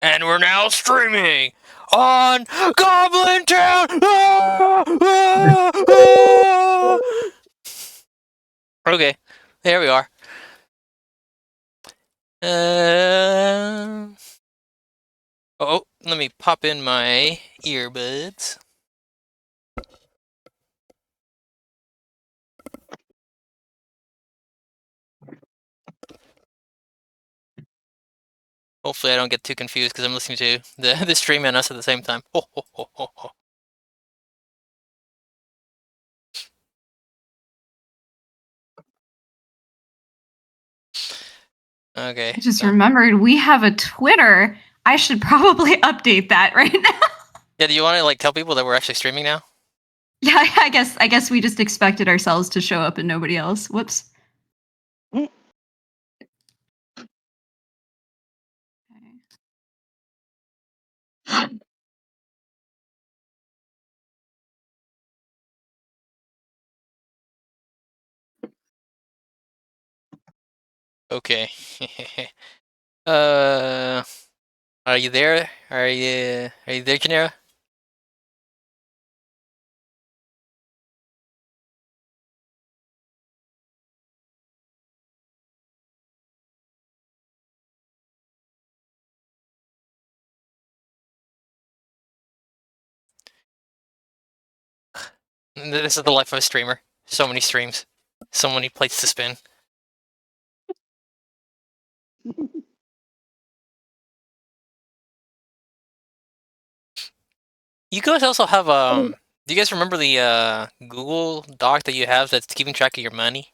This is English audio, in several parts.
And we're now streaming on Goblin Town! Ah! Ah! Ah! Okay, there we are. Oh, let me pop in my earbuds. Hopefully I don't get too confused because I'm listening to the stream and us at the same time. Ho, ho, ho, ho, ho. Okay. I just remembered we have a Twitter. I should probably update that right now. Yeah, do you want to like tell people that we're actually streaming now? Yeah, I guess we just expected ourselves to show up and nobody else. Whoops. Okay. Are you there? Are you there, Janera? This is the life of a streamer. So many streams, so many plates to spin. You guys also have do you guys remember the Google Doc that you have that's keeping track of your money?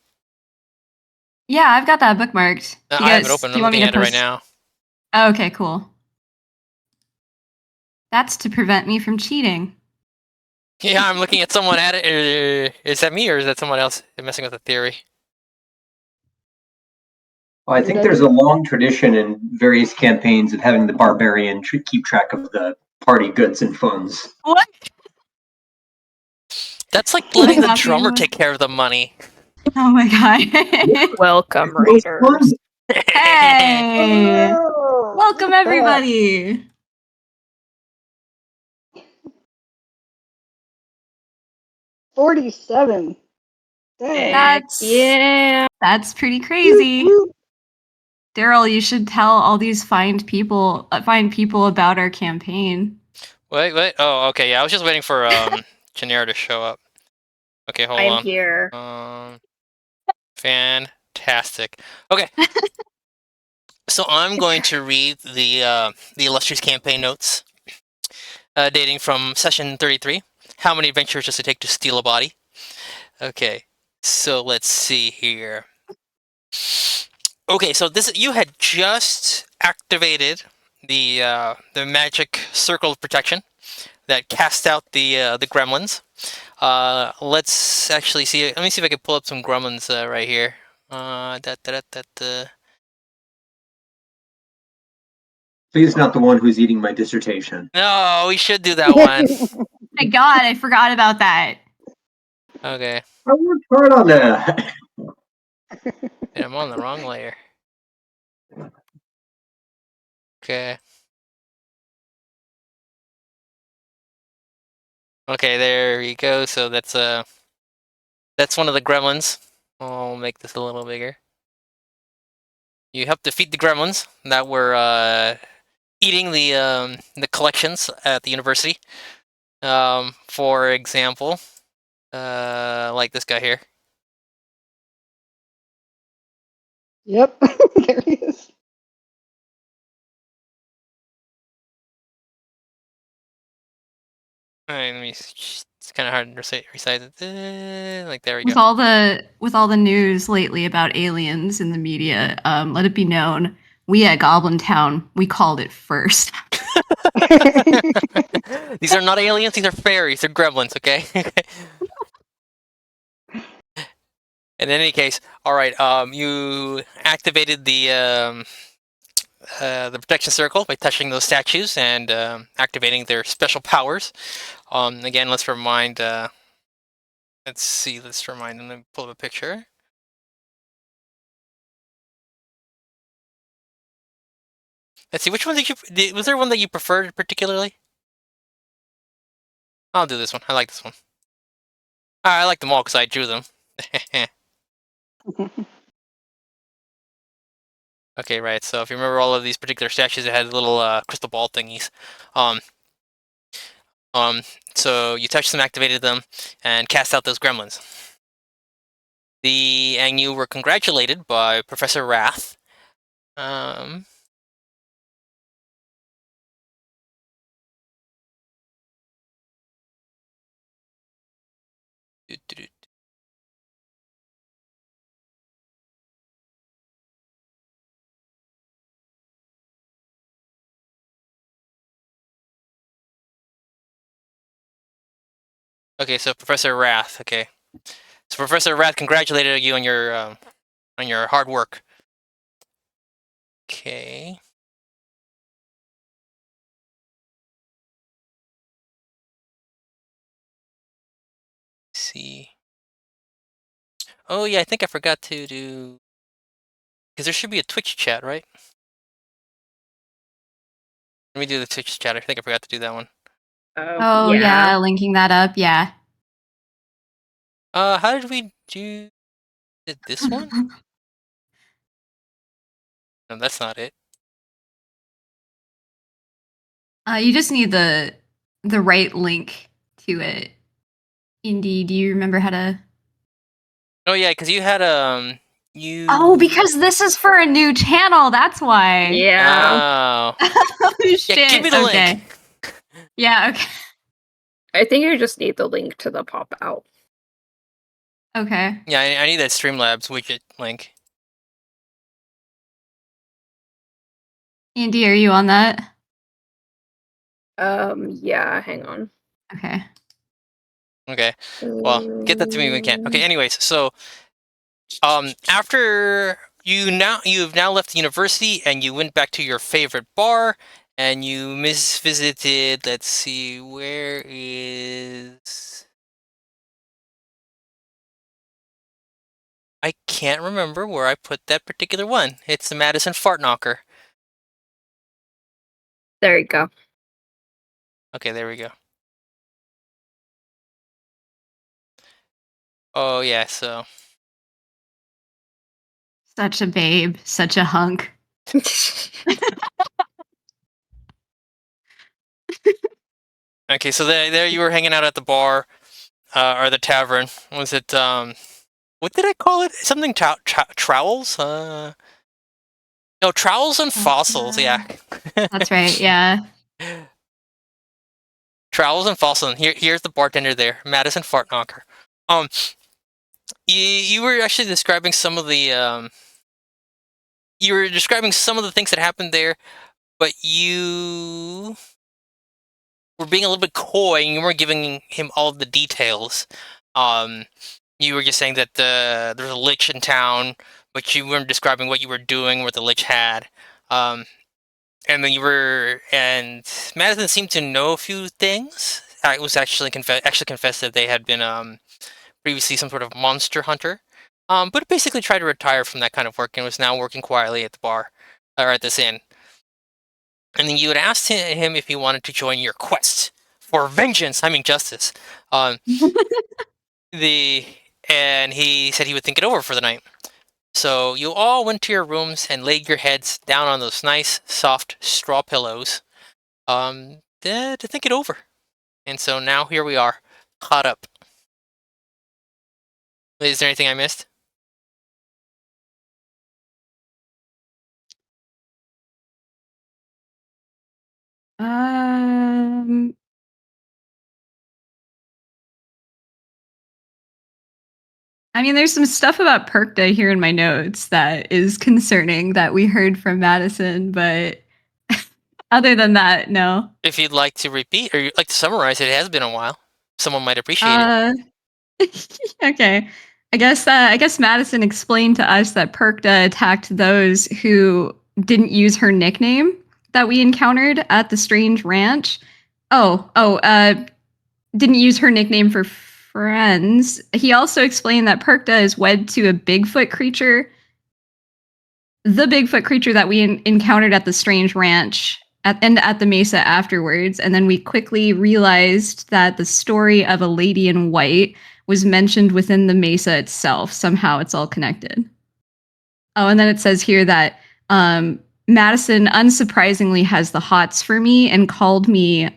Yeah, I've got that bookmarked. Do you I have it guys, open. do I'm you want me looking to at it right post? now. Oh, okay, cool. That's to prevent me from cheating. Yeah, I'm looking at someone at it. Is that me or is that someone else messing with the theory? Well, I think there's a long tradition in various campaigns of having the barbarian keep track of the party goods and funds. What? That's like letting the Not the drummer one. take care of the money. Oh my god. Welcome, Most Raiders. fun. Hey! Welcome, What's everybody. 47. Dang. That's pretty crazy. Daryl, you should tell all these fine people about our campaign. Wait. Oh, okay. Yeah, I was just waiting for Janera to show up. Okay, hold on. I'm here. Fantastic. Okay. So I'm going to read the illustrious campaign notes, dating from session 33. How many adventures does it take to steal a body? Okay, so let's see here. Okay, so you had just activated the magic circle of protection that cast out the gremlins. Let's actually see. Let me see if I can pull up some gremlins right here. Please not the one who's eating my dissertation. No, we should do that one. My god, I forgot about that. Okay. I worked hard on that. Yeah, I'm on the wrong layer. Okay. Okay, there you go. So that's one of the gremlins. I'll make this a little bigger. You helped defeat the gremlins that were eating the collections at the university. For example, like this guy here. Yep, there he is. All right, let me. It's kind of hard to recite it. Like there we With go. all the news lately about aliens in the media, let it be known, we at Goblin Town, we called it first. These are not aliens. These are fairies. They're gremlins. Okay. In any case, all right. You activated the protection circle by touching those statues and activating their special powers. Again, let's remind. Let's see. Let's remind. Let me pull up a picture. . Let's see. Which one was there one that you preferred particularly? I'll do this one. I like this one. I like them all because I drew them. Okay, right. So if you remember all of these particular statues, it had little crystal ball thingies. Um, so you touched them, activated them, and cast out those gremlins. And you were congratulated by Professor Wrath. Okay, so Professor Wrath. Okay, so Professor Wrath congratulated you on your hard work. Okay. Let's see. Oh yeah, I think I forgot to do because there should be a Twitch chat, right? Let me do the Twitch chat. I think I forgot to do that one. Oh yeah, linking that up. Yeah. How did we do this one? No, that's not it. You just need the right link to it. Indeed, do you remember how to? Oh yeah, because you had you. Oh, because this is for a new channel. That's why. Yeah. Oh. Oh shit. Yeah, give me the okay. link. Yeah. Okay. I think you just need the link to the pop out. Okay. Yeah, I need that Streamlabs widget link. Andy, are you on that? Yeah, hang on. Okay. Okay. Well, get that to me when we can. Okay. Anyways, so after you've now left the university and you went back to your favorite bar and you visited. Let's see, where is? I can't remember where I put that particular one. It's the Madison Fart Knocker. There you go. Okay, there we go. Oh yeah, so Such a babe, such a hunk. okay, so there you were hanging out at the bar, or the tavern. Was it what did I call it? Something trowels? No, trowels and fossils. Yeah, That's right. Yeah. trowels and fossils. And here's the bartender there, Madison Fart Knocker. You were actually describing some of the you were describing some of the things that happened there, but you were being a little bit coy and you weren't giving him all of the details. You were just saying that there's a lich in town, but you weren't describing what you were doing, what the lich had. And then and Madison seemed to know a few things. I was actually confessed that they had been previously some sort of monster hunter, but basically tried to retire from that kind of work and was now working quietly at the bar, or at this inn. And then you had asked him if he wanted to join your quest for vengeance. I mean justice. And he said he would think it over for the night. So you all went to your rooms and laid your heads down on those nice, soft straw pillows, to think it over. And so now here we are, caught up. Is there anything I missed? I mean, there's some stuff about Perkda here in my notes that is concerning that we heard from Madison, but other than that, no. If you'd like to repeat or you'd like to summarize it, it has been a while. Someone might appreciate it. Okay. I guess Madison explained to us that Perkda attacked those who didn't use her nickname that we encountered at the strange ranch. Didn't use her nickname for friends. He also explained that Perkda is wed to a Bigfoot creature. the Bigfoot creature that we encountered at the strange ranch and at the mesa afterwards. And then we quickly realized that the story of a lady in white was mentioned within the mesa itself. Somehow it's all connected. Oh, and then it says here that Madison, unsurprisingly, has the hots for me and called me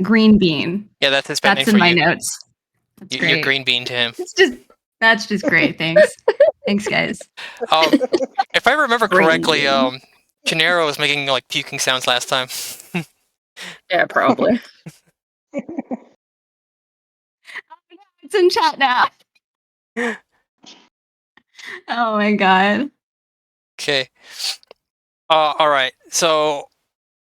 green bean. Yeah, that's his pet name That's for in my you. notes. That's You're great. green bean to him. That's just great. Thanks. Thanks, guys. If I remember Green correctly, bean. Gennaro was making like puking sounds last time. Yeah, probably. It's in chat now. Oh my god. Okay. All right. So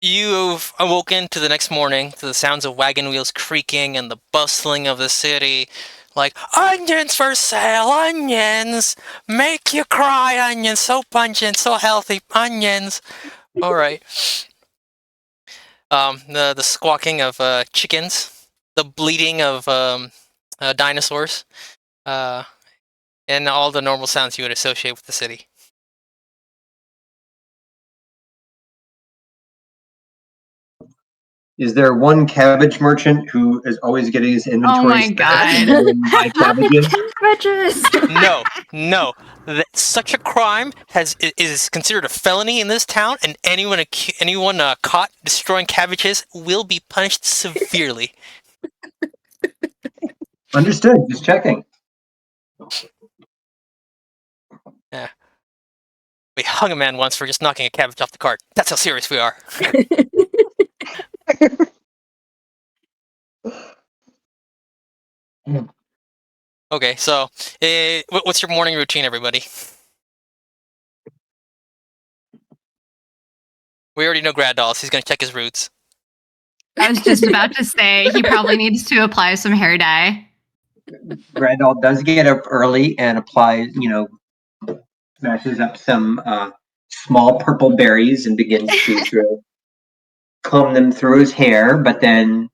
you've awoken to the next morning to the sounds of wagon wheels creaking and the bustling of the city. Like, onions for sale, onions! Make you cry, onions! So pungent, so healthy, onions! All right. The squawking of chickens, the bleating of dinosaurs, and all the normal sounds you would associate with the city. Is there one cabbage merchant who is always getting his inventory my smashed God. and then buy cabbages? Cabbages! No. Such a crime is considered a felony in this town, and anyone caught destroying cabbages will be punished severely. Understood. Just checking. We hung a man once for just knocking a cabbage off the cart. That's how serious we are. Okay, so what's your morning routine, everybody? We already know Graddolls. He's going to check his roots. I was just about to say he probably needs to apply some hair dye. Randall does get up early and applies, smashes up some small purple berries and begins to comb them through his hair. But then,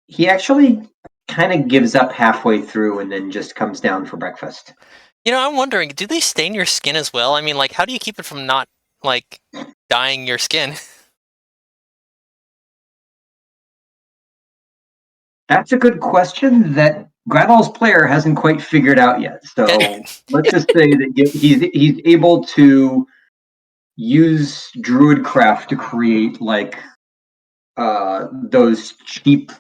he actually kind of gives up halfway through and then just comes down for breakfast. I'm wondering, do they stain your skin as well? I mean, like, how do you keep it from not, like, dyeing your skin? That's a good question that Gradall's player hasn't quite figured out yet. So let's just say that he's able to use Druidcraft to create like those cheap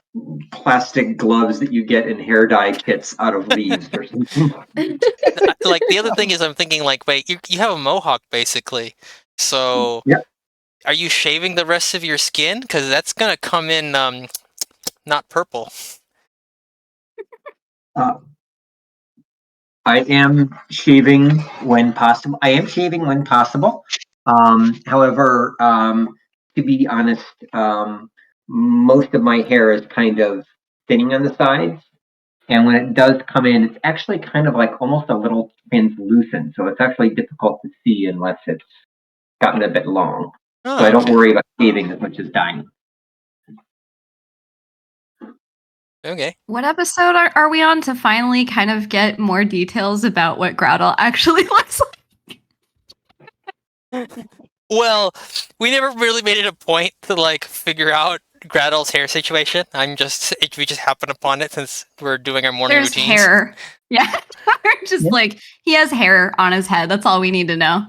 plastic gloves that you get in hair dye kits out of leaves or something. Like, the other thing is I'm thinking, like, wait, you have a mohawk, basically. So, Yep. Are you shaving the rest of your skin? Because that's going to come in not purple. I am shaving when possible. However, to be honest, most of my hair is kind of thinning on the sides. And when it does come in, it's actually kind of like almost a little translucent. So it's actually difficult to see unless it's gotten a bit long. Oh, So I don't okay. worry about shaving as much as dyeing. Okay. What episode are we on to finally kind of get more details about what Groudle actually looks like? Well, we never really made it a point to like figure out Graddle's hair situation. We just happened upon it since we're doing our morning There's routines. hair. Yeah. We're just like, he has hair on his head. That's all we need to know.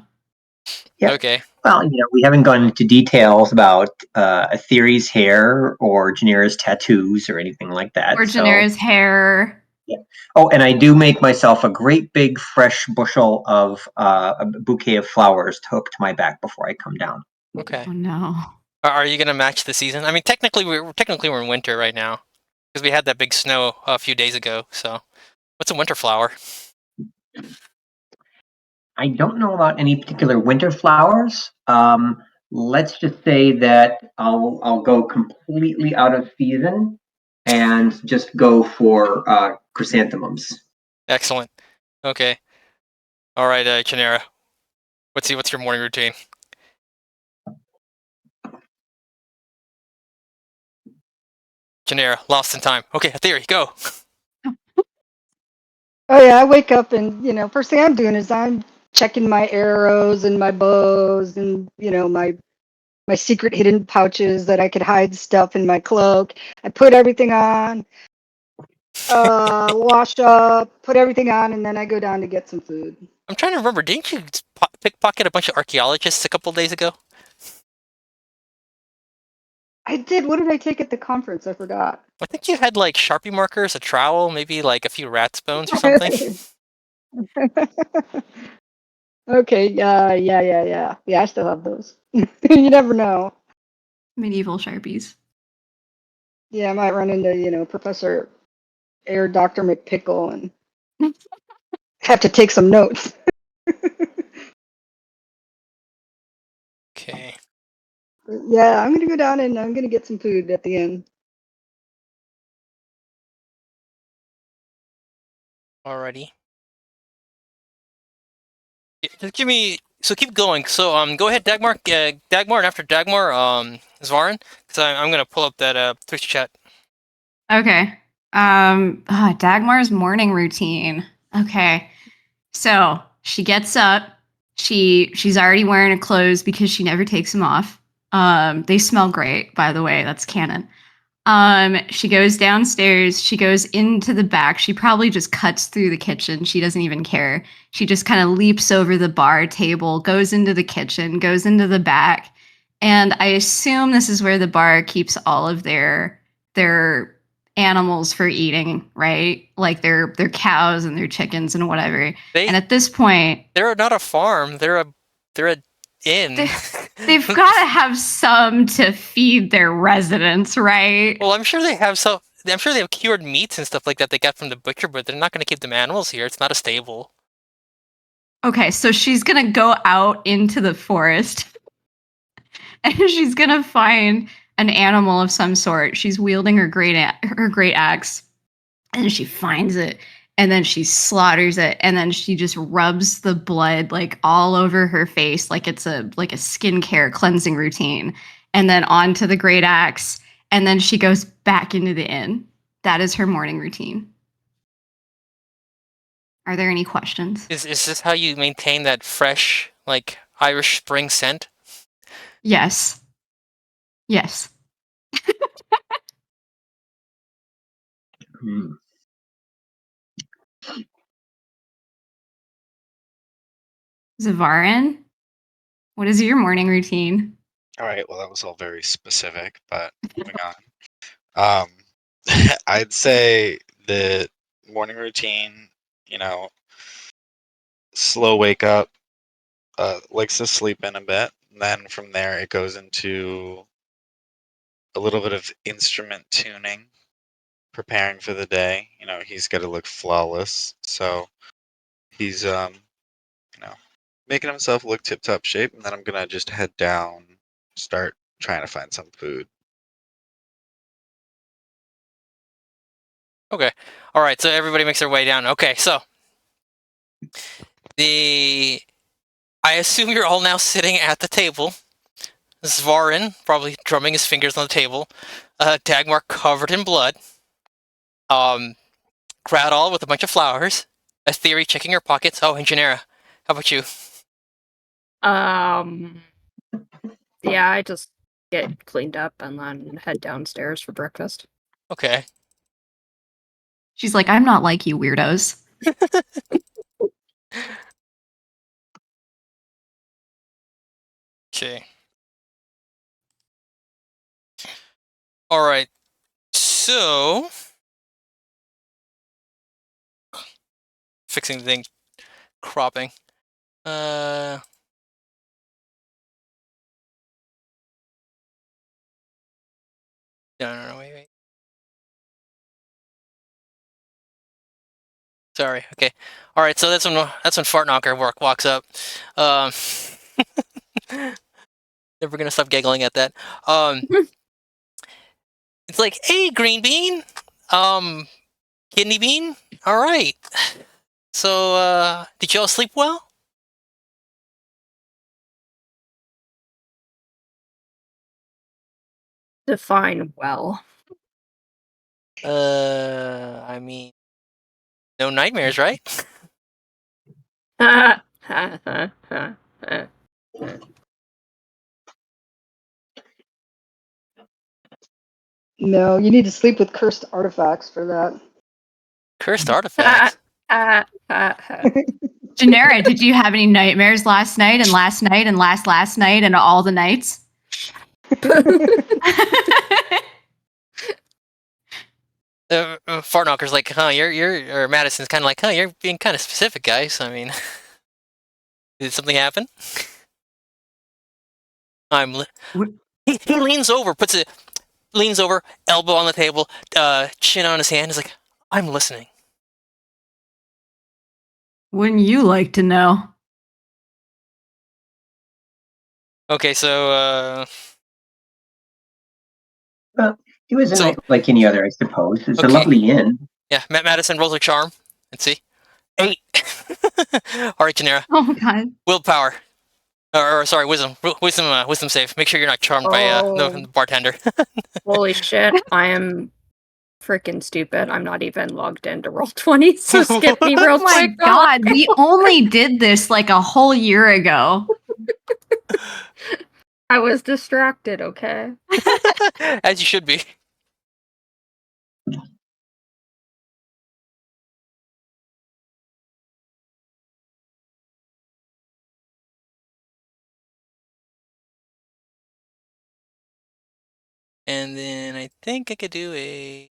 Yep. Okay. Well, we haven't gone into details about Aetheri's hair or Janira's tattoos or anything like that. Or Janira's hair. Yeah. Oh, and I do make myself a great big fresh bushel of a bouquet of flowers to hook to my back before I come down. Okay. Oh no. Are you gonna match the season? I mean, technically we're in winter right now because we had that big snow a few days ago. So, what's a winter flower? I don't know about any particular winter flowers. Let's just say that I'll go completely out of season and just go for chrysanthemums. Excellent. Okay. All right, Chanera. What's your morning routine? Chanera, lost in time. Okay, Aetheri, go. Oh yeah, I wake up and first thing I'm doing is I'm checking my arrows and my bows and my secret hidden pouches that I could hide stuff in my cloak. I put everything on, wash up, put everything on, and then I go down to get some food. I'm trying to remember. Didn't you pickpocket a bunch of archaeologists a couple days ago? I did. What did I take at the conference? I forgot. I think you had like Sharpie markers, a trowel, maybe like a few rat's bones or something. Okay. Yeah. I still have those. You never know. Medieval Sharpies. Yeah, I might run into Professor Air Doctor McPickle and have to take some notes. Okay. Yeah, I'm gonna go down and I'm gonna get some food at the end. Alrighty. Yeah, just give me. So keep going. So go ahead, Dagmar. Dagmar, and after Dagmar, Zvarin, because I'm gonna pull up that Twitch chat. Okay. Dagmar's morning routine. Okay. So she gets up. She's already wearing her clothes because she never takes them off. They smell great, by the way. That's canon. She goes downstairs. She goes into the back. She probably just cuts through the kitchen. She doesn't even care. She just kind of leaps over the bar table, goes into the kitchen, goes into the back. And I assume this is where the bar keeps all of their animals for eating, right? Like their cows and their chickens and whatever. And at this point, They're not a farm. They're a inn. they've got to have some to feed their residents, right? Well, I'm sure they have some. I'm sure they have cured meats and stuff like that they got from the butcher, but they're not going to keep them animals here. It's not a stable. Okay, so she's gonna go out into the forest and she's gonna find an animal of some sort. She's wielding her great axe, and she finds it, and then she slaughters it, and then she just rubs the blood like all over her face, like it's a skincare cleansing routine, and then onto the great axe, and then she goes back into the inn. That is her morning routine. Are there any questions? Is this how you maintain that fresh, like Irish spring scent? Yes. Yes. Zavarin, what is your morning routine? All right, well, that was all very specific, but moving on. I'd say the morning routine, slow wake up, likes to sleep in a bit. And then from there, it goes into a little bit of instrument tuning, preparing for the day. He's got to look flawless. So he's, making himself look tip-top shape. And then I'm going to just head down, start trying to find some food. Okay. All right. So everybody makes their way down. Okay. So I assume you're all now sitting at the table. Zvarin probably drumming his fingers on the table. Dagmar covered in blood. Gradal with a bunch of flowers. Aetheri checking her pockets. Oh, and Janera. How about you? Yeah, I just get cleaned up and then head downstairs for breakfast. Okay. She's like, I'm not like you weirdos. Okay. All right. So fixing the thing, cropping. No, wait. Sorry. Okay. All right. So that's when Fartknocker walks up. Never gonna stop giggling at that. It's like, hey, green bean, kidney bean. All right. So, did y'all sleep well? Define well. I mean, no nightmares, right? No, you need to sleep with cursed artifacts for that. Cursed artifacts. Genera, did you have any nightmares last night and last night and last night and all the nights? Fartknocker's like, huh? Or Madison's kind of like, huh? You're being kind of specific, guys. I mean, did something happen? He leans over, leans over, elbow on the table, chin on his hand. He's like, I'm listening. Wouldn't you like to know? Okay, so It was a So- night like any other, I suppose. It's a Okay. lovely inn. yeah, Madison rolls a charm. Let's see, 8. All right, Janera, Oh my god. willpower. Or sorry, wisdom save. Make sure you're not charmed by the bartender. Holy shit, I am freaking stupid. I'm not even logged into Roll20, so skip me real Oh my quick. god, we only did this like a whole year ago. I was distracted, okay? As you should be. And then I think I could do a.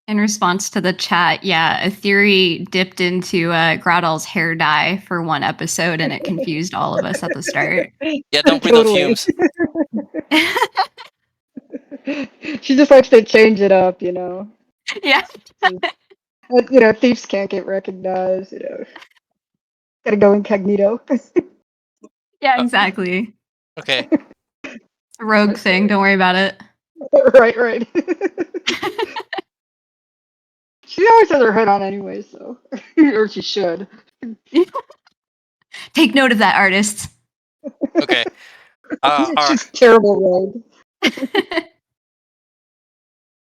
In response to the chat, yeah, a theory dipped into Groudal's hair dye for one episode and it confused all of us at the start. Yeah, don't breathe those fumes. She just likes to change it up, you know. Yeah. You know, thieves can't get recognized, you know. Gotta go incognito. Yeah, exactly. Okay. It's a rogue thing, don't worry about it. Right. She always has her hood on anyway, so. Or she should. Take note of that, artists. Okay. All right. She's a terrible rogue.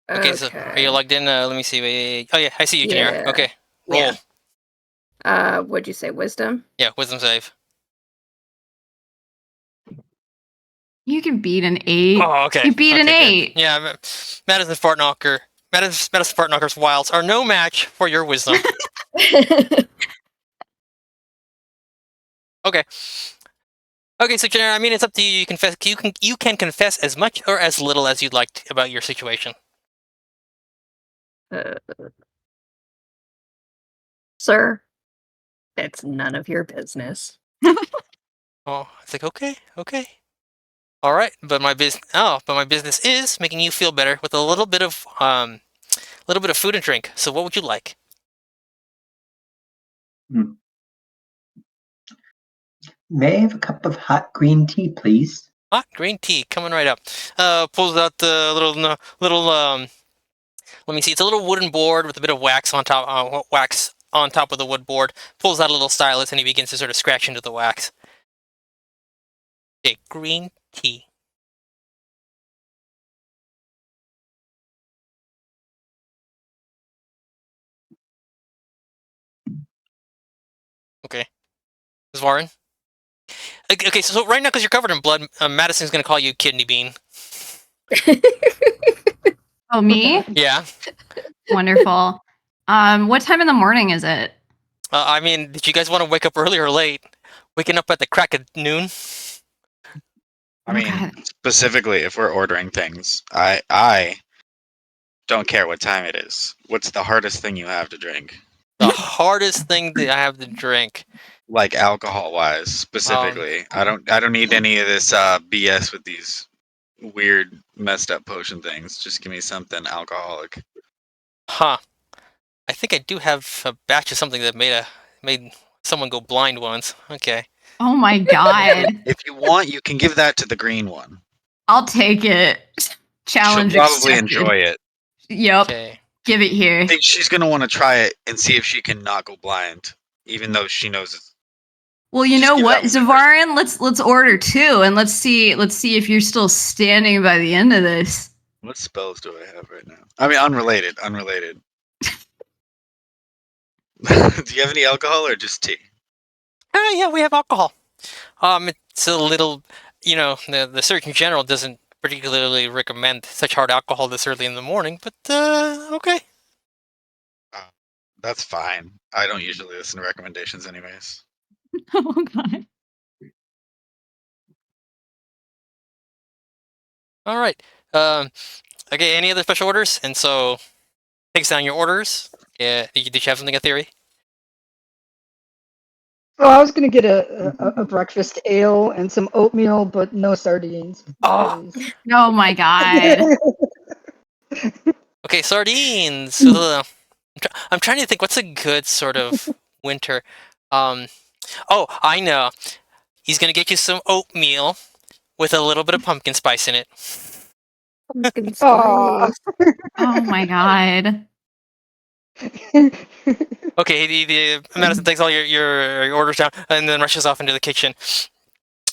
Okay, so are you logged in? Let me see. Wait. Oh yeah, I see you, Janera. Yeah. Okay, roll. Yeah. What'd you say, wisdom? Yeah, wisdom save. You can beat an 8. Oh, okay. You beat an Okay, 8. good. Yeah, Madison Fartknocker's wilds are no match for your wisdom. Okay. Okay, so Janera, I mean, it's up to you. You can confess as much or as little as you'd like about your situation. Sir, it's none of your business. Oh, it's like okay. All right, but my business is making you feel better with a little bit of food and drink. So what would you like? May I have a cup of hot green tea, please? Hot green tea coming right up. Pulls out the little. Let me see. It's a little wooden board with a bit of wax on top. Wax on top of the wood board. Pulls out a little stylus and he begins to sort of scratch into the wax. Okay, green tea. Okay, Svarin. Okay, so right now because you're covered in blood, Madison's gonna call you Kidney Bean. Oh, me? Yeah. Wonderful. What time in the morning is it? I mean, did you guys want to wake up early or late? Waking up at the crack of noon? I mean, specifically, if we're ordering things, I don't care what time it is. What's the hardest thing you have to drink? The hardest thing that I have to drink. Like alcohol-wise, specifically. I don't need any of this BS with these weird, messed up potion things. Just give me something alcoholic. Huh. I think I do have a batch of something that made someone go blind once. Okay. Oh my god. If you want, you can give that to the green one. I'll take it. Challenge She'll probably accepted. enjoy it. Yep. Okay. Give it here. I think she's gonna want to try it and see if she can not go blind, even though she knows it's. Well, you Just know give what, that one to Zavarin? Let's order 2 and let's see if you're still standing by the end of this. What spells do I have right now? I mean, unrelated. Do you have any alcohol or just tea? Yeah, we have alcohol. It's a little, the Surgeon General doesn't particularly recommend such hard alcohol this early in the morning, but okay. That's fine. I don't usually listen to recommendations anyways. Oh god. All right. Okay. Any other special orders? And so takes down your orders. Yeah. Did you have something, a theory? Oh, I was gonna get a breakfast ale and some oatmeal, but no sardines, Oh. please. Oh my god. Okay. Sardines. I'm trying to think. What's a good sort of winter? Oh, I know. He's gonna get you some oatmeal with a little bit of pumpkin spice in it. Pumpkin Aw. spice. Oh my god. Okay, the Madison takes all your orders down and then rushes off into the kitchen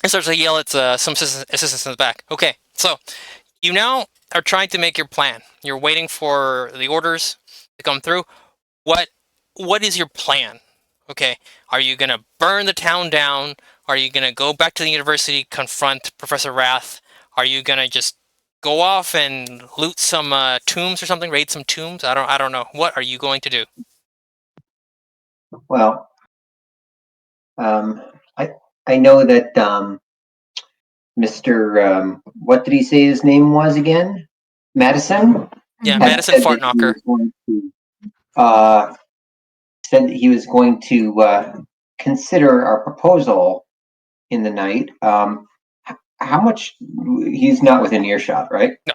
and starts to yell at some assistants in the back. Okay, so you now are trying to make your plan. You're waiting for the orders to come through. What is your plan? Okay, are you gonna burn the town down? Are you gonna go back to the university, confront Professor Wrath? Are you gonna just go off and loot some tombs or something? Raid some tombs? I don't know. What are you going to do? Well, I know that Mr. What did he say his name was again? Madison Yeah, had Madison said that he Fartknocker. was going to consider our proposal in the night. How much? He's not within earshot, right? No.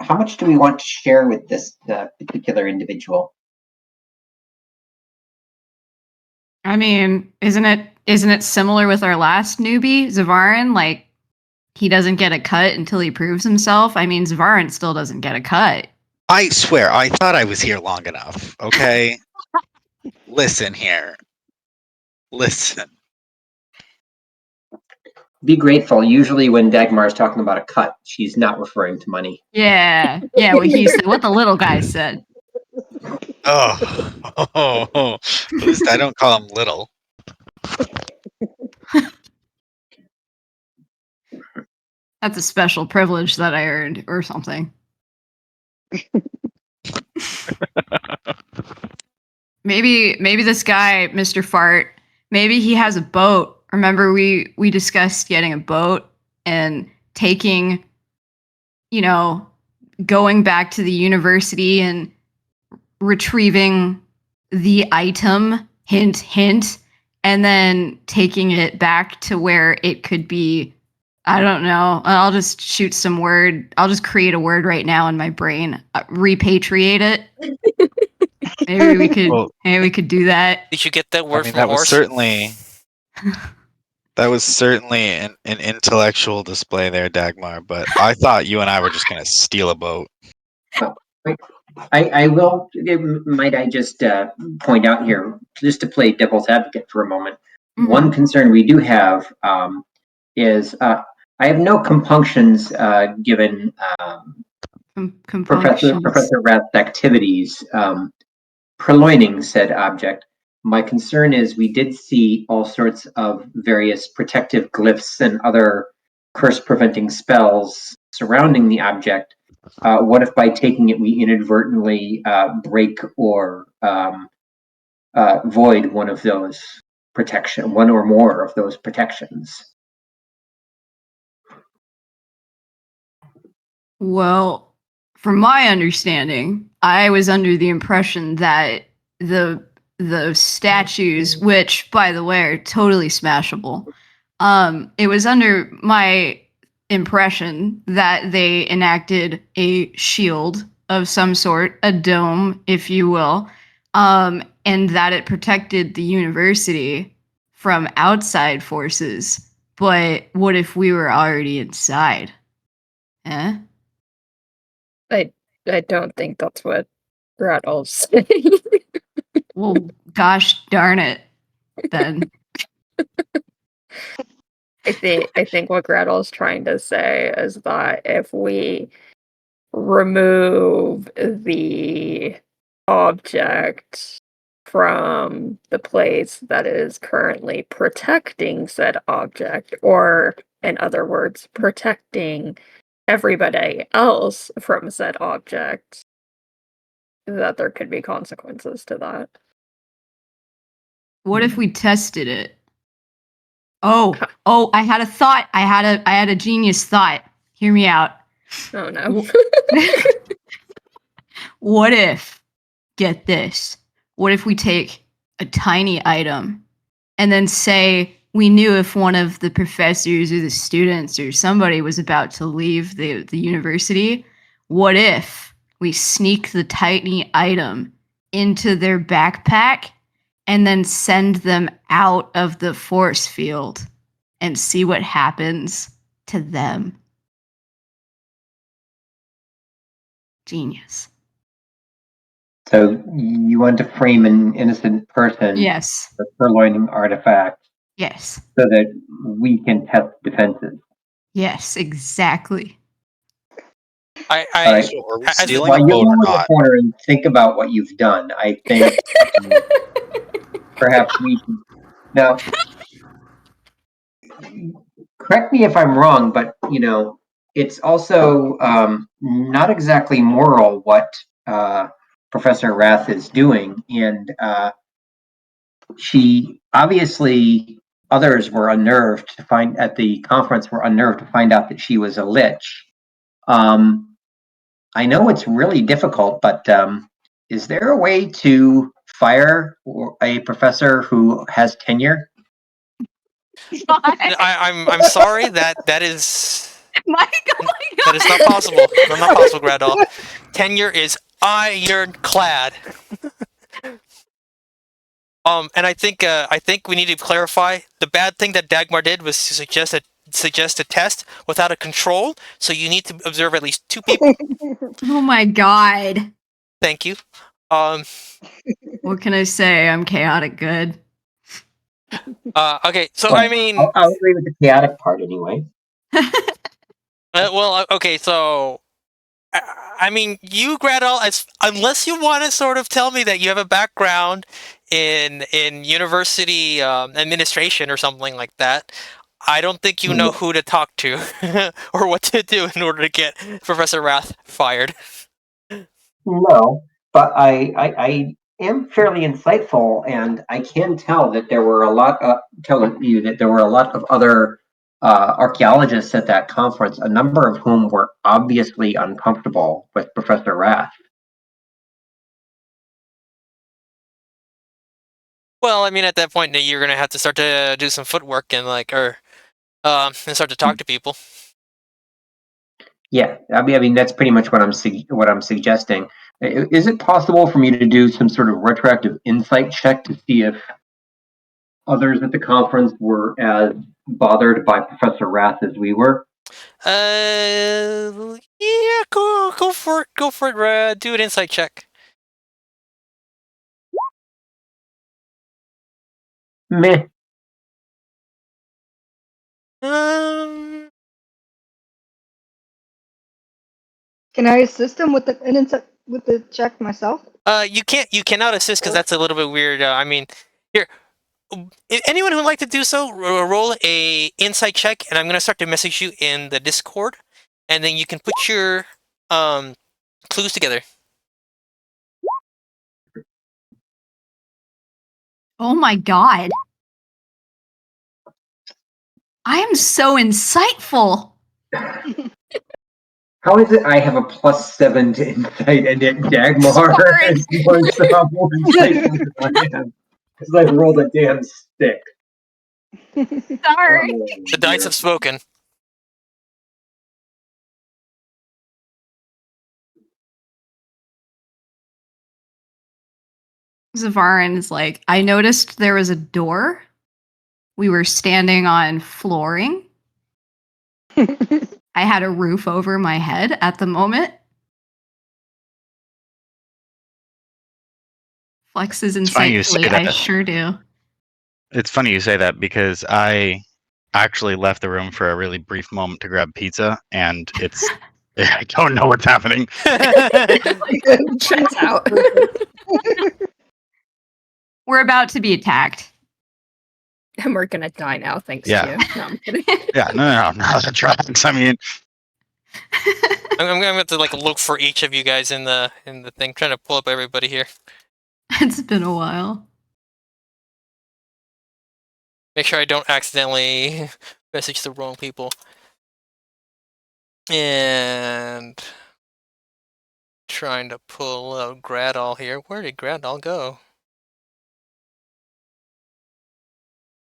How much do we want to share with this particular individual? I mean, isn't it similar with our last newbie, Zavarin? Like, he doesn't get a cut until he proves himself. I mean, Zavarin still doesn't get a cut. I swear, I thought I was here long enough. Okay, listen here. Listen. Be grateful. Usually, when Dagmar is talking about a cut, she's not referring to money. Yeah. Yeah, what he said, what the little guy said. Oh, at least I don't call him little. That's a special privilege that I earned or something. Maybe this guy, Mr. Fart, maybe he has a boat. Remember we discussed getting a boat and taking, going back to the university and retrieving the item, hint hint, and then taking it back to where it could be. I don't know. I'll just shoot some word. I'll just create a word right now in my brain. Repatriate it. Maybe we could. Well, Maybe we could do that. Did you get that word I mean, from a horse? that was certainly an intellectual display there, Dagmar. But I thought you and I were just gonna steal a boat. I will. Might I just point out here, just to play devil's advocate for a moment, one concern we do have is I have no compunctions given Professor Rath's activities purloining said object. My concern is we did see all sorts of various protective glyphs and other curse-preventing spells surrounding the object. What if by taking it we inadvertently break or void one of those one or more of those protections? Well, from my understanding, I was under the impression that the statues, which by the way are totally smashable, it was under my impression that they enacted a shield of some sort, a dome, if you will, and that it protected the university from outside forces. But what if we were already inside? Eh? I don't think that's what Rattle's saying. Well, gosh darn it, then. I think what Gretel's trying to say is that if we remove the object from the place that is currently protecting said object, or in other words, protecting everybody else from said object, that there could be consequences to that. What if we tested it? Oh, I had a thought. I had a genius thought. Hear me out. Oh no. What if, get this, what if we take a tiny item and then say we knew if one of the professors or the students or somebody was about to leave the university, what if we sneak the tiny item into their backpack and then send them out of the force field and see what happens to them? Genius. So you want to frame an innocent person Yes. for purloining artifacts Yes. so that we can test defenses. Yes, exactly. I All right. So are we I- I- stealing While a you boat go or in the not? corner and think about what you've done, I think perhaps we should. Now, correct me if I'm wrong, but it's also not exactly moral what Professor Rath is doing, and she obviously others were unnerved to find at the conference were unnerved to find out that she was a lich. I know it's really difficult, but is there a way to fire a professor who has tenure? I'm sorry that is Mike, oh my God. that is not possible. Not possible, Gradol. Tenure is ironclad. And I think we need to clarify the bad thing that Dagmar did was to suggest a test without a control. So you need to observe at least 2 people. Oh my God. Thank you. What can I say? I'm chaotic good. Okay. So Well, I mean, I'll agree with the chaotic part anyway. okay. So I mean, you, Gradol, unless you want to sort of tell me that you have a background in university administration or something like that, I don't think you know who to talk to or what to do in order to get Professor Rath fired. No, but I am fairly insightful, and I can tell that there were a lot of other archaeologists at that conference, a number of whom were obviously uncomfortable with Professor Rath. Well, I mean, at that point, you're gonna have to start to do some footwork and and start to talk to people. Yeah, I mean that's pretty much what I'm suggesting. Is it possible for me to do some sort of retroactive insight check to see if others at the conference were as bothered by Professor Rath as we were? Yeah, go for it. Go for it. Do an insight check. Meh. Um. Can I assist him with the check myself? You can't. You cannot assist because that's a little bit weird. I mean, here. Anyone who would like to do so, roll a insight check, and I'm gonna start to message you in the Discord, and then you can put your clues together. Oh my God. I am so insightful. How is it I have a +7 to insight and yet Dagmar Sorry. is more insightful than I am? Because I rolled a damn stick. Sorry. Oh, The dice have spoken. Zavarin is like, I noticed there was a door. We were standing on flooring. I had a roof over my head at the moment. Flex is funny you say insightfully. I that. sure do. It's funny you say that because I actually left the room for a really brief moment to grab pizza, and it's I don't know what's happening. Checks out. We're about to be attacked. And we're gonna die now, thanks Yeah. to you. No, I'm kidding. Yeah, no, that tracks. I mean, I'm gonna have to like look for each of you guys in the thing, trying to pull up everybody here. It's been a while. Make sure I don't accidentally message the wrong people. And trying to pull out Gradall here. Where did Gradall go?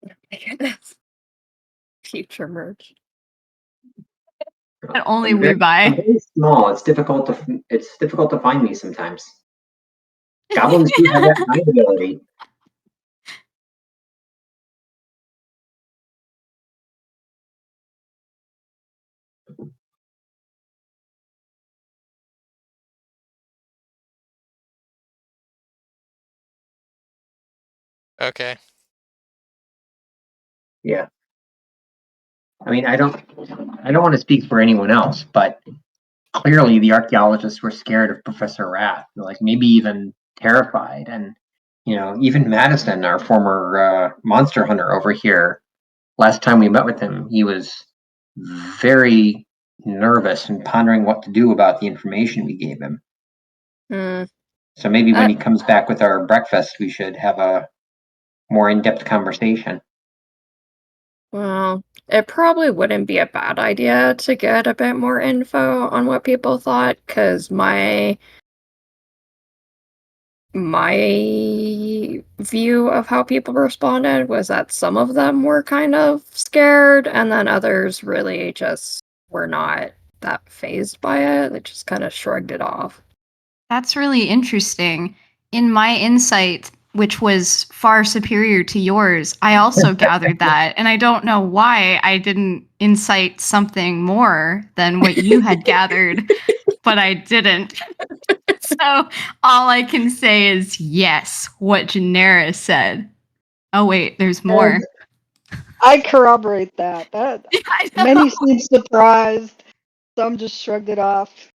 My goodness. Future merge. And only I'm we I'm buy. very small. It's difficult to find me sometimes. Goblins do have that hide ability. Okay. Yeah. I mean, I don't want to speak for anyone else, but clearly the archaeologists were scared of Professor Rath, like maybe even terrified. And even Madison, our former monster hunter over here, last time we met with him, he was very nervous and pondering what to do about the information we gave him. So maybe when he comes back with our breakfast, we should have a more in-depth conversation. Well, it probably wouldn't be a bad idea to get a bit more info on what people thought, because my view of how people responded was that some of them were kind of scared, and then others really just were not that fazed by it. They just kind of shrugged it off. That's really interesting. In my insight, which was far superior to yours, I also gathered that. And I don't know why I didn't incite something more than what you had gathered, but I didn't. So all I can say is yes, what Janera said. Oh, wait, there's more. And I corroborate that. I know. Many seemed surprised. Some just shrugged it off.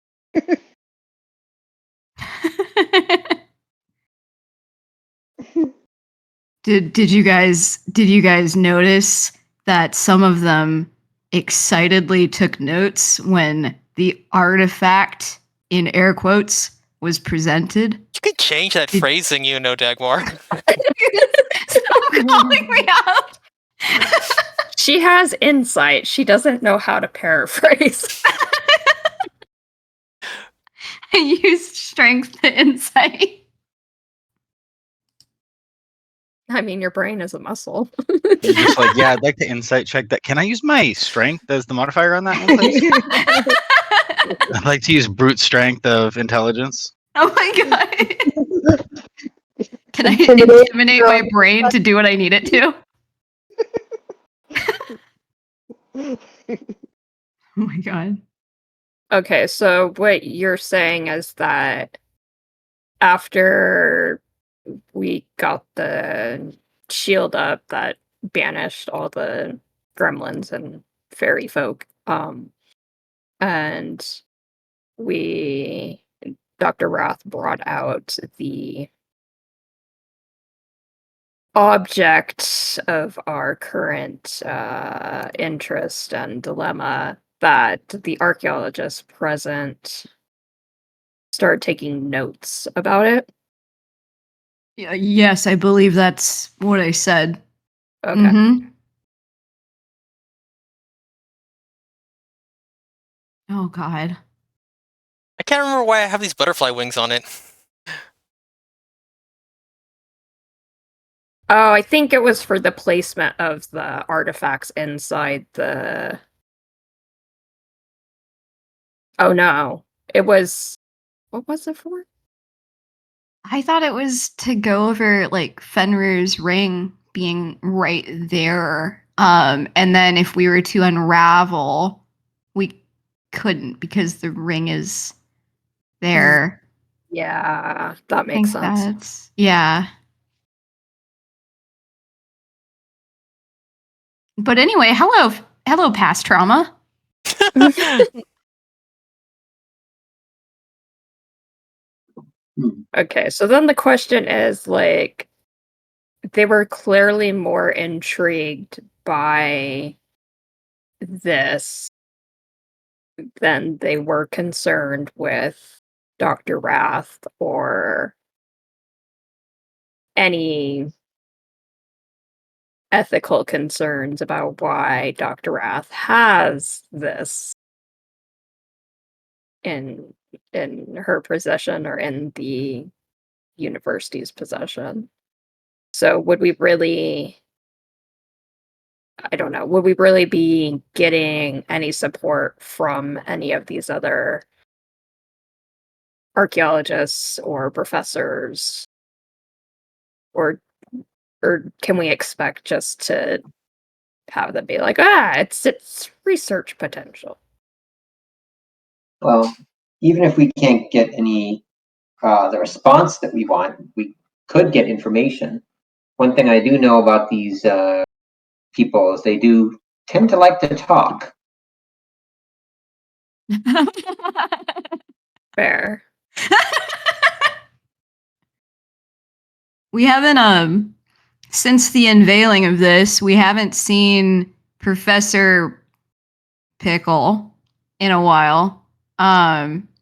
Did you guys notice that some of them excitedly took notes when the artifact in air quotes was presented? You could change that phrasing, Dagmar. Stop calling me out. She has insight. She doesn't know how to paraphrase. I used strength to insight. I mean, your brain is a muscle. you're just like, yeah, I'd like to insight check that. Can I use my strength as the modifier on that one, please? I'd like to use brute strength of intelligence. Oh my god. Can I intimidate my brain to do what I need it to? Oh my god. Okay, so what you're saying is that after we got the shield up that banished all the gremlins and fairy folk, and Dr. Wrath brought out the object of our current interest and dilemma, that the archaeologists present started taking notes about it. Yes, I believe that's what I said. Okay. Mm-hmm. Oh god. I can't remember why I have these butterfly wings on it. Oh, I think it was for the placement of the artifacts inside the... Oh no. It was... What was it for? I thought it was to go over like Fenrir's ring being right there. And then if we were to unravel, we couldn't because the ring is there. Yeah, that I makes think sense. that's yeah. But anyway, hello past trauma. Okay, so then the question is, like, they were clearly more intrigued by this than they were concerned with Dr. Wrath or any ethical concerns about why Dr. Wrath has this in her possession or in the university's possession. So would we really, I don't know, would we really be getting any support from any of these other archaeologists or professors, or can we expect just to have them be like, it's research potential? Well, even if we can't get any the response that we want, we could get information. One thing I do know about these people is they do tend to like to talk. Fair. We haven't since the unveiling of this, we haven't seen Professor Pickle in a while.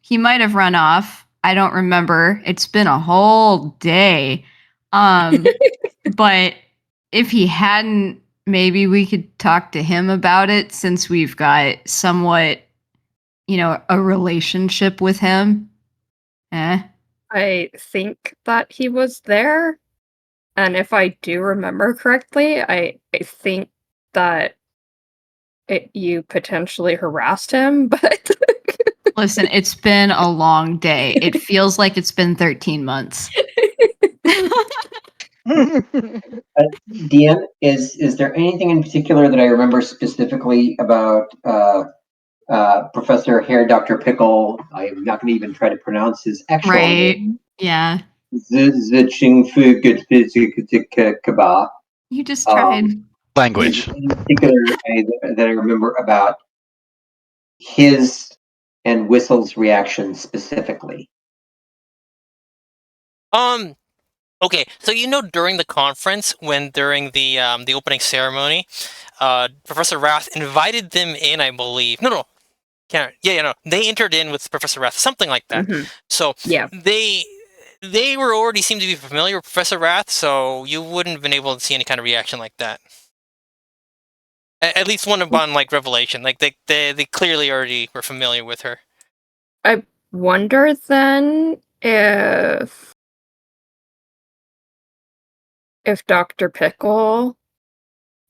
He might have run off. I don't remember. It's been a whole day. But if he hadn't, maybe we could talk to him about it since we've got somewhat, a relationship with him. I think that he was there, and if I do remember correctly, I think that you potentially harassed him, but Listen, it's been a long day. It feels like it's been 13 months. DM, is there anything in particular that I remember specifically about Professor Hair Dr. Pickle? I'm not going to even try to pronounce his actual Right. name. Yeah. Kaba. You just tried. Language. In particular, that I remember about his and Whistle's reaction specifically. Okay, so during the conference, during the opening ceremony, Professor Wrath invited them in, I believe. No, no, they entered in with Professor Wrath, something like that. Mhm. So Yeah. they were already seemed to be familiar with Professor Wrath, so you wouldn't have been able to see any kind of reaction like that. At least one upon like revelation, like they clearly already were familiar with her. I wonder then if Dr. Pickle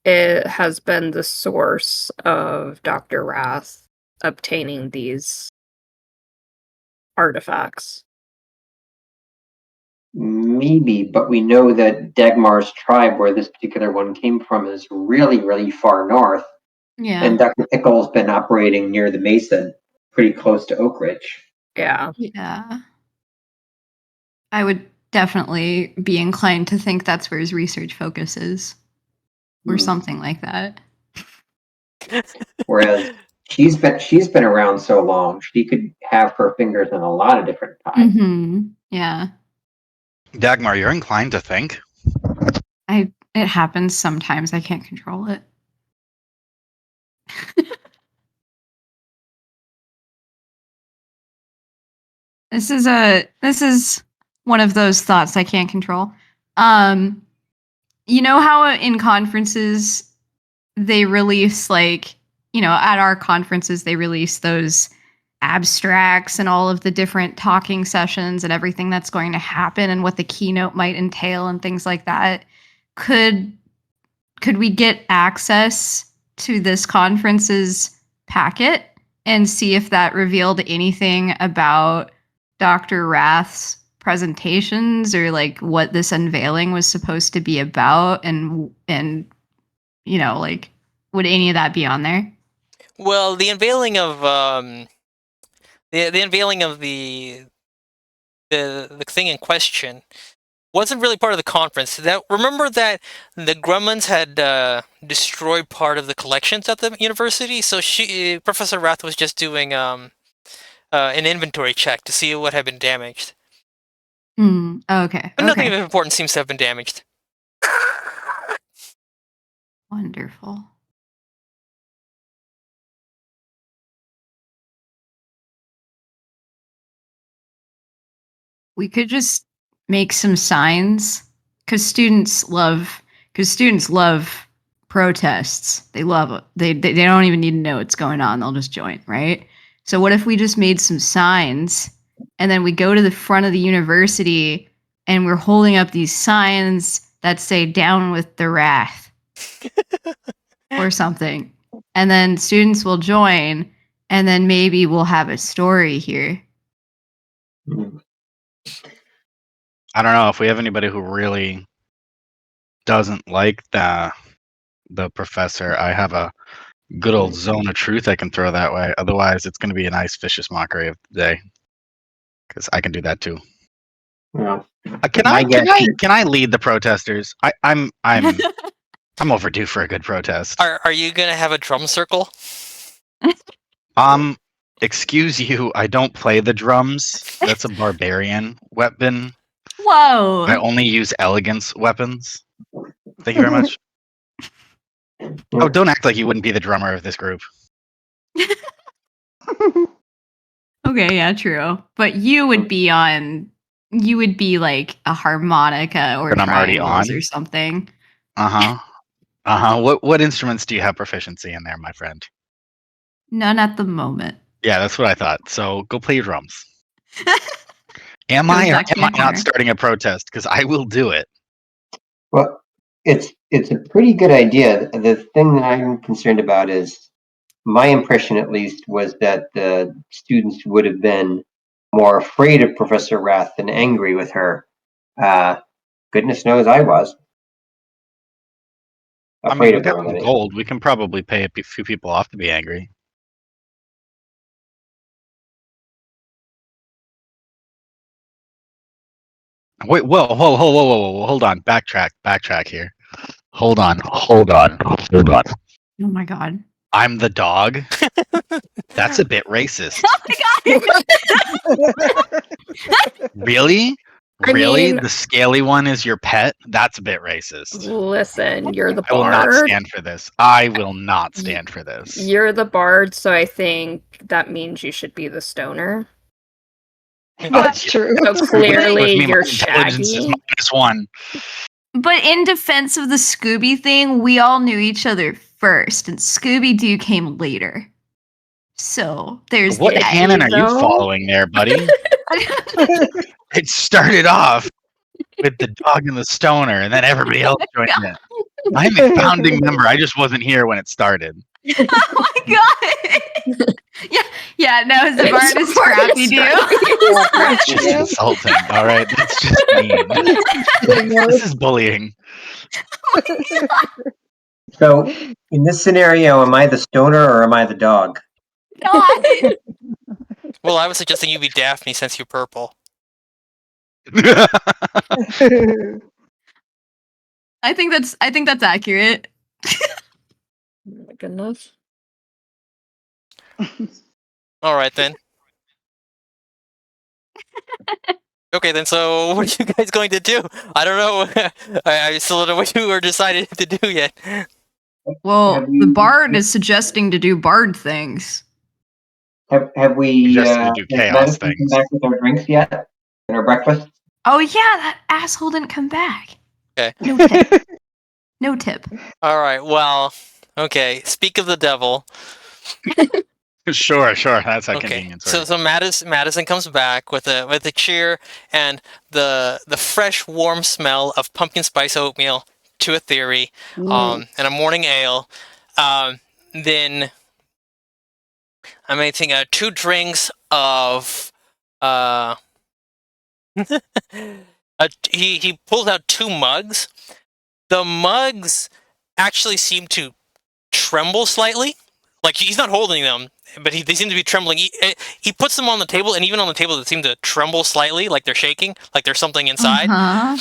has been the source of Dr. Wrath obtaining these artifacts. Maybe, but we know that Dagmar's tribe, where this particular one came from, is really, really far north. Yeah. And Dr. Pickle's been operating near the Mesa, pretty close to Oak Ridge. Yeah. Yeah. I would definitely be inclined to think that's where his research focus is, or something like that. Whereas she's been around so long, she could have her fingers in a lot of different pies. Mm-hmm. Yeah. Dagmar, you're inclined to think. It happens sometimes. I can't control it. This is one of those thoughts I can't control. You know how in conferences they release at our conferences they release those abstracts and all of the different talking sessions and everything that's going to happen and what the keynote might entail and things like that. Could we get access to this conference's packet and see if that revealed anything about Dr. Wrath's presentations or like what this unveiling was supposed to be about and would any of that be on there? Well, the unveiling of the unveiling of the thing in question wasn't really part of the conference. Remember that the Gremlins had destroyed part of the collections at the university, so Professor Wrath was just doing an inventory check to see what had been damaged. Okay. But nothing Okay. of importance seems to have been damaged. Wonderful. We could just make some signs because students love protests. They love it. They don't even need to know what's going on. They'll just join, right? So what if we just made some signs and then we go to the front of the university and we're holding up these signs that say "Down with the Wrath" or something, and then students will join, and then maybe we'll have a story here. I don't know if we have anybody who really doesn't like the professor. I have a good old zone of truth I can throw that way. Otherwise, it's going to be a nice vicious mockery of the day because I can do that too. Well, Can my I guess is- can I lead the protesters? I'm overdue for a good protest. Are you gonna have a drum circle? Excuse you, I don't play the drums. That's a barbarian weapon. Whoa. I only use elegance weapons. Thank you very much. Oh, don't act like you wouldn't be the drummer of this group. Okay, yeah, true. But you would be like a harmonica or But I'm already triangles on? or something. What instruments do you have proficiency in there, my friend? None at the moment. Yeah, that's what I thought. So go play your drums. Am Go I or duck am I your not hair. starting a protest? Because I will do it. Well, it's a pretty good idea. The thing that I'm concerned about is my impression, at least, was that the students would have been more afraid of Professor Wrath than angry with her. Goodness knows I was I afraid mean, we of her. got some gold. We can probably pay a few people off to be angry. Wait, whoa, hold on. Backtrack here. Hold on. Oh my god. I'm the dog. That's a bit racist. Oh my god. Really? I Really? mean- The scaly one is your pet? That's a bit racist. Listen, you're the I will not bard. stand for this. I will not stand for this. You're the bard, so I think that means you should be the stoner. That's true. So With clearly me, my you're intelligence is Shaggy. -1. But in defense of the Scooby thing, we all knew each other first, and Scooby Doo came later. So there's What that. canon are you though? following there, buddy? It started off with the dog and the stoner, and then everybody else joined in. I'm a founding member. I just wasn't here when it started. Oh my god. yeah, no, the It's bard is Bard Scrappy is Doo. That's just Yeah. insulting. All right, that's just mean. This is bullying. So, in this scenario, am I the stoner or am I the dog? God. Well, I was suggesting you be Daphne since you're purple. I think that's accurate. Oh my goodness. All right then. Okay then. So what are you guys going to do? I don't know. I still don't know what you were decided to do yet. Well, Have the we- bard is suggesting to do bard things. Have we Suggested to do has chaos Madison come things. back with our drinks yet? And our breakfast? Oh yeah, that asshole didn't come back. Okay. No tip. No tip. All right. Well. Okay. Speak of the devil. Sure. That's how Okay. convenient. So Madison comes back with a cheer and the fresh, warm smell of pumpkin spice oatmeal to a theory, and a morning ale. Then I'm making 2 drinks of he pulls out 2 mugs. The mugs actually seem to tremble slightly. Like he's not holding them, but they seem to be trembling. He puts them on the table, and even on the table, they seem to tremble slightly, like they're shaking, like there's something inside. Uh-huh.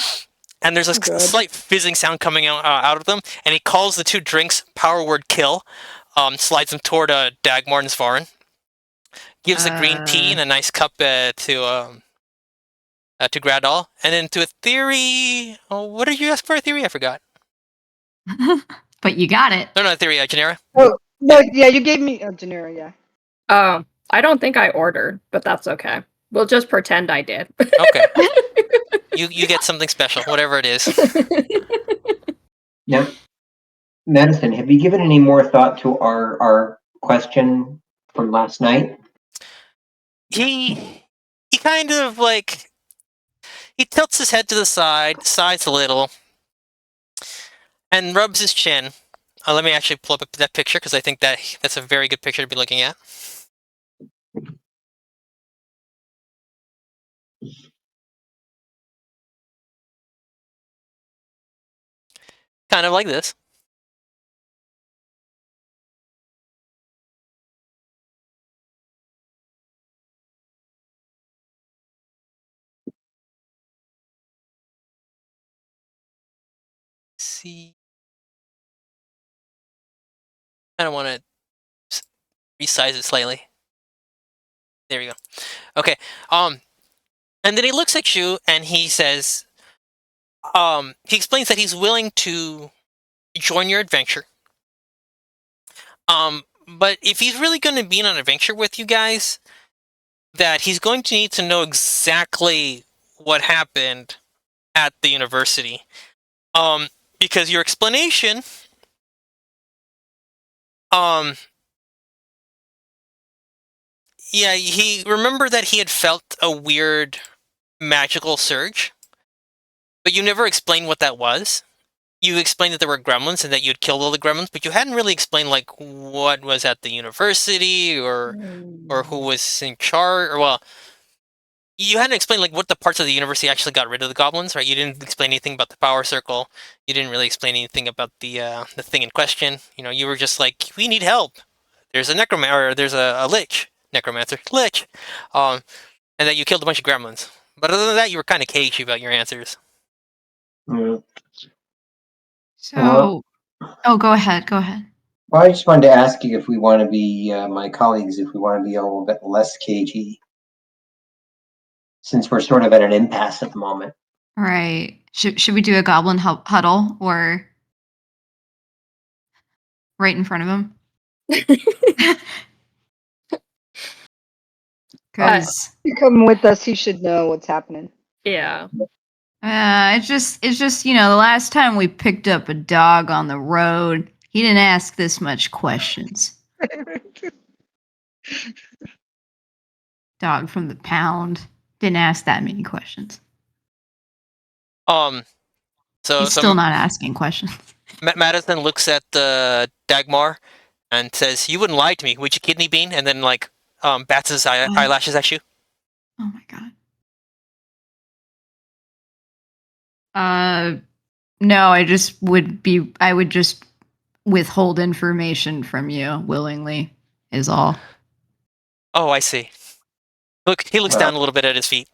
And there's a Good. slight fizzing sound coming out of them. And he calls the 2 drinks power word kill. Slides them toward Dagmar and Svarin. Gives the green tea in a nice cup to to Gradal, and then to a theory. Oh, what did you ask for a theory? I forgot. But you got it. No, not a theory. Genera. Oh, no, yeah, you gave me Genera, yeah. I don't think I ordered, but that's okay. We'll just pretend I did. Okay. You get something special, whatever it is. Now, Madison, have you given any more thought to our question from last night? He kind of like he tilts his head to the side, sighs a little, and rubs his chin. Let me actually pull up that picture because I think that's a very good picture to be looking at. Kind of like this. See, I don't want to resize it slightly. There we go. Okay. And then he looks at you and he says, he explains that he's willing to join your adventure. But if he's really going to be on an adventure with you guys, that he's going to need to know exactly what happened at the university. Because your explanation, yeah, he remembered that he had felt a weird magical surge, but you never explained what that was. You explained that there were gremlins and that you'd killed all the gremlins, but you hadn't really explained like what was at the university or who was in charge, or well, you hadn't explained like what the parts of the university actually got rid of the goblins, right? You didn't explain anything about the power circle. You didn't really explain anything about the thing in question. You know, you were just like, we need help. There's a necromancer, or there's a lich, necromancer, lich, and that you killed a bunch of gremlins. But other than that, you were kind of cagey about your answers. Mm. So, oh, go ahead. Go ahead. Well, I just wanted to ask you if we want to be, my colleagues, if we want to be a little bit less cagey, since we're sort of at an impasse at the moment. All right. Should we do a goblin huddle or right in front of him? Because You come with us, he should know what's happening. Yeah. it's just the last time we picked up a dog on the road, he didn't ask this much questions. Dog from the pound didn't ask that many questions. So He's still not asking questions. Madison looks at Dagmar and says, "You wouldn't lie to me, would you, kidney bean?" And then like bats his eyelashes at you. Oh my god. No, I would just withhold information from you willingly, is all. Oh, I see. Look, he looks down a little bit at his feet.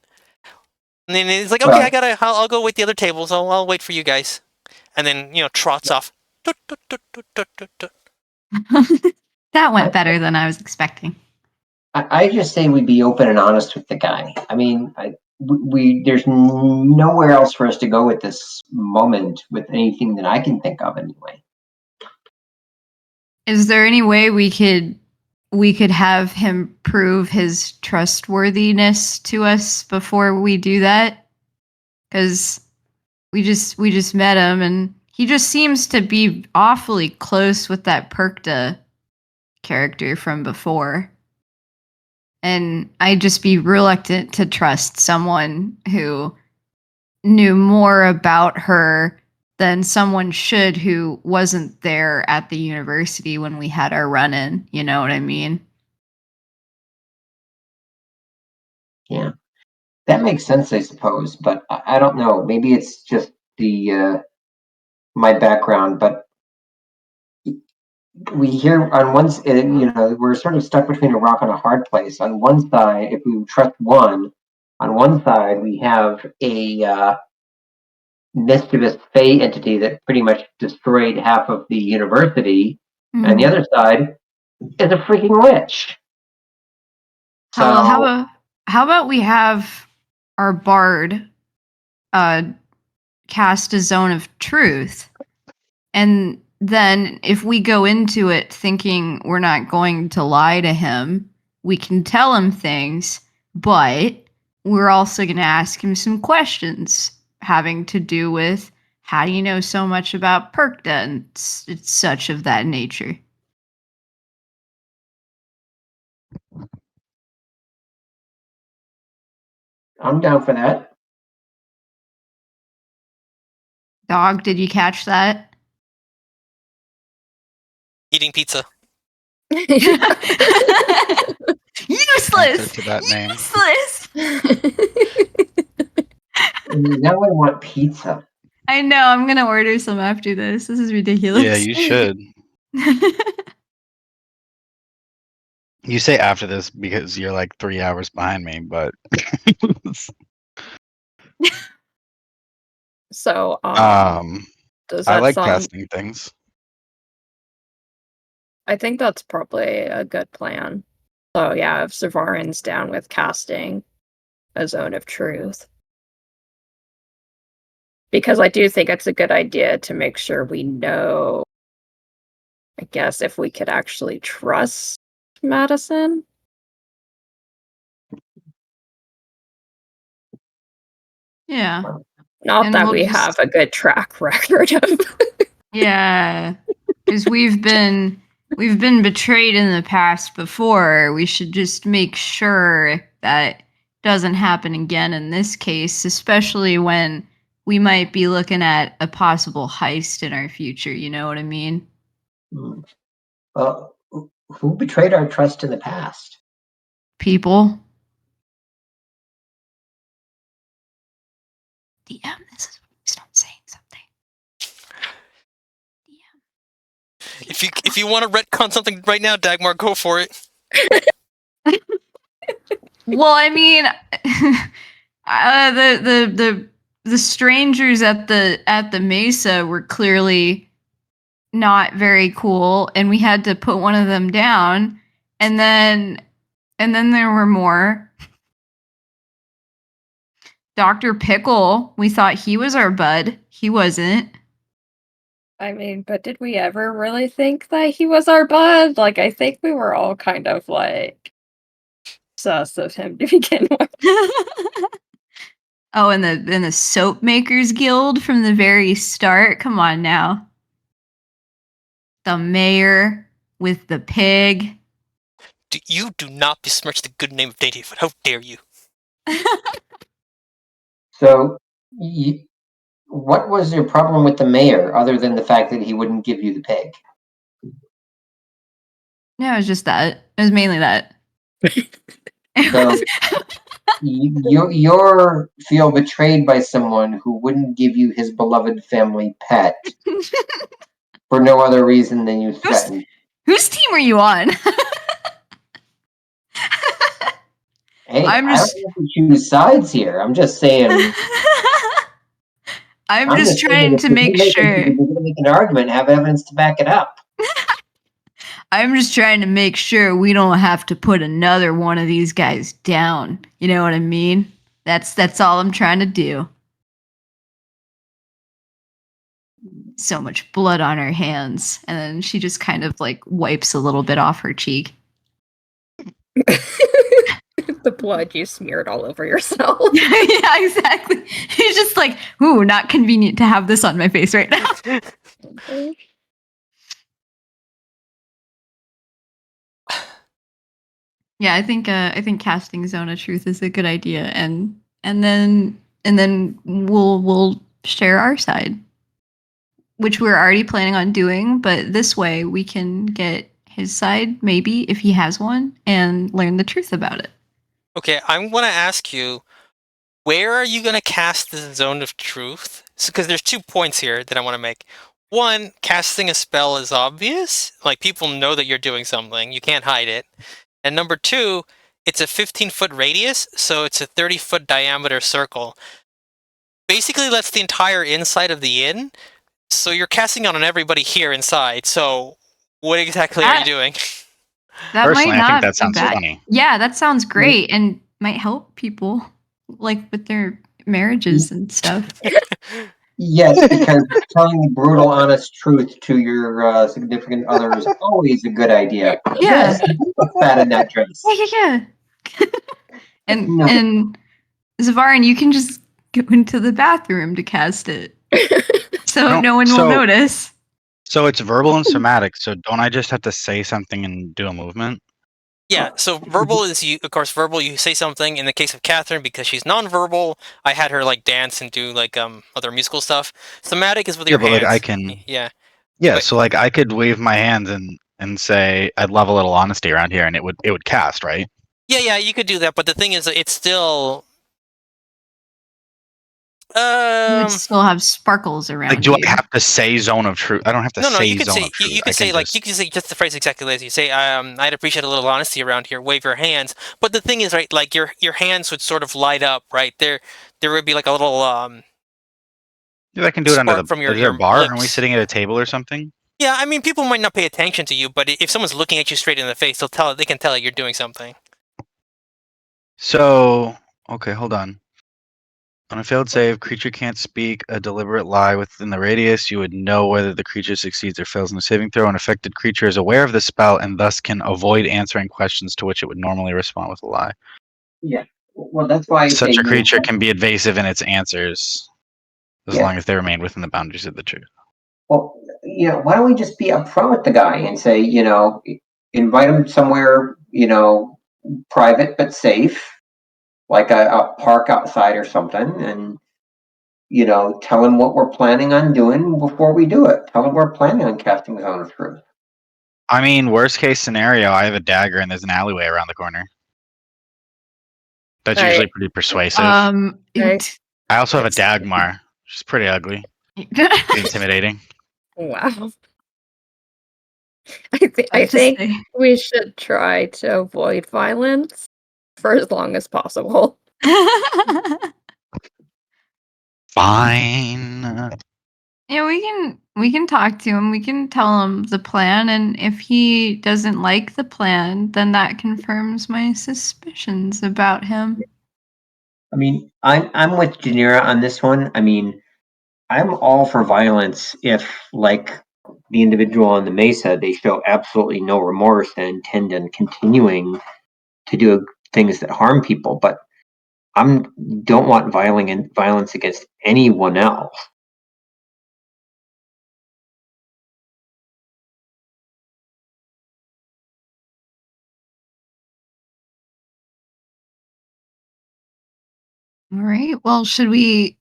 And then he's like, Well- okay, I'll go wait the other tables. I'll wait for you guys. And then, trots off. Toot, toot, toot, toot, toot, toot, toot. That went better than I was expecting. I just say we be open and honest with the guy. I mean, there's nowhere else for us to go with this moment with anything that I can think of anyway. Is there any way we could have him prove his trustworthiness to us before we do that? Because we just met him and he just seems to be awfully close with that Perkta character from before. And I'd just be reluctant to trust someone who knew more about her than someone should who wasn't there at the university when we had our run-in. You know what I mean? Yeah, that makes sense, I suppose. But I don't know. Maybe it's just the my background. But we hear on one, we're sort of stuck between a rock and a hard place. On one side, if we trust one, on one side we have a mischievous fey entity that pretty much destroyed half of the university, and the other side is a freaking witch. So How about we have our bard cast a zone of truth. And then if we go into it thinking we're not going to lie to him, we can tell him things, but we're also going to ask him some questions having to do with how do you know so much about Perkta and it's such of that nature. I'm down for that. Dog, did you catch that? Eating pizza. Useless! Answer to that name. Useless! Now I want pizza. I know, I'm gonna order some after this. This is ridiculous. Yeah, you should. You say after this because you're like 3 hours behind me, but So, does I that like sound? casting things. I think that's probably a good plan. So yeah, if Savarin's down with casting a zone of truth. Because I do think it's a good idea to make sure we know, I guess, if we could actually trust Madison. Yeah. Not And that we'll we just- have a good track record of. Yeah. Because we've been betrayed in the past before. We should just make sure that doesn't happen again in this case, especially when we might be looking at a possible heist in our future, you know what I mean? Well, who betrayed our trust in the past? People. DM, this is when we start saying something. If you want to retcon something right now, Dagmar, go for it. Well, I mean, the strangers at the Mesa were clearly not very cool, and we had to put one of them down, and then there were more. Dr. Pickle, we thought he was our bud. He wasn't. I mean, but did we ever really think that he was our bud? Like, I think we were all kind of like sus of him to begin with. Oh, and the Soap Makers Guild from the very start. Come on now. The mayor with the pig. You do not besmirch the good name of Dandyfoot. How dare you? So, what was your problem with the mayor, other than the fact that he wouldn't give you the pig? No, it was just that. It was mainly that. So, you feel betrayed by someone who wouldn't give you his beloved family pet for no other reason than you threatened. Whose team are you on? Hey, I'm I don't just- have to choose sides here. I'm just saying. I'm just trying to make sure. If you're going to make an argument, have evidence to back it up. I'm just trying to make sure we don't have to put another one of these guys down. You know what I mean? That's all I'm trying to do. So much blood on her hands, and then she just kind of like wipes a little bit off her cheek. The blood you smeared all over yourself. Yeah, exactly. She's just like, ooh, not convenient to have this on my face right now. Yeah, I think casting Zone of Truth is a good idea, and then we'll share our side, which we're already planning on doing. But this way, we can get his side, maybe if he has one, and learn the truth about it. Okay, I'm going to ask you, where are you going to cast the Zone of Truth? Because there's 2 points here that I want to make. One, casting a spell is obvious. Like, people know that you're doing something. You can't hide it. And number 2, it's a 15-foot radius, so it's a 30-foot diameter circle. Basically, that's the entire inside of the inn. So you're casting out on everybody here inside. So what exactly are you doing? That Personally, might not I think that be sounds bad. funny. Yeah, that sounds great and might help people like with their marriages and stuff. Yes, because telling the brutal, honest truth to your significant other is always a good idea. Yeah. Yes, you look fat in that dress. Yeah. and No. and Zavarin, you can just go into the bathroom to cast it, so no one will notice. So it's verbal and somatic. So don't I just have to say something and do a movement? Yeah, so verbal is you, of course. Verbal, you say something. In the case of Catherine, because she's nonverbal, I had her like dance and do like other musical stuff. Somatic is with your but hands. like I can. Yeah. Yeah, But- so like I could wave my hands and say I'd love a little honesty around here, and it would cast, right? Yeah, you could do that. But the thing is, it's still. You would still have sparkles around. Like, do you. I have to say zone of truth? I don't have to No, say you could zone say of truth. you could say like you could say just the phrase exactly as you say. I'd appreciate a little honesty around here. Wave your hands. But the thing is, right? Like your hands would sort of light up, right? There would be like a little Yeah, I can do it under spark from is there a your bar? lips. Aren't we sitting at a table or something? Yeah, I mean, people might not pay attention to you, but if someone's looking at you straight in the face, they can tell you're doing something. So okay, hold on. On a failed save, creature can't speak a deliberate lie within the radius. You would know whether the creature succeeds or fails in a saving throw. An affected creature is aware of the spell and thus can avoid answering questions to which it would normally respond with a lie. Yeah. Well, that's why I say Such a creature can be evasive in its answers as Yeah. long as they remain within the boundaries of the truth. Well, why don't we just be upfront with the guy and say, invite him somewhere, private but safe, like a park outside or something, and tell him what we're planning on doing before we do it. Tell him we're planning on casting Zone of Truth. I mean, worst case scenario, I have a dagger and there's an alleyway around the corner. That's usually pretty persuasive. Okay. I also have a Dagmar, which is pretty ugly. Pretty intimidating. Wow. I think we should try to avoid violence for as long as possible. Fine. Yeah, we can talk to him. We can tell him the plan, and if he doesn't like the plan, then that confirms my suspicions about him. I mean, I'm with Janira on this one. I mean, I'm all for violence if, like the individual on the mesa, they show absolutely no remorse and intend on continuing to do things that harm people. But don't want violence against anyone else. All right. Well, should we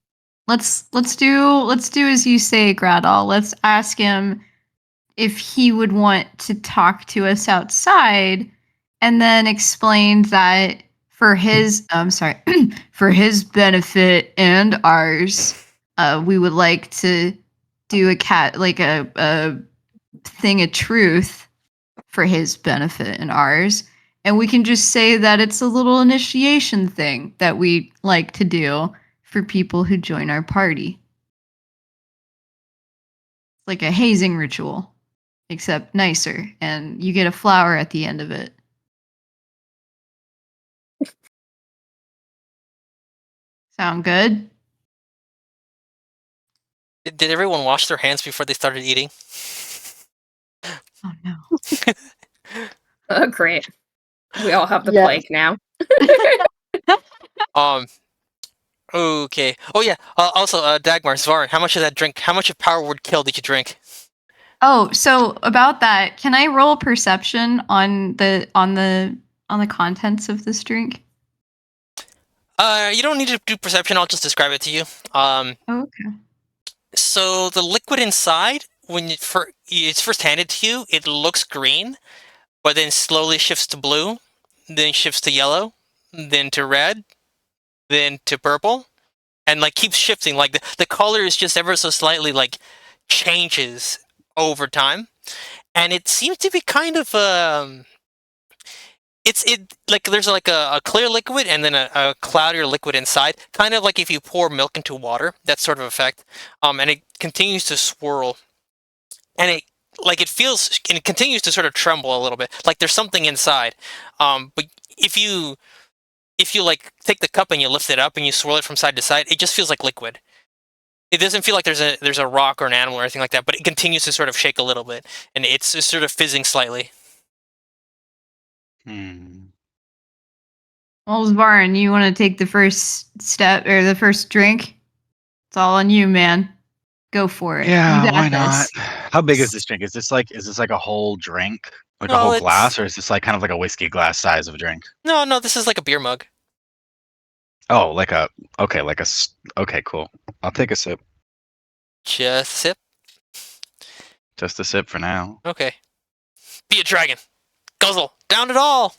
let's do as you say, Gradal. Let's ask him if he would want to talk to us outside, and then explain that for his for his benefit and ours, we would like to do a thing of truth for his benefit and ours. And we can just say that it's a little initiation thing that we like to do for people who join our party. It's like a hazing ritual, except nicer, and you get a flower at the end of it. Sound good? Did everyone wash their hands before they started eating? Oh no. Oh, great. We all have the Yeah. plague now. Okay. Oh yeah. Also, Dagmar, Svarin, how much of that drink? How much of Power Word Kill did you drink? Oh, so about that, can I roll perception on the contents of this drink? You don't need to do perception. I'll just describe it to you. Okay. So the liquid inside, when it's first handed to you, it looks green, but then slowly shifts to blue, then shifts to yellow, then to red, then to purple, and like keeps shifting. Like the color is just ever so slightly like changes over time, and it seems to be kind of it like there's like a clear liquid and then a cloudier liquid inside, kind of like if you pour milk into water, that sort of effect. And it continues to swirl, and it continues to sort of tremble a little bit, like there's something inside. But if if you like take the cup and you lift it up and you swirl it from side to side, it just feels like liquid. It doesn't feel like there's a rock or an animal or anything like that, but it continues to sort of shake a little bit, and it's just sort of fizzing slightly. Well, Varn, you want to take the first step or the first drink? It's all on you, man. Go for it. Yeah, You got why not? this. How big is this drink? Is this like a whole drink, like a No, whole it's- glass, or is this like kind of like a whiskey glass size of a drink? No, this is like a beer mug. Oh, okay, cool. I'll take a sip. Just sip. Just a sip for now. Okay. Be a dragon. Guzzle. Down it all.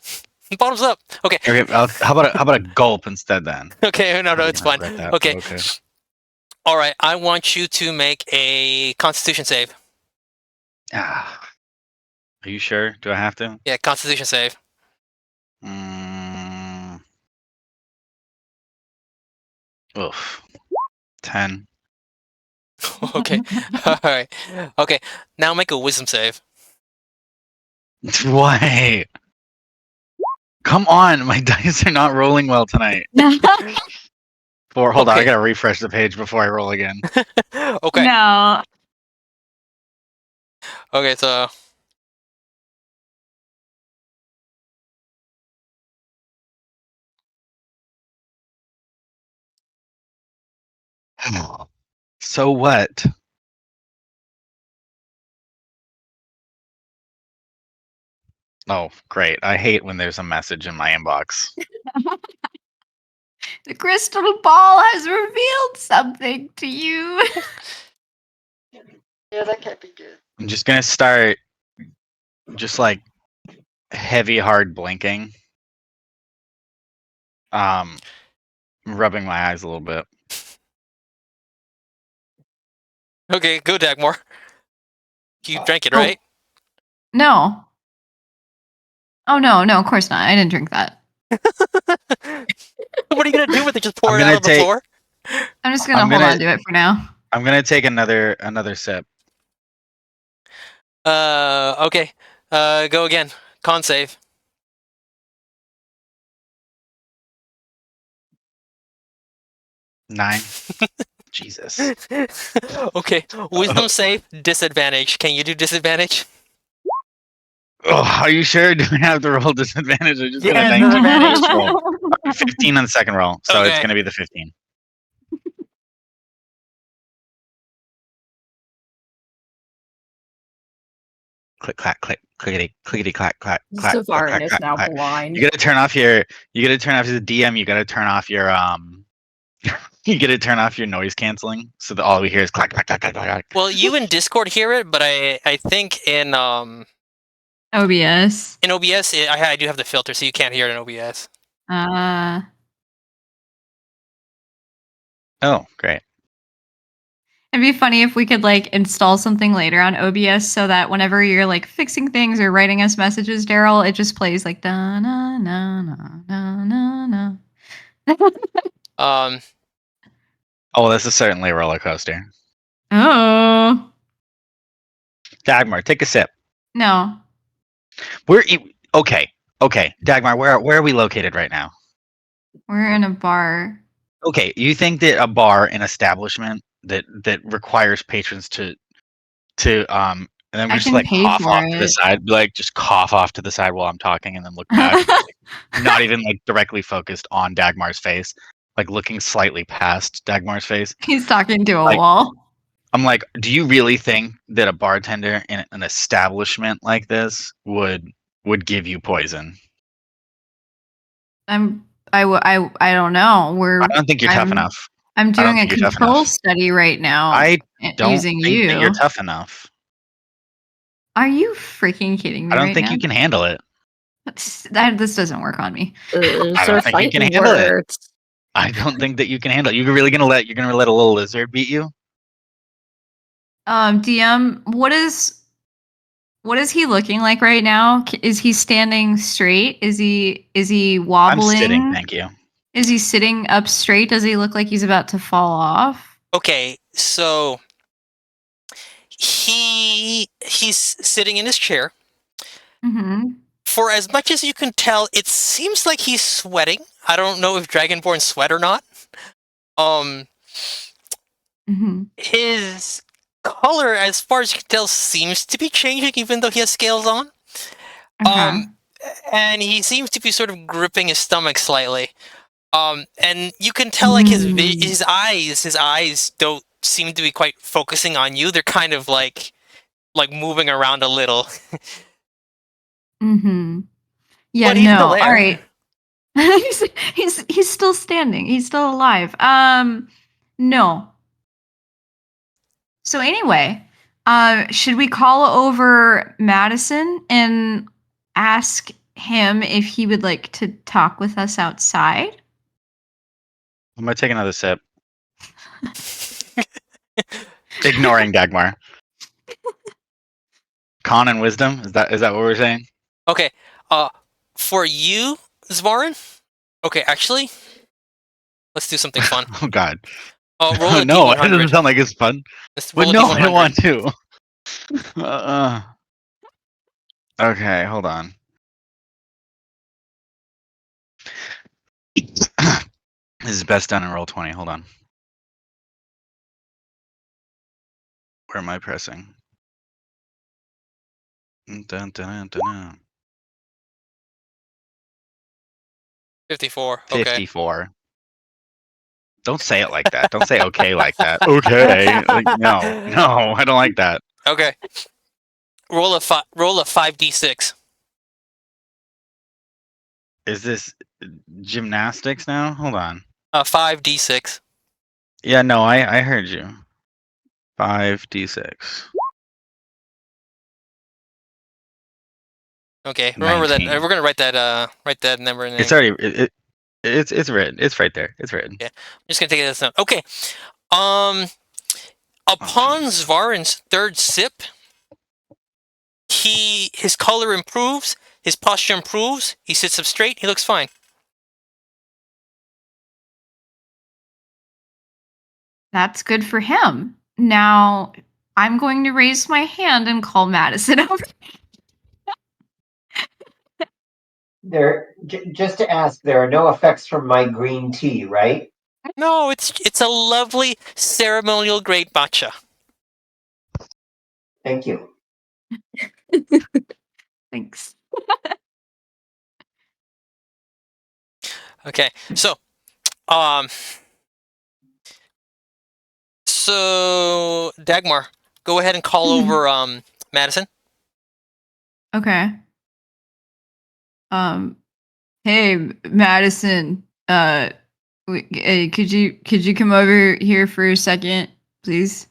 Bottoms up. Okay. Okay, how about a gulp instead then? Okay. No, Probably it's gonna fine. regret that, Okay. but okay. All right. I want you to make a Constitution save. Ah. Are you sure? Do I have to? Yeah, Constitution save. Oof. 10. Okay. All right. Okay. Now make a Wisdom save. Why? Come on, my dice are not rolling well tonight. Hold on, I Okay. gotta refresh the page before I roll again. Okay. No. Okay. So. So what? Oh, great. I hate when there's a message in my inbox. The crystal ball has revealed something to you. Yeah, that can't be good. I'm just gonna start just like heavy hard blinking. Rubbing my eyes a little bit. Okay. Go, Dagmar. You drank it, right? No. Oh no, of course not. I didn't drink that. What are you gonna do with it? Just pour I'm it out gonna on the take- floor? I'm just gonna I'm hold gonna- on to it for now. I'm gonna take another sip. Okay. Go again. Con save. Nine. Jesus. Okay. Wisdom save. Disadvantage. Can you do disadvantage? Oh, are you sure? Do I have to roll disadvantage? I just got Yeah, a 19 on the disadvantage. first roll. 15 on the second roll, so it's Okay. gonna be the 15. Click clack click clickety clickety clack clack clack clack Zavarin clack is clack now clack. blind. You gotta turn off your the DM. You gotta turn off your you gotta turn off your noise canceling so that all we hear is clack clack clack clack clack. Well, you in Discord hear it, but I think in OBS. OBS I do have the filter, so you can't hear it in OBS. Oh, great. It'd be funny if we could like install something later on OBS so that whenever you're like fixing things or writing us messages, Daryl, it just plays like da na na na na na na. Oh, this is certainly a roller coaster. Oh Dagmar, take a sip. no. Okay. Dagmar, where are we located right now? We're in a bar. Okay, you think that a bar, an establishment that requires patrons to and then I just can like pay cough for off to the it. side, like just cough off to the side while I'm talking, and then look back, not even like directly focused on Dagmar's face, like looking slightly past Dagmar's face. He's talking to a Like- wall. I'm like, do you really think that a bartender in an establishment like this would give you poison? I don't know. I don't think you're tough enough. I'm don't doing a think you're tough control enough. study right now. I don't using think you. that you're tough enough. Are you freaking kidding me? I don't right think now? you can handle it. This doesn't work on me. Those I are don't think you can fighting handle it. words. I don't think that you can handle it. You're gonna let a little lizard beat you? DM, what is he looking like right now? Is he standing straight? Is he I'm wobbling? sitting, thank you. Is he sitting up straight? Does he look like he's about to fall off? Okay, so he's sitting in his chair. Mm-hmm. for as much as you can tell, it seems like he's sweating. I don't know if Dragonborn sweat or not. Mm-hmm. His color, as far as you can tell, seems to be changing, even though he has scales on. Okay. And he seems to be sort of gripping his stomach slightly. And you can tell like his eyes don't seem to be quite focusing on you. They're kind of like moving around a little. Mm-hmm. Yeah, But he's still no. there. All right. he's still standing. He's still alive. No. So anyway, should we call over Madison and ask him if he would like to talk with us outside? I'm gonna take another sip, ignoring Dagmar. Con and wisdom, is that what we're saying? Okay. For you, Zvarin. Okay, actually, let's do something fun. Oh God. Roll a No, it D100. doesn't sound like it's fun. Let's But roll a no, D100. I don't want to. Okay, hold on. This is best done in roll 20. Hold on. Where am I pressing? Dun, dun, dun, dun. 54. Okay. 54. Don't say it like that. Don't say okay like that. Okay. Like, no, I don't like that. Okay. Roll a 5d6. Is this gymnastics now? Hold on. 5d6. Yeah, no, I heard you. 5d6. Okay. Remember that. 19. We're gonna write that number in there. It's already it's written. It's right there. It's written. Yeah. I'm just gonna take it as note. Okay. Upon Zvarin's third sip, his color improves, his posture improves, he sits up straight, he looks fine. That's good for him. Now, I'm going to raise my hand and call Madison over. Just to ask, there are no effects from my green tea, right? No, it's a lovely ceremonial grade matcha. Thank you. Thanks. Okay, so Dagmar, go ahead and call over Madison. Okay. Hey, Madison. Could you come over here for a second, please?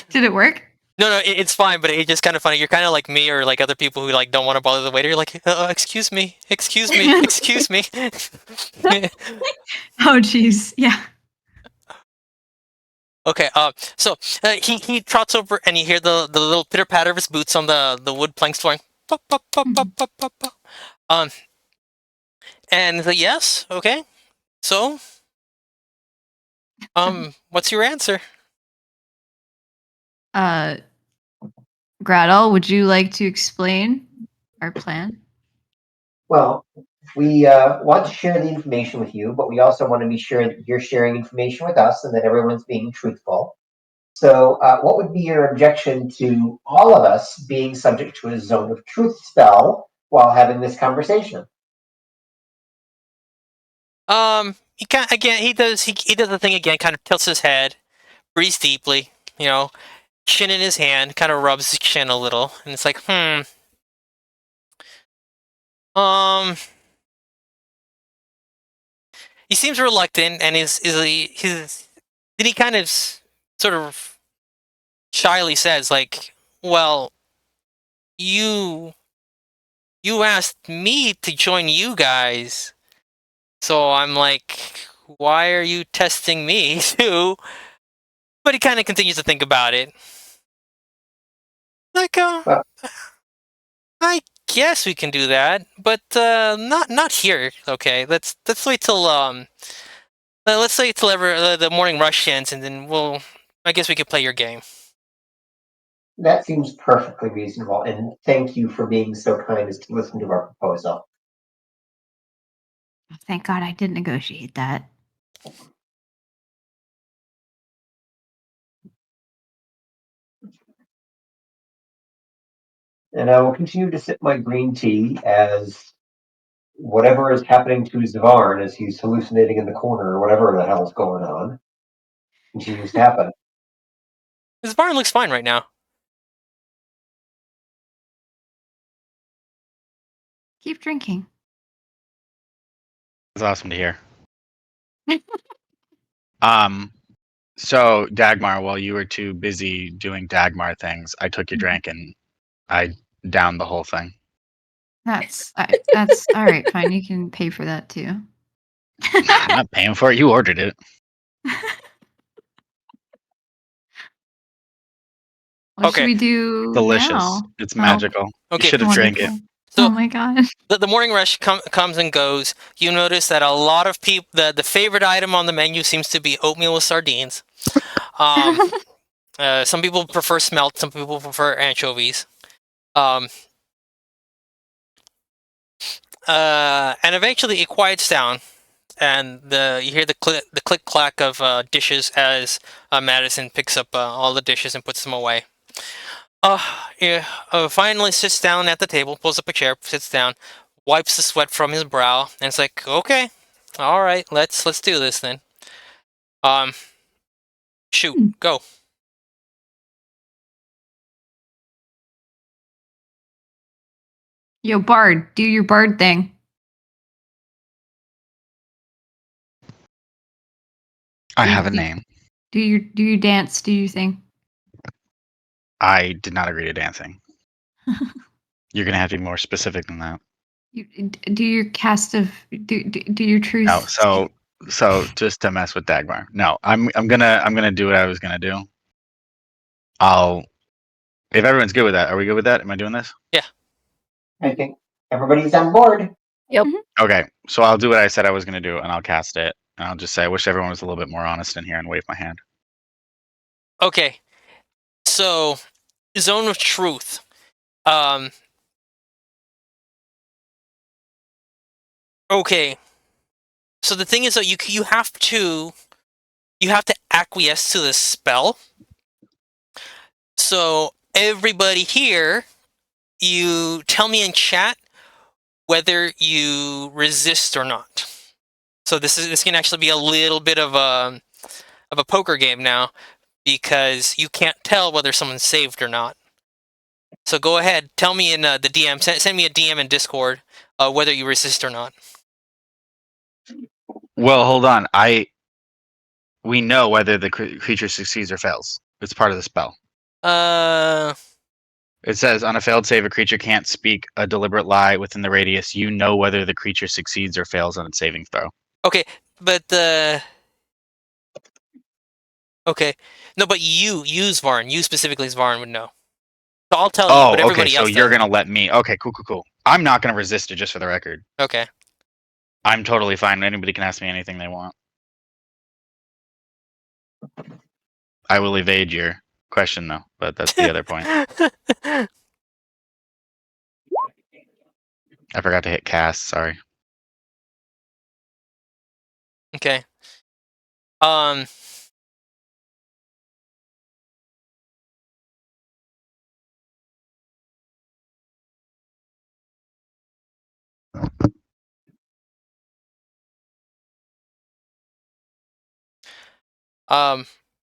Did it work? No, it's fine, but it's just kind of funny. You're kind of like me or like other people who like don't want to bother the waiter. You're like, excuse me, excuse me, excuse me. Oh, jeez. Yeah. Okay. So he trots over and you hear the little pitter patter of his boots on the wood planks flooring. Pop, pop, pop, pop, pop, pop, pop. And he's like, yes, okay. So, what's your answer? Gradle, would you like to explain our plan? Well, we want to share the information with you, but we also want to be sure that you're sharing information with us and that everyone's being truthful. So, what would be your objection to all of us being subject to a zone of truth spell while having this conversation? He again. He does the thing again. Kind of tilts his head, breathes deeply. Chin in his hand, kind of rubs his chin a little, and it's like, He seems reluctant, and then he kind of sort of shyly says, like, well, you asked me to join you guys, so I'm like, why are you testing me too? But he kind of continues to think about it. Like, Well- I guess we can do that, but not here. Okay, let's wait till let's wait till the morning rush ends, and then I guess we can play your game. That seems perfectly reasonable, and thank you for being so kind as to listen to our proposal. Thank God I did negotiate that. And I will continue to sip my green tea as whatever is happening to Zvarn as he's hallucinating in the corner or whatever the hell's going on continues to happen. This barn looks fine right now. Keep drinking. That's awesome to hear. So Dagmar, while you were too busy doing Dagmar things, I took your drink and I downed the whole thing. That's all right. Fine, you can pay for that too. I'm not paying for it. You ordered it. What Okay. should we do Delicious. now? It's Oh, magical. Okay. You should have drank it. wonderful. So- Oh my God. The morning rush comes and goes. You notice that a lot of people, the favorite item on the menu seems to be oatmeal with sardines. Some people prefer smelt. Some people prefer anchovies. And eventually it quiets down, and you hear the click clack of dishes as Madison picks up all the dishes and puts them away. Yeah. Finally sits down at the table, pulls up a chair, sits down, wipes the sweat from his brow, and it's like, okay, all right, let's do this then. Shoot, go. Yo, Bard, do your Bard thing. I have a name. Do your dance. Do your thing. I did not agree to dancing. You're gonna have to be more specific than that. You, do your cast of do your truth. No, so just to mess with Dagmar. No, I'm gonna do what I was gonna do. If everyone's good with that, are we good with that? Am I doing this? I think everybody's on board. Okay, so I'll do what I said I was gonna do, and I'll cast it. And I'll just say I wish everyone was a little bit more honest in here and wave my hand. Okay, so zone of truth. Okay, so the thing is that you have to acquiesce to this spell. So everybody here, you tell me in chat whether you resist or not. So this can actually be a little bit of a poker game now, because you can't tell whether someone's saved or not. So go ahead, tell me in the DM, send me a DM in Discord whether you resist or not. Well, hold on. We know whether the creature succeeds or fails. It's part of the spell. It says on a failed save, a creature can't speak a deliberate lie within the radius. You know whether the creature succeeds or fails on its saving throw. Okay, but okay, no, but you Svarn, you specifically Svarn would know. So I'll tell you, but Oh, everybody okay. So else you're doesn't. gonna let me? Okay, cool. I'm not gonna resist it, just for the record. Okay. I'm totally fine. Anybody can ask me anything they want. I will evade your question though, but that's the other point. I forgot to hit cast. Sorry. Okay.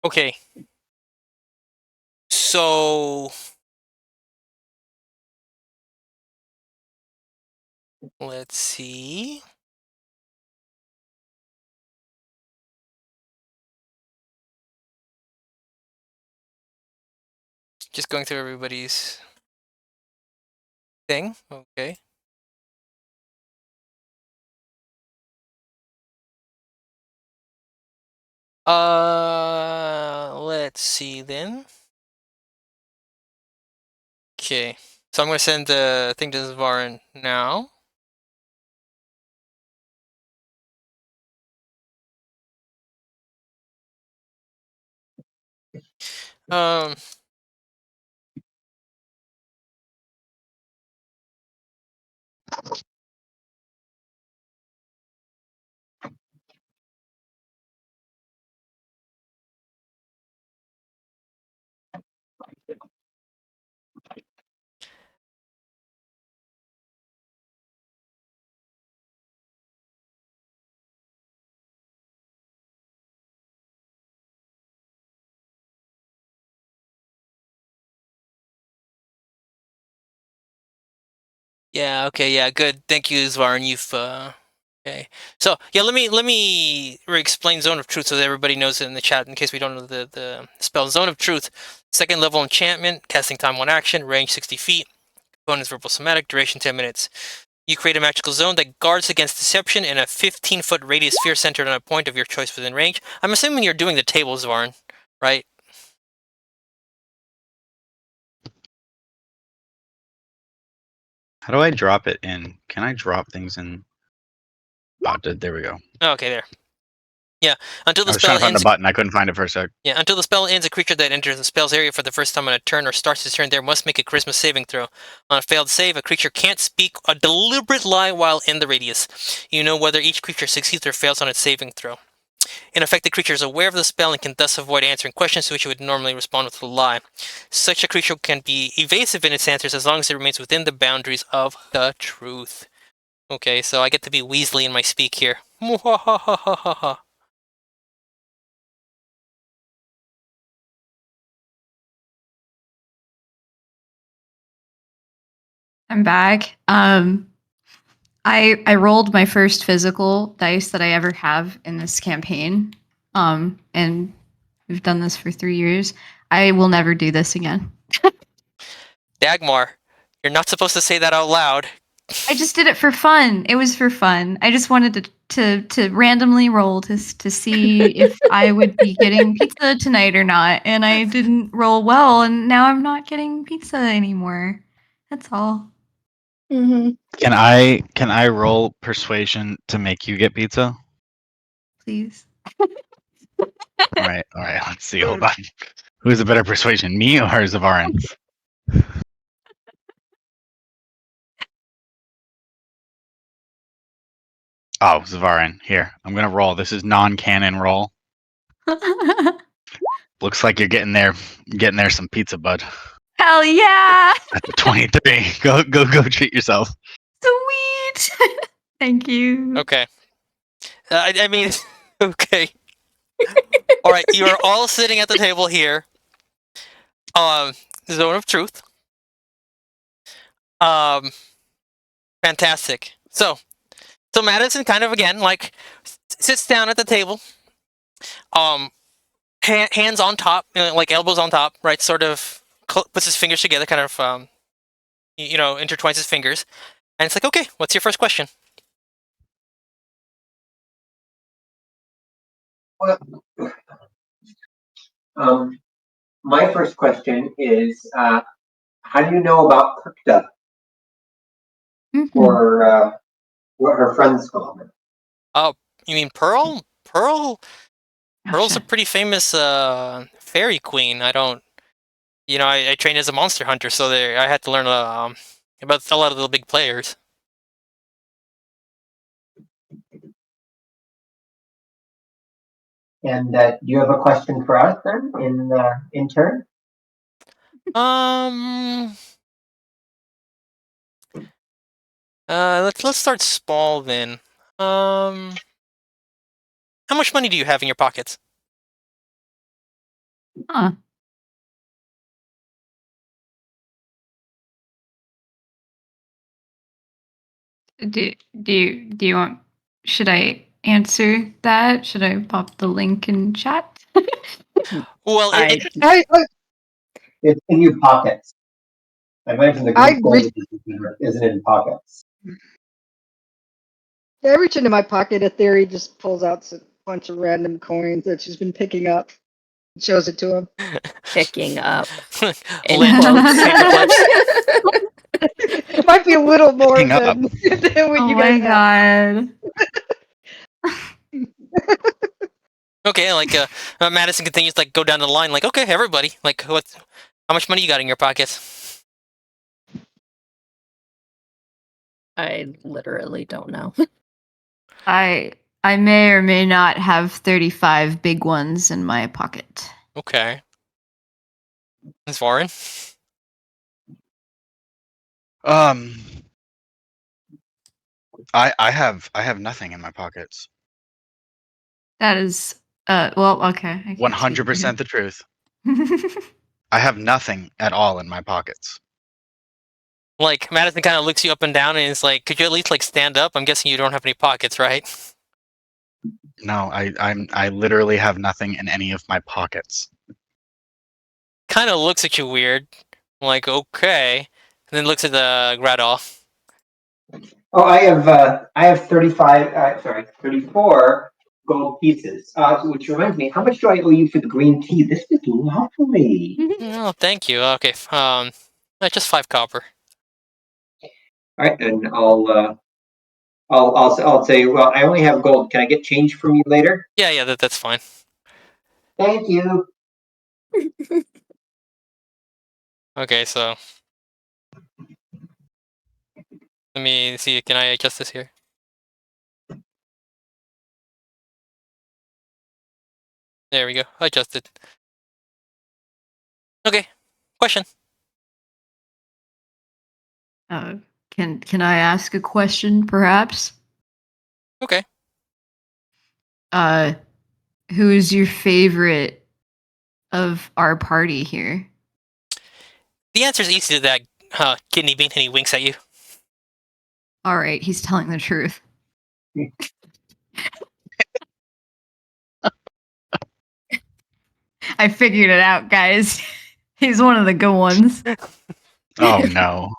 Okay. So let's see. Just going through everybody's thing. Okay. Let's see then. Okay. So I'm going to send the thing to Zvarin now. Yeah. Okay. Yeah. Good. Thank you, Zvarin. You've okay. So yeah, let me explain Zone of Truth so that everybody knows it in the chat in case we don't know the spell. Zone of Truth, second level enchantment, casting time 1 action, range 60 feet, opponent's verbal somatic, duration 10 minutes. You create a magical zone that guards against deception in a 15-foot radius sphere centered on a point of your choice within range. I'm assuming you're doing the table, Zvarin, right? How do I drop it in? Can I drop things in? Oh, there we go. Okay, there. Yeah, until I the was trying spell to find the ends. button. I couldn't find it for a sec. Yeah, until the spell ends, a creature that enters the spell's area for the first time on a turn or starts its turn there must make a charisma saving throw. On a failed save, a creature can't speak a deliberate lie while in the radius. You know whether each creature succeeds or fails on its saving throw. In effect, the creature is aware of the spell and can thus avoid answering questions to which it would normally respond with a lie. Such a creature can be evasive in its answers as long as it remains within the boundaries of the truth. Okay, so I get to be Weasley in my speak here. I'm back. I rolled my first physical dice that I ever have in this campaign. And we've done this for 3 years. I will never do this again. Dagmar, you're not supposed to say that out loud. I just did it for fun. It was for fun. I just wanted to randomly roll to see if I would be getting pizza tonight or not, and I didn't roll well, and now I'm not getting pizza anymore. That's all. Mm-hmm. Can I roll persuasion to make you get pizza? Please. All right. Let's see. Hold on. Who's a better persuasion, me or Zavarin? Oh, Zavarin. Here, I'm gonna roll. This is non-canon roll. Looks like you're getting there some pizza, bud. Hell yeah! That's a 23. Go treat yourself. Sweet. Thank you. Okay. I mean, okay. All right, you are all sitting at the table here. Zone of Truth. Fantastic. So Madison kind of again like sits down at the table. Hands on top, like elbows on top, right? Sort of puts his fingers together, kind of intertwines his fingers, and it's like, okay, what's your first question? My first question is, how do you know about Kirkda, or what her friends call her? Oh, you mean Pearl? Pearl's Gotcha. a pretty famous fairy queen. I don't, I trained as a monster hunter, so I had to learn about a lot of the big players. And do you have a question for us then, in turn? Let's start small then. How much money do you have in your pockets? Huh. Do you want? Should I answer that? Should I pop the link in chat? Well, It's in your pockets. I imagine the I group gold isn't in pockets. I reach into my pocket. Aetheri just pulls out a bunch of random coins that she's been picking up. And shows it to him. Picking up. Lint, paperclips. It might be a little more Picking up. than what Oh you my guys have. Okay, like Madison continues to go down the line, like, okay, everybody, like, how much money you got in your pockets? I literally don't know. I may or may not have 35 big ones in my pocket. Okay. Ms. Warren? I have nothing in my pockets. That is well, okay. I can't speak for 100% the truth. him. I have nothing at all in my pockets. Like, Madison kind of looks you up and down and is like, could you at least, like, stand up? I'm guessing you don't have any pockets, right? No, I literally have nothing in any of my pockets. Kind of looks at you weird. Like, okay. And then looks at the Gradol. Oh, I have 35. Sorry, 34 gold pieces. Which reminds me, how much do I owe you for the green tea? This is lovely. Oh, thank you. Okay. Just 5 copper. All right, and I'll say, well, I only have gold. Can I get change from you later? Yeah, that's fine. Thank you. Okay, so let me see. Can I adjust this here? There we go. Adjusted. Okay. Question. Can I ask a question, perhaps? Okay. Who's your favorite of our party here? The answer is easy to that. Kidney bean, and he winks at you. All right, he's telling the truth. I figured it out, guys. He's one of the good ones. Oh no.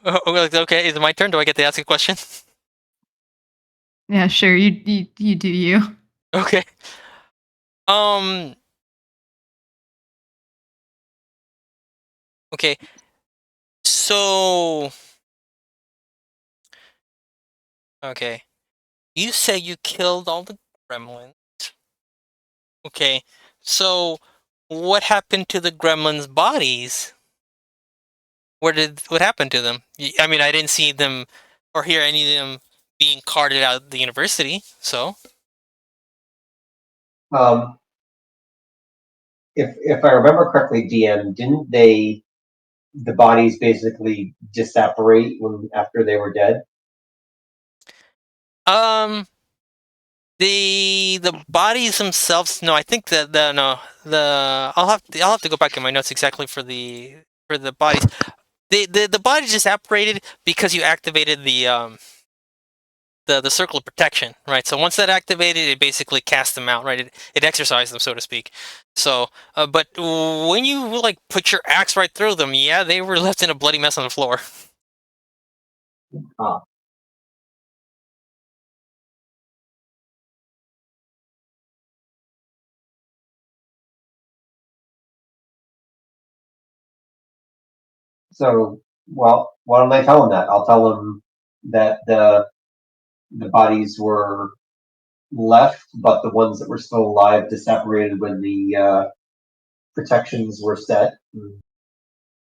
Okay, is it my turn? Do I get to ask a question? Yeah, sure. You do you. Okay. Okay. So. Okay. You say you killed all the gremlins. Okay. So, what happened to the gremlins' bodies? What happened to them? I mean, I didn't see them or hear any of them being carted out of the university. So, Um, if I remember correctly, DM, didn't the bodies basically disapparate when after they were dead? um, the bodies themselves. No, I think that the no the I'll have to go back in my notes exactly for the bodies. The bodies just separated because you activated the circle of protection, right? So once that activated, it basically cast them out, right? It exercised them, so to speak. So, but when you like put your axe right through them, yeah, they were left in a bloody mess on the floor. Ah, so well, why don't I tell him that? I'll tell him that the bodies were left, but the ones that were still alive disapparated when the protections were set.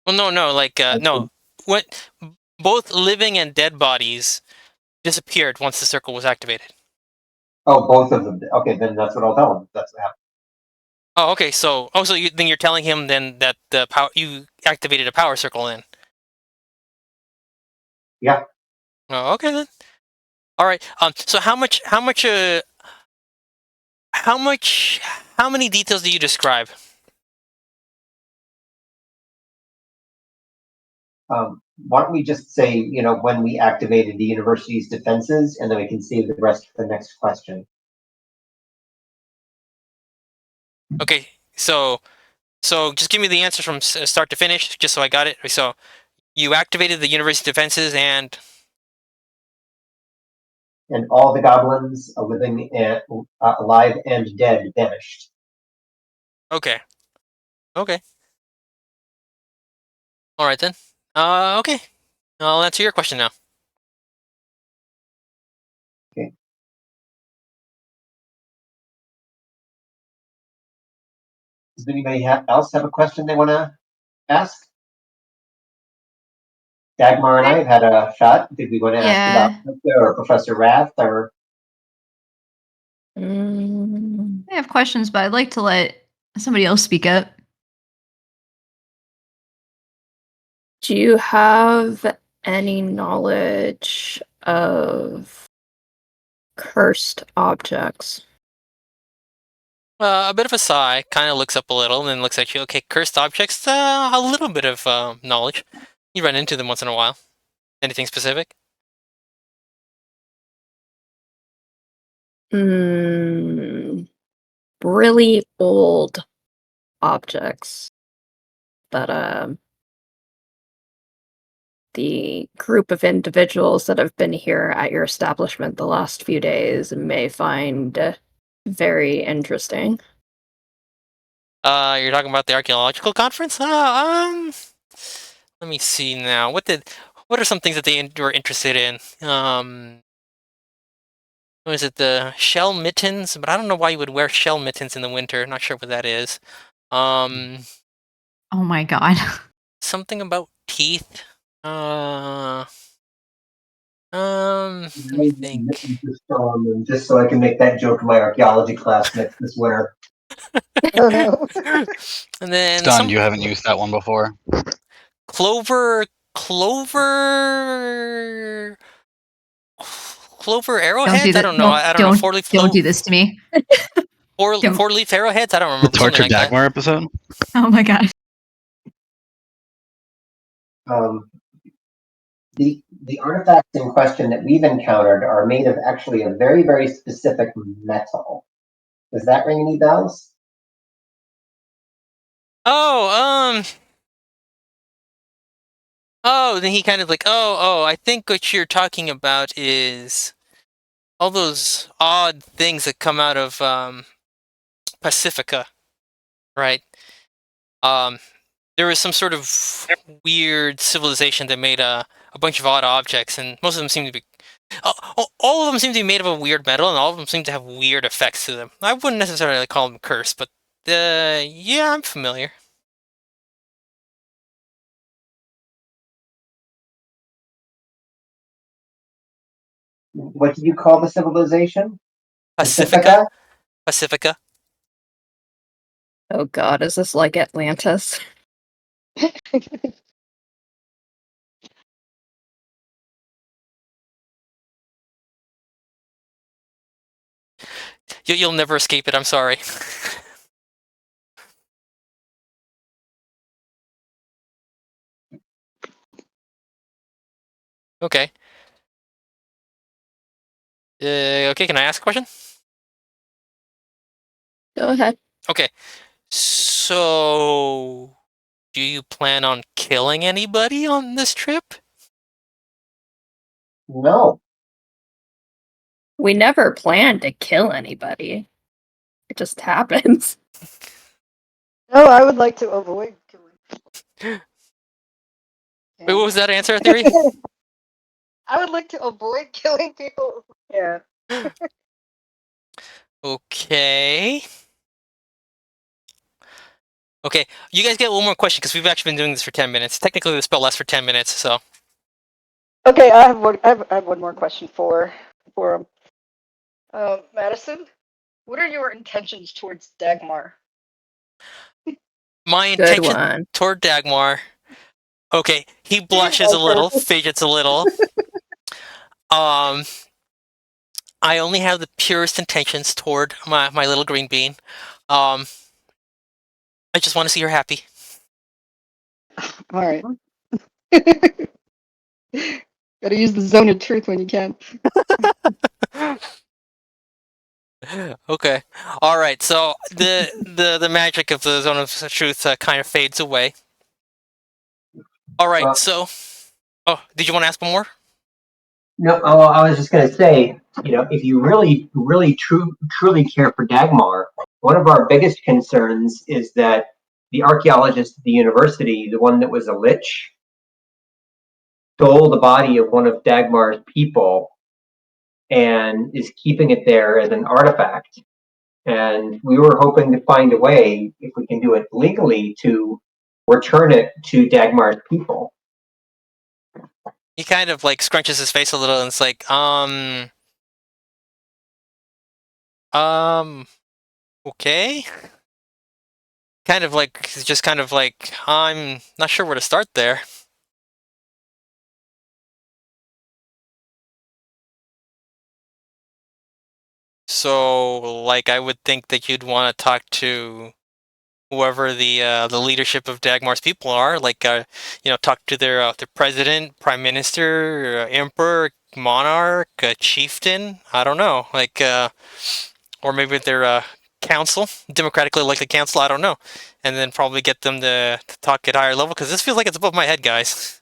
Well, no, like no, what both living and dead bodies disappeared once the circle was activated. Oh, both of them. Okay, then that's what I'll tell him. That's what happened. Oh, okay. So, then you're telling him then that the power you activated a power circle then. Yeah. Oh, okay then. All right. So how many details do you describe? Why don't we just say, when we activated the university's defenses, and then we can save the rest for the next question. Okay. So just give me the answers from start to finish, just so I got it. So you activated the university defenses, and And all the goblins, living and alive and dead, vanished. okay. All right then. Okay. I'll answer your question now. Okay. Does anybody else have a question they want to ask? Dagmar and I have had a shot. Did we want to ask about or Professor Rath or? I have questions, but I'd like to let somebody else speak up. Do you have any knowledge of cursed objects? A bit of a sigh, kind of looks up a little, and then looks at you. Okay, cursed objects, a little bit of knowledge. You run into them once in a while. Anything specific? Really old objects that the group of individuals that have been here at your establishment the last few days may find very interesting. You're talking about the archaeological conference? Let me see now. What are some things that they were interested in? What is it? The shell mittens? But I don't know why you would wear shell mittens in the winter. Not sure what that is. Oh my god. Something about teeth. Let me think. Just so I can make that joke to my archaeology class this winter. Oh no. And then Stunned, you haven't used that one before. clover arrowheads? I don't know. I don't know. Don't do this to me. Don't. Four-leaf arrowheads? I don't The remember. Something Torture like that. Dagmar episode? Oh my god. The artifacts in question that we've encountered are made of actually a very, very specific metal. Does that ring any bells? Oh, then he kind of like, I think what you're talking about is all those odd things that come out of Pacifica, right? There was some sort of weird civilization that made a bunch of odd objects, and most of them seem to be all of them seem to be made of a weird metal, and all of them seem to have weird effects to them. I wouldn't necessarily call them cursed, but yeah, I'm familiar. What did you call the civilization? Pacifica. Oh god, is this like Atlantis? You'll never escape it. I'm sorry. Okay. Okay, can I ask a question? Go ahead. Okay. So, do you plan on killing anybody on this trip? No. We never planned to kill anybody. It just happens. No, I would like to avoid killing. Wait, what was that answer, Theory? I would like to avoid killing people. Yeah. Okay. Okay, you guys get one more question because we've actually been doing this for 10 minutes. Technically, the spell lasts for 10 minutes, so. Okay, I have one more question for him. Madison, what are your intentions towards Dagmar? My intention toward Dagmar. Okay, he blushes a little, fidgets a little. I only have the purest intentions toward my little green bean. I just want to see her happy. All right. Gotta use the zone of truth when you can. Okay. All right. So the magic of the zone of truth kind of fades away. All right. So, did you want to ask one more? No. I was just going to say, if you really, really, truly care for Dagmar, one of our biggest concerns is that the archaeologist at the university, the one that was a lich, stole the body of one of Dagmar's people and is keeping it there as an artifact. And we were hoping to find a way, if we can do it legally, to return it to Dagmar's people. He kind of like scrunches his face a little and it's like, okay. Kind of like, he's just kind of like, I'm not sure where to start there. So, like, I would think that you'd want to talk to whoever the leadership of Dagmar's people are, like, talk to their president, prime minister, emperor, monarch, chieftain. I don't know, like, or maybe their council, democratically elected council. I don't know, and then probably get them to talk at higher level because this feels like it's above my head, guys.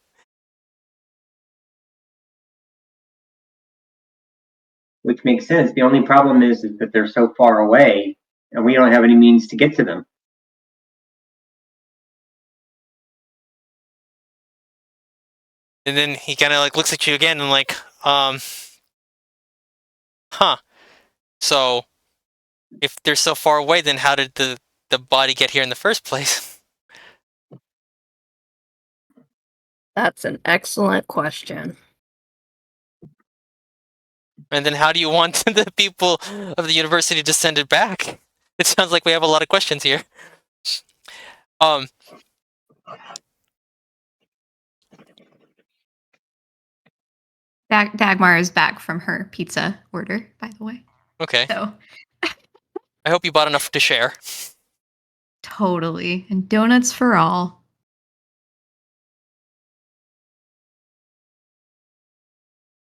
Which makes sense. The only problem is that they're so far away, and we don't have any means to get to them. And then he kind of like looks at you again and like, huh. So, if they're so far away, then how did the body get here in the first place? That's an excellent question. And then how do you want the people of the university to send it back? It sounds like we have a lot of questions here. Dagmar is back from her pizza order, by the way. Okay. So I hope you bought enough to share. totally. And donuts for all.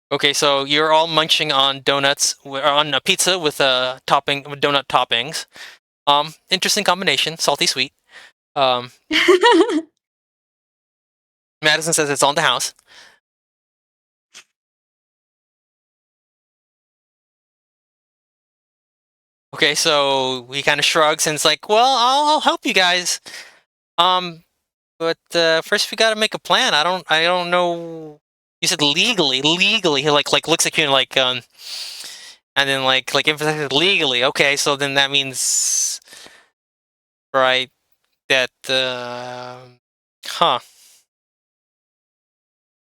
Okay, so you're all munching on donuts, on a pizza with topping, with donut toppings. Interesting combination, salty sweet. Madison says it's on the house. Okay, so he kind of shrugs and it's like, "Well, I'll help you guys. But first we got to make a plan. I don't know. You said legally. He like looks at you and like and then like emphasizes legally. Okay, so then that means right that huh.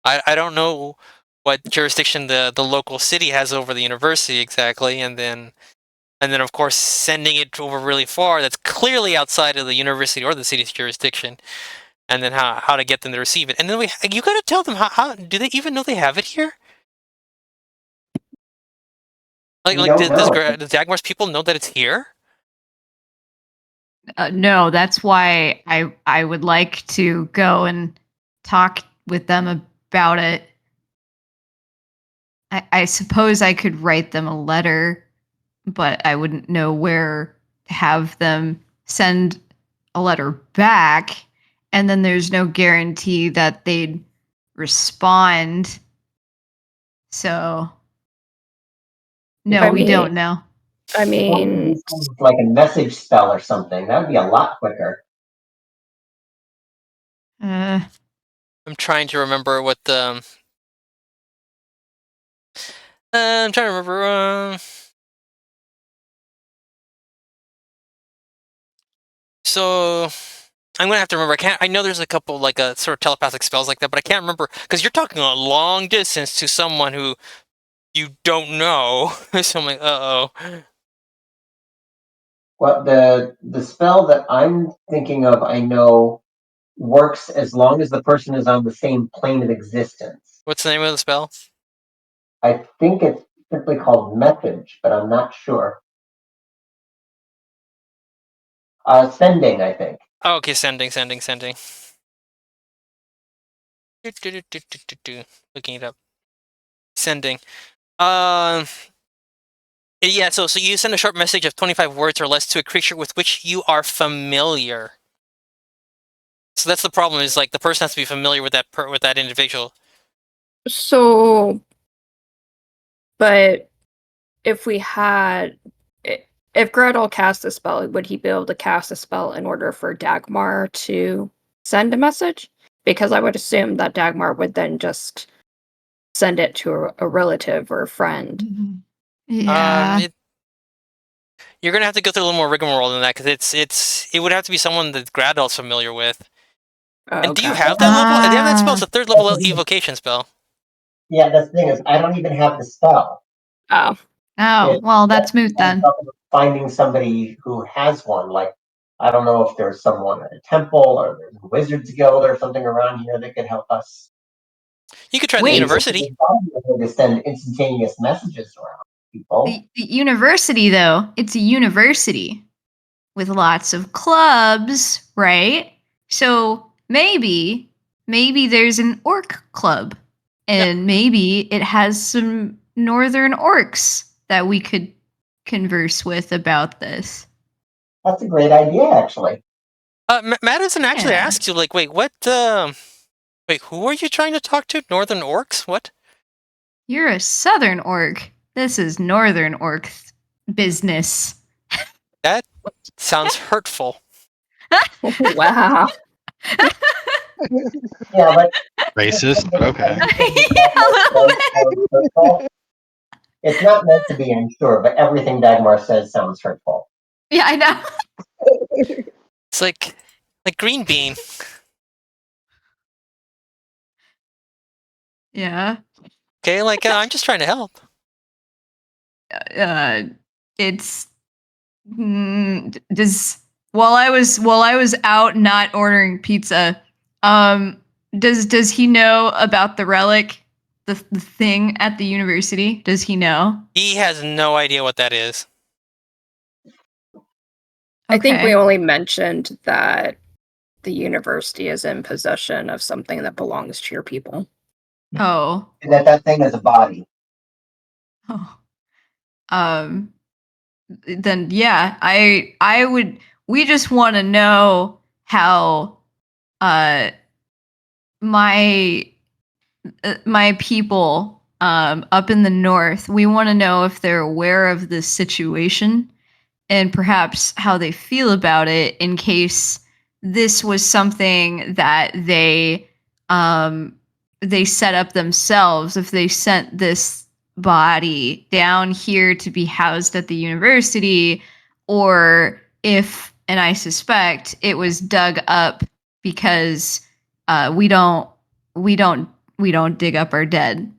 I don't know what jurisdiction the local city has over the university exactly, and then of course sending it over really far that's clearly outside of the university or the city's jurisdiction, and then how to get them to receive it, and then you got to tell them how do they even know they have it here? We don't know. Does Dagmar's people know that it's here? No, that's why I would like to go and talk with them about it. I suppose I could write them a letter, but I wouldn't know where to have them send a letter back. And then there's no guarantee that they'd respond. So, no, we don't know. I mean, Like a message spell or something. That would be a lot quicker. I'm trying to remember what the. I'm trying to remember. So I'm gonna have to remember. I know there's a couple like sort of telepathic spells like that, but I can't remember because you're talking a long distance to someone who you don't know. So I'm like, uh-oh. Well, the spell that I'm thinking of, I know, works as long as the person is on the same plane of existence. What's the name of the spell? I think it's simply called message, but I'm not sure. Sending, I think. Oh, okay, sending. Looking it up. Sending. Yeah, so you send a short message of 25 words or less to a creature with which you are familiar. So that's the problem. Is like the person has to be familiar with that individual. so, but if we had, if Gretel cast a spell, would he be able to cast a spell in order for Dagmar to send a message? Because I would assume that Dagmar would then just send it to a relative or a friend. Mm-hmm. Yeah. You're gonna have to go through a little more rigmarole than that because it would have to be someone that Gretel's familiar with. And do you Okay. have that level? Yeah, that spell's a third level Ah. evocation spell. Yeah, that's the thing is, I don't even have the spell. Oh. Oh, It- well, that's moot I'm then. talking about finding somebody who has one. Like, I don't know if there's someone at a temple or there's a wizard's guild or something around here that could help us. You could try the Wait. university. To send instantaneous messages around people. The university, though, it's a university with lots of clubs, right? So maybe there's an orc club, and maybe it has some northern orcs that we could converse with about this. That's a great idea, actually. Madison actually Yeah. asks you, like, wait, what? Wait, who are you trying to talk to? Northern orcs? What? You're a southern orc. This is northern orc business. That sounds hurtful. Wow. Yeah, but Racist, but okay. It's not meant to be, I'm sure, but everything Dagmar says sounds hurtful. Yeah, I know. It's like green bean. Yeah. Okay, like I'm just trying to help. It's does while I was out not ordering pizza, does he know about the relic, the thing at the university? Does he know? He has no idea what that is. I think we Okay. only mentioned that the university is in possession of something that belongs to your people. Oh. And that thing is a body. Oh. Then yeah, I would. We just want to know how my my people up in the north. We want to know if they're aware of this situation and perhaps how they feel about it in case this was something that they set up themselves. If they sent this body down here to be housed at the university, or if, and I suspect it was dug up because we don't dig up our dead.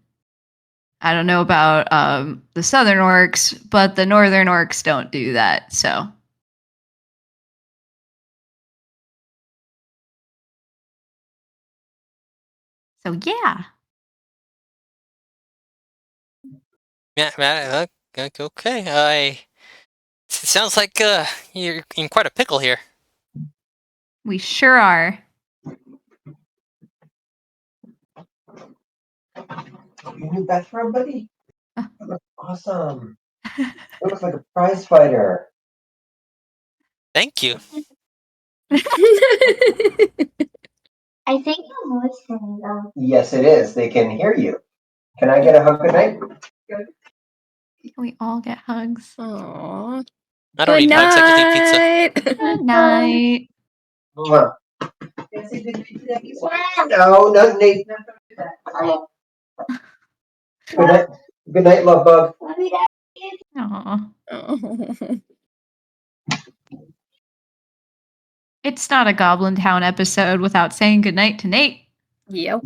I don't know about the southern orcs, but the northern orcs don't do that. So yeah. Yeah, okay. It sounds like you're in quite a pickle here. We sure are. Your new bathrobe, buddy? Uh. That looks awesome. It looks like a prize fighter. Thank you. I think your voice is low. Yes, it is. They can hear you. Can I get a hug tonight? Can we all get hugs? Aww. I don't Good need hugs. I just need pizza. night. Good night. Mwah. No, not Nate. Good night. Good night, love bug. Aw. Oh. It's not a Goblin Town episode without saying goodnight to Nate. Yep.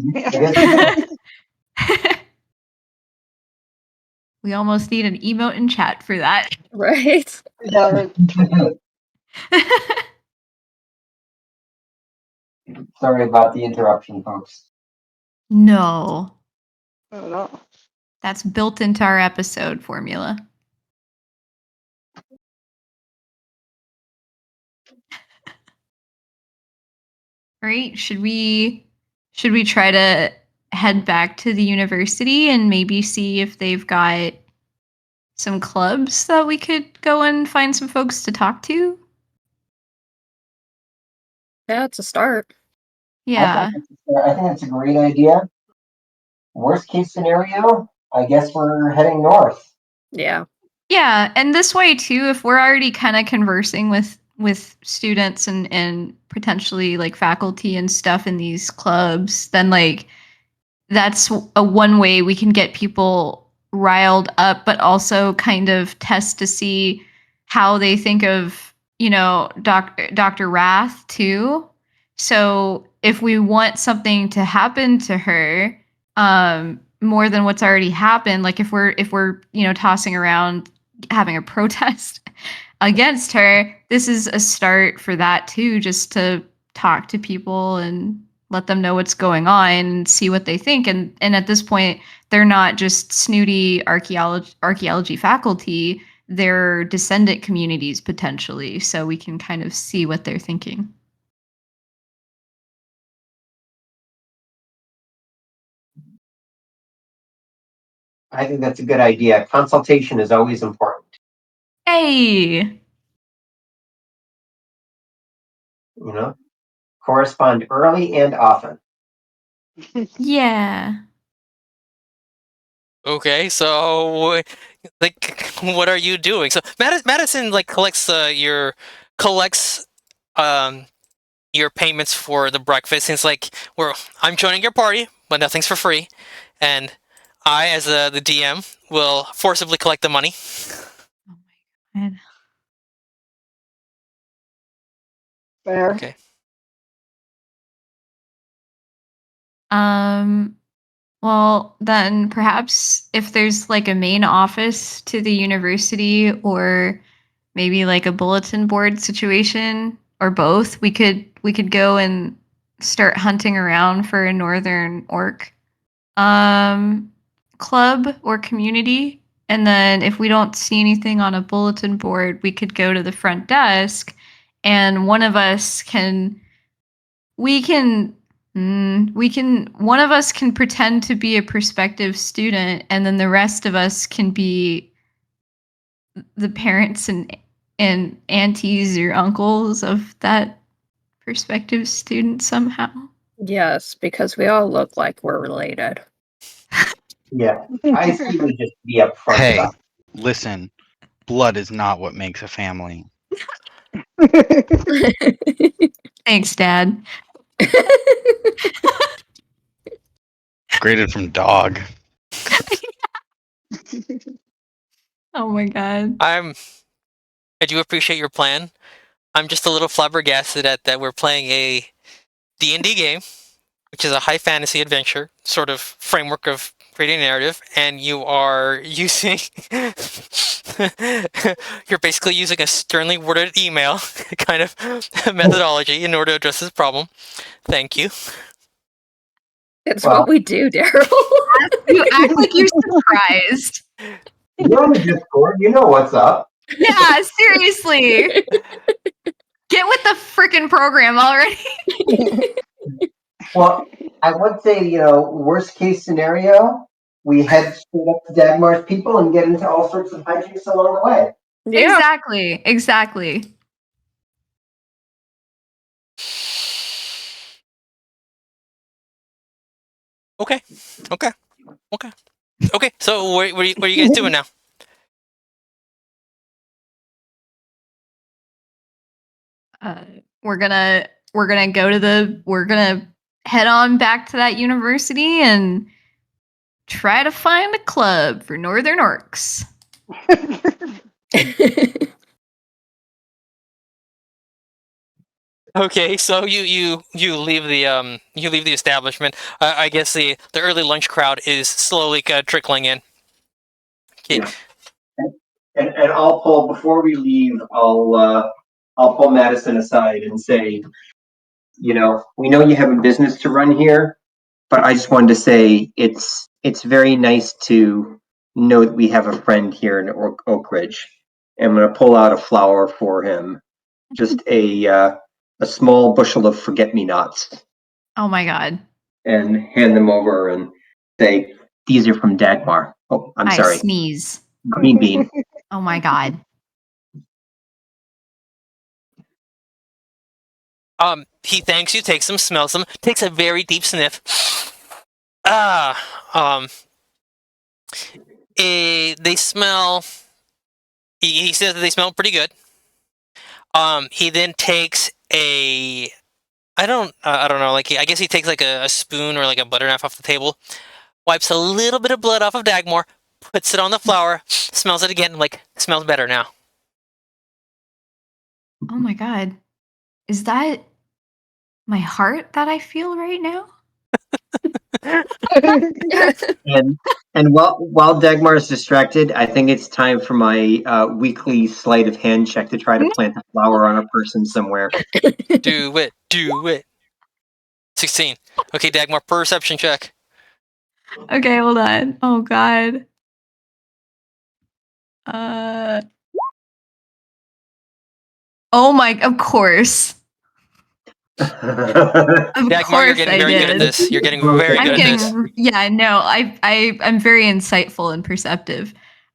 We almost need an emote in chat for that. Right. Yeah, right. Sorry about the interruption, folks. No, Oh, no. that's built into our episode formula. Right? Should we try to head back to the university and maybe see if they've got some clubs that we could go and find some folks to talk to? Yeah, it's a start. Yeah. I think it's a great idea. Worst case scenario, I guess we're heading north. Yeah. Yeah, and this way too, if we're already kind of conversing with students and potentially like faculty and stuff in these clubs, then like that's a one way we can get people riled up, but also kind of test to see how they think of, Dr. Wrath too. So if we want something to happen to her, more than what's already happened, like if we're tossing around having a protest against her, this is a start for that too, just to talk to people and let them know what's going on and see what they think. And at this point, they're not just snooty archaeology faculty, they're descendant communities potentially. So we can kind of see what they're thinking. I think that's a good idea. Consultation is always important. Hey. Correspond early and often. Yeah. Okay, so like, what are you doing? So Madison like collects um your payments for the breakfast. And it's like, I'm joining your party, but nothing's for free, and I, as the DM, will forcibly collect the money. Oh my god. Fair. Okay. Well, then perhaps if there's like a main office to the university or maybe like a bulletin board situation or both, we could go and start hunting around for a northern orc um club or community. And then if we don't see anything on a bulletin board, we could go to the front desk and one of us can we can one of us can pretend to be a prospective student and then the rest of us can be the parents and aunties or uncles of that prospective student somehow. Yes, because we all look like we're related. Yeah, I see we just be upfront Hey, about listen, blood is not what makes a family. Thanks, Dad. Graded from dog. Oh my god. I do appreciate your plan. I'm just a little flabbergasted at that we're playing a D&D game, which is a high fantasy adventure sort of framework of creating narrative, and you are using you're basically using a sternly worded email kind of methodology in order to address this problem. Thank you. It's Well- what we do, Daryl. You act like you're surprised. You're on the Discord, you know what's up. Yeah, seriously. Get with the freaking program already. Well, I would say, worst case scenario, we head straight up to Dagmar's people and get into all sorts of hijinks along the way. Yeah. Exactly. Okay. So what are you guys doing now? We're gonna head on back to that university and try to find a club for Northern Orcs. Okay, so you leave the establishment. I guess the early lunch crowd is slowly trickling in. Okay. Yeah. And I'll pull before we leave. I'll pull Madison aside and say, we know you have a business to run here, but I just wanted to say it's very nice to know that we have a friend here in Oak Ridge. And I'm going to pull out a flower for him, just a small bushel of forget-me-nots, Oh my god. and hand them over and say, "These are from Dagmar." Oh, I'm I sorry, sneeze. Green Bean. Oh my god. He thanks you, takes them, smells them, takes a very deep sniff. Ah, they smell. He says that they smell pretty good. He then takes a. I don't know. Like, I guess he takes like a spoon or like a butter knife off the table, wipes a little bit of blood off of Dagmar, puts it on the flour, smells it again, like, smells better now. Oh my god. Is that My heart that I feel right now? And while Dagmar is distracted, I think it's time for my weekly sleight of hand check to try to plant a flower on a person somewhere. Do it. Do it. 16. Okay, Dagmar, perception check. Okay, hold on. Oh god. Oh my, of course. Of Dagmar, you're course getting I very good at did. this. You're getting very I'm good at this. getting, yeah, no, I'm very insightful and perceptive.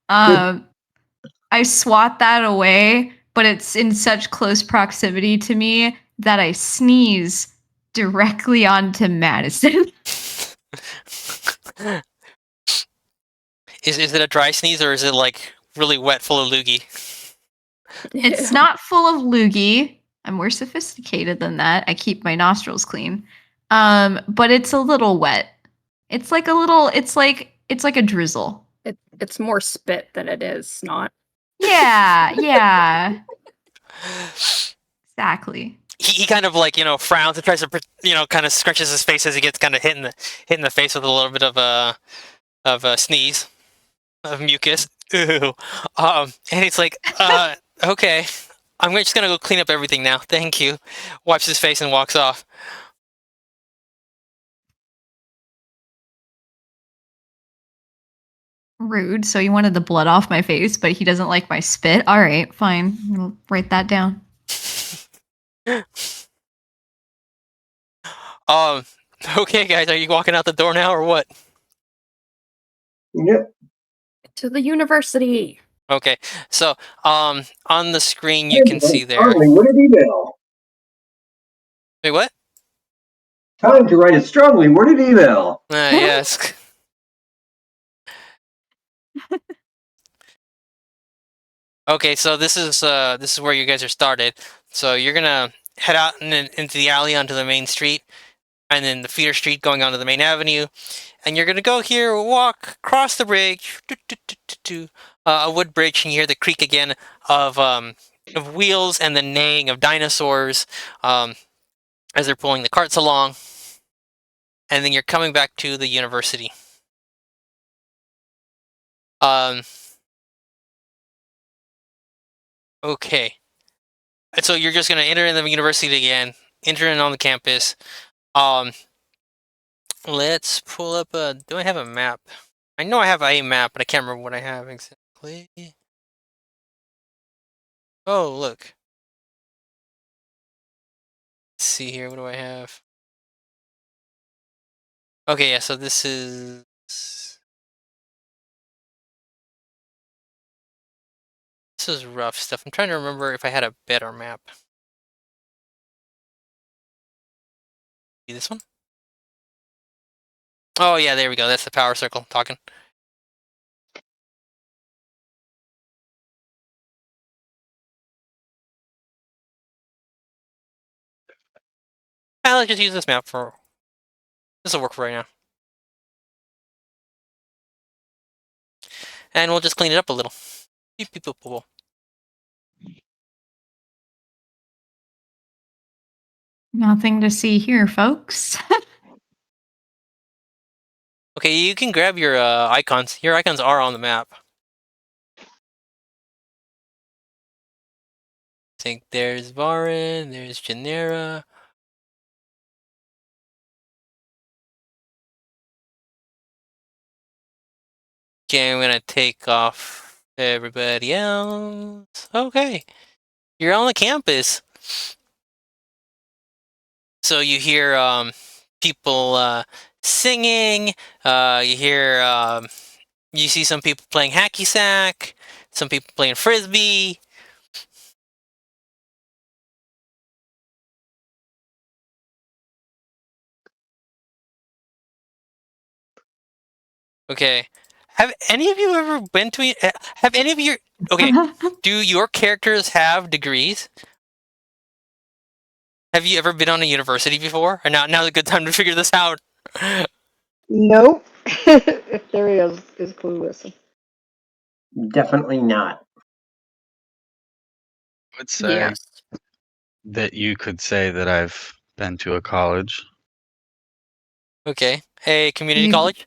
I swat that away, but it's in such close proximity to me that I sneeze directly onto Madison. Is it a dry sneeze or is it like really wet, full of loogie? It's not full of loogie. I'm more sophisticated than that. I keep my nostrils clean. But it's a little wet. It's like a little. It's like a drizzle. It's more spit than it is snot. Yeah, yeah, exactly. He kind of like frowns and tries to kind of scrunches his face as he gets kind of hit in the face with a little bit of a sneeze of mucus. Ooh. And he's like, okay, I'm just gonna go clean up everything now. Thank you. Wipes his face and walks off. Rude. So he wanted the blood off my face, but he doesn't like my spit. All right, fine. I'll write that down. Okay, guys, are you walking out the door now or what? Yep. To the university. Okay, so on the screen you can see there. Strongly worded email. Wait, what? Time to write a strongly worded email. Yes. Okay, so this is where you guys are started. So you're gonna head out into the alley onto the main street, and then the feeder street going onto the main avenue, and you're gonna go here, walk across the bridge, a wood bridge, and you hear the creak again of wheels and the neighing of dinosaurs as they're pulling the carts along, and then you're coming back to the university. Okay. So you're just gonna enter in the university again, enter in on the campus. Let's pull up a. Do I have a map? I know I have a map, but I can't remember what I have exactly. Oh, look. Let's see here. What do I have? Okay, yeah. So this is. This is rough stuff. I'm trying to remember if I had a better map. See this one? Oh yeah, there we go. That's the power circle talking. Let's just use this map for. This will work for right now. And we'll just clean it up a little. Beep, beep, boop, boop, boop. Nothing to see here, folks. Okay, you can grab your icons. Your icons are on the map. I think there's Varin, there's Genera. Okay, I'm gonna take off everybody else. Okay, you're on the campus. So you hear people singing. You hear you see some people playing hacky sack. Some people playing frisbee. Okay. Have any of you ever been to? Have any of your? Okay. Do your characters have degrees? Have you ever been on a university before? Or now's a good time to figure this out. Nope. If there is clueless. Definitely not. I would say Yes. that you could say that I've Been to a college. Okay. A community You- college?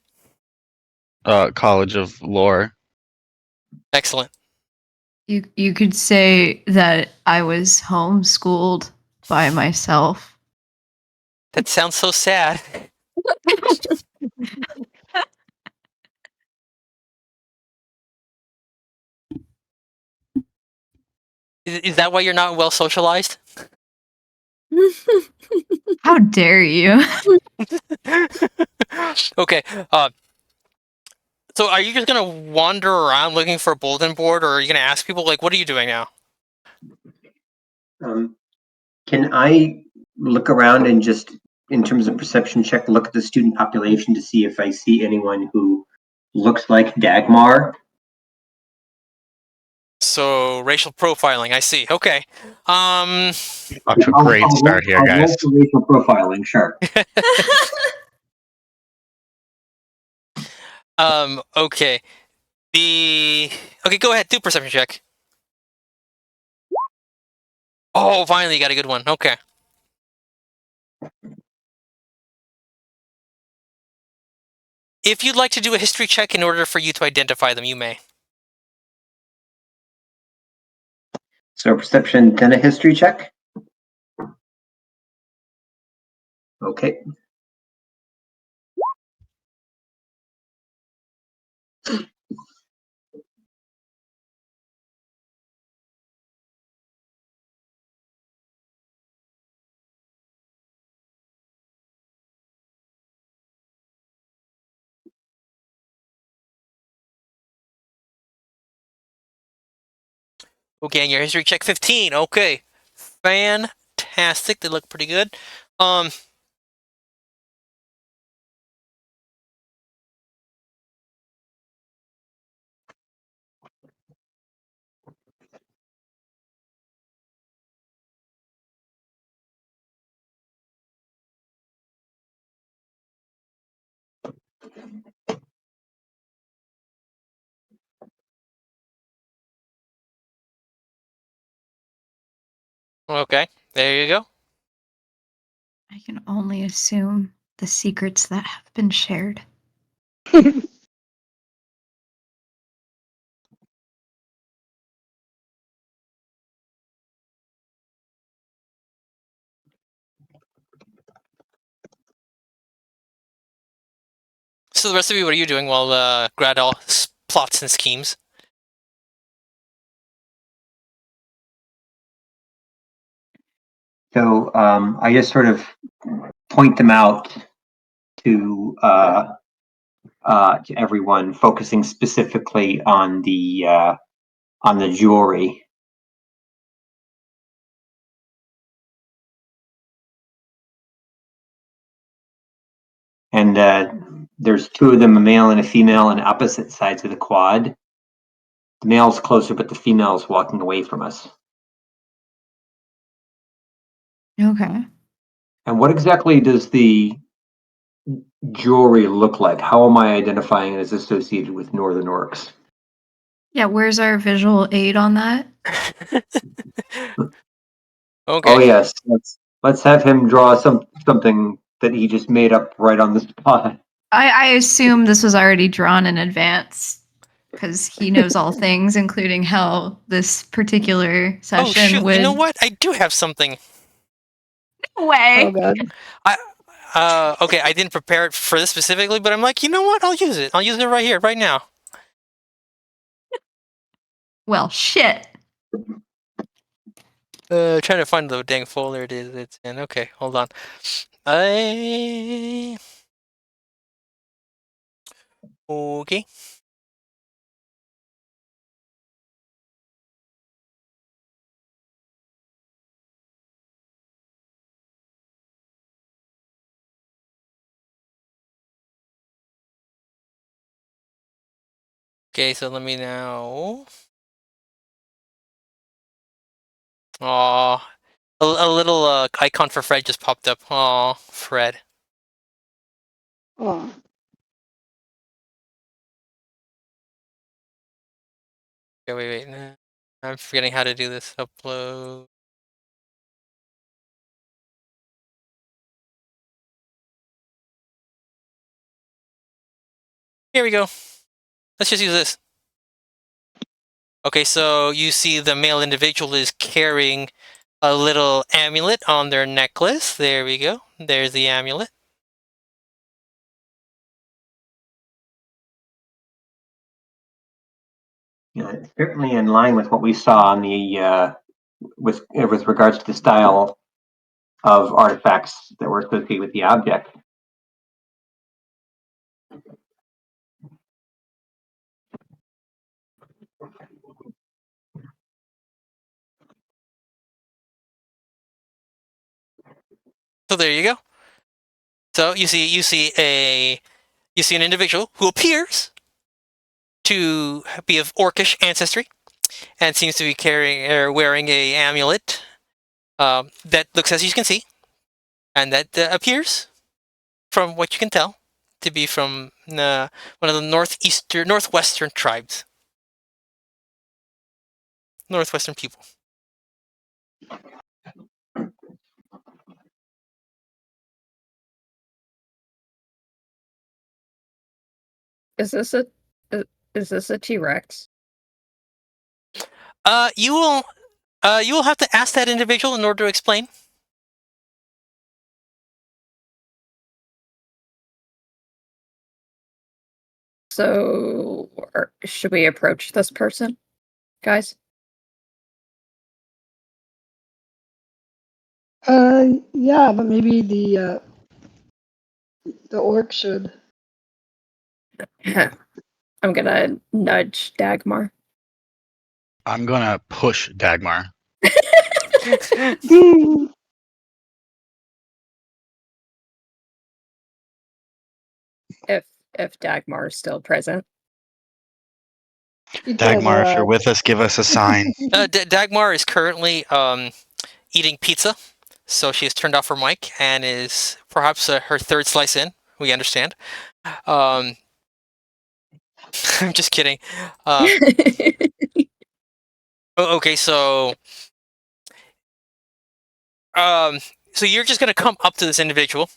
College of Lore. Excellent. You could say that I was homeschooled by myself. That sounds so sad. Is that why you're not well socialized? How dare you? Okay. So are you just gonna wander around looking for a bulletin board, or are you gonna ask people like, "What are you doing now?" Can I look around and just, in terms of perception check, look at the student population to see if I see anyone who looks like Dagmar? So racial profiling. I see. Okay. Off to a great start here, I'll guys. roll for racial profiling, sure. Okay. Okay. Go ahead. Do perception check. Oh, finally, you got a good one. Okay. If you'd like to do a history check in order for you to identify them, you may. So perception, then a history check. Okay. Okay, and your history check 15. Okay. Fantastic. They look pretty good. Okay. There you go. I can only assume the secrets that have been shared. So the rest of you, what are you doing while Gradal plots and schemes? So I just sort of point them out to everyone, focusing specifically on the jewelry. And there's two of them, a male and a female, on opposite sides of the quad. The male's closer, but the female's walking away from us. Okay. And what exactly does the jewelry look like? How am I identifying it as associated with Northern Orcs? Yeah, where's our visual aid on that? Okay. Oh yes, let's have him draw something that he just made up right on the spot. I assume this was already drawn in advance because he knows all things, including how this particular Oh session shoot! would. You know what? I do have something. Way. Oh god. Okay, I didn't prepare it for this specifically, but I'm like, you know what? I'll use it. I'll use it right here, right now. Well, shit. Trying to find the dang folder it is. It's in. Okay, hold on. Okay. Okay, so let me now. Aw, a little icon for Fred just popped up. Aw, Fred. Oh. Okay, wait. I'm forgetting how to do this. Upload. Here we go. Let's just use this. Okay, so you see the male individual is carrying a little amulet on their necklace. There we go. There's the amulet. Yeah, it's certainly in line with what we saw on the with regards to the style of artifacts that were associated with the object. So there you go. So you see an individual who appears to be of orcish ancestry and seems to be carrying or wearing a amulet that looks, as you can see, and that appears, from what you can tell, to be from one of the northwestern tribes, northwestern people. Is this a T-Rex? You will have to ask that individual in order to explain. So, should we approach this person, guys? Yeah, but maybe the orc should. I'm gonna nudge Dagmar. I'm gonna push Dagmar. If Dagmar is still present. Dagmar, if you're with us, give us a sign. Dagmar is currently eating pizza, so she has turned off her mic and is perhaps her third slice in. We understand. I'm just kidding. Okay, so so you're just gonna come up to this individual.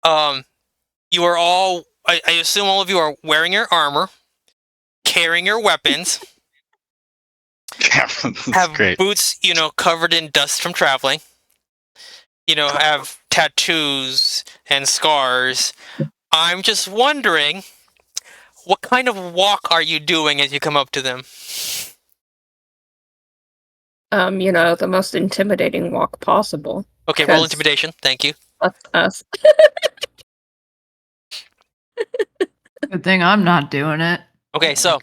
You are all, I assume all of you are wearing your armor, carrying your weapons, have great. boots, covered in dust from traveling. Have tattoos and scars. I'm just wondering, what kind of walk are you doing as you come up to them? The most intimidating walk possible. Okay, roll intimidation. Thank you. That's us. Good thing I'm not doing it. Okay, so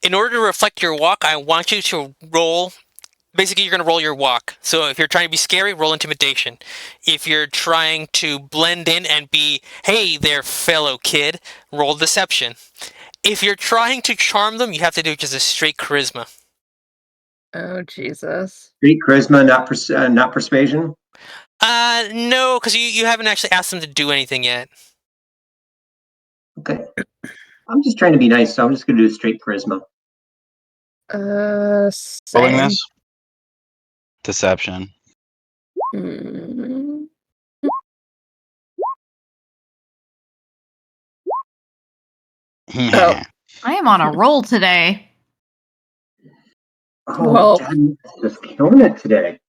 in order to reflect your walk, I want you to roll. Basically, you're going to roll your walk. So if you're trying to be scary, roll intimidation. If you're trying to blend in and be, hey there, fellow kid, roll deception. If you're trying to charm them, you have to do just a straight charisma. Oh, Jesus. Straight charisma, not persuasion? No, because you haven't actually asked them to do anything yet. Okay. I'm just trying to be nice, so I'm just going to do straight charisma. Rolling Same. this? Deception. Mm. Oh. I am on a roll today. Oh, Well- Dad, just killing it today.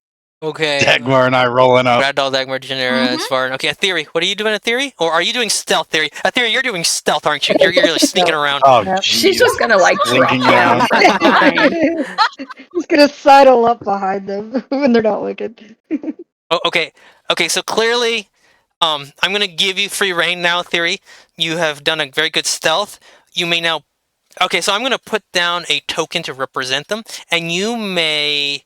Okay. Dagmar and I rolling up. Ragdoll, Dagmar, Degenera, Svarn. Okay, Theory. What are you doing, Theory? Or are you doing stealth, Theory? Theory, you're doing stealth, aren't you? You're really sneaking around. Oh, She's jeez. just gonna drop Blinking down around. from behind. Just gonna sidle up behind them when they're not looking. Oh, okay. Okay, so clearly, I'm going to give you free reign now, Theory. You have done a very good stealth. You may now... Okay, so I'm going to put down a token to represent them, and you may...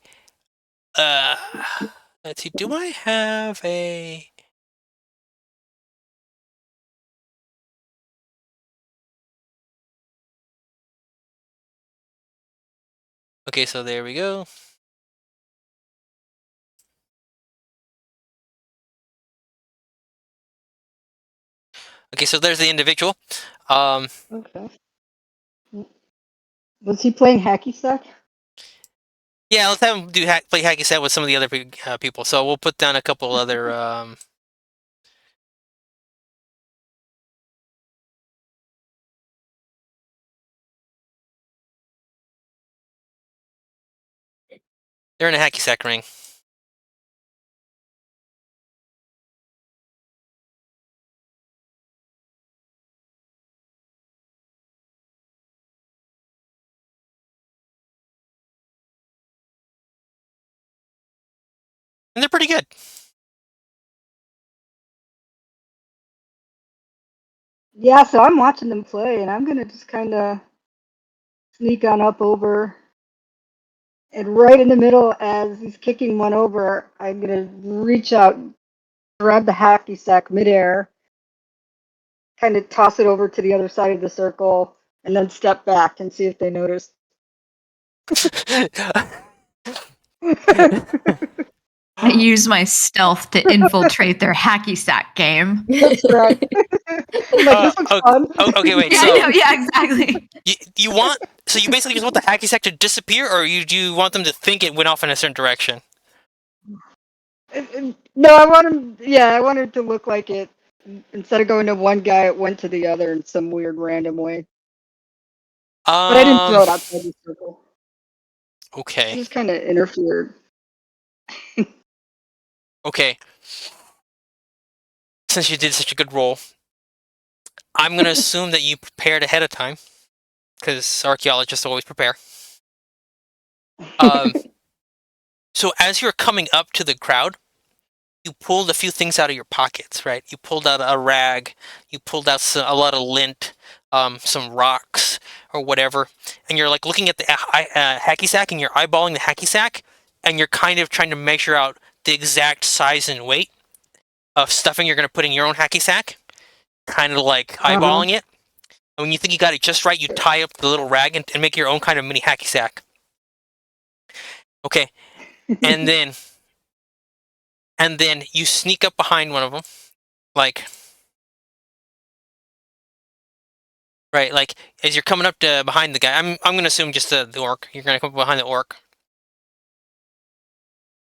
let's see, do I have a... Okay, so there we go. Okay, so there's the individual. Okay. Was he playing hacky sack? Yeah, let's have him play hacky sack with some of the other people. So we'll put down a couple other... They're in a hacky sack ring. And they're pretty good. Yeah, so I'm watching them play, and I'm gonna just kind of sneak on up over, and right in the middle, as he's kicking one over, I'm gonna reach out, grab the hacky sack midair, kind of toss it over to the other side of the circle, and then step back and see if they notice. I use my stealth to infiltrate their hacky sack game. That's right. I'm like, this looks fun. Okay, wait. Yeah, So I know, yeah, exactly. you want you basically just want the hacky sack to disappear, or do you want them to think it went off in a certain direction? No, I want him. Yeah, I want it to look like it. Instead of going to one guy, it went to the other in some weird random way. But I didn't throw it outside the circle. I Okay. just kind of interfered. Okay. Since you did such a good roll, I'm gonna assume that you prepared ahead of time, because archaeologists always prepare. So as you're coming up to the crowd, you pulled a few things out of your pockets, right? You pulled out a rag, you pulled out a lot of lint, some rocks or whatever, and you're like looking at the hacky sack, and you're eyeballing the hacky sack, and you're kind of trying to measure out the exact size and weight of stuffing you're going to put in your own hacky sack, kind of like eyeballing it. And when you think you got it just right, you tie up the little rag and make your own kind of mini hacky sack. Okay, and then you sneak up behind one of them, like right, like as you're coming up to behind the guy. I'm gonna assume just the orc. You're gonna come up behind the orc.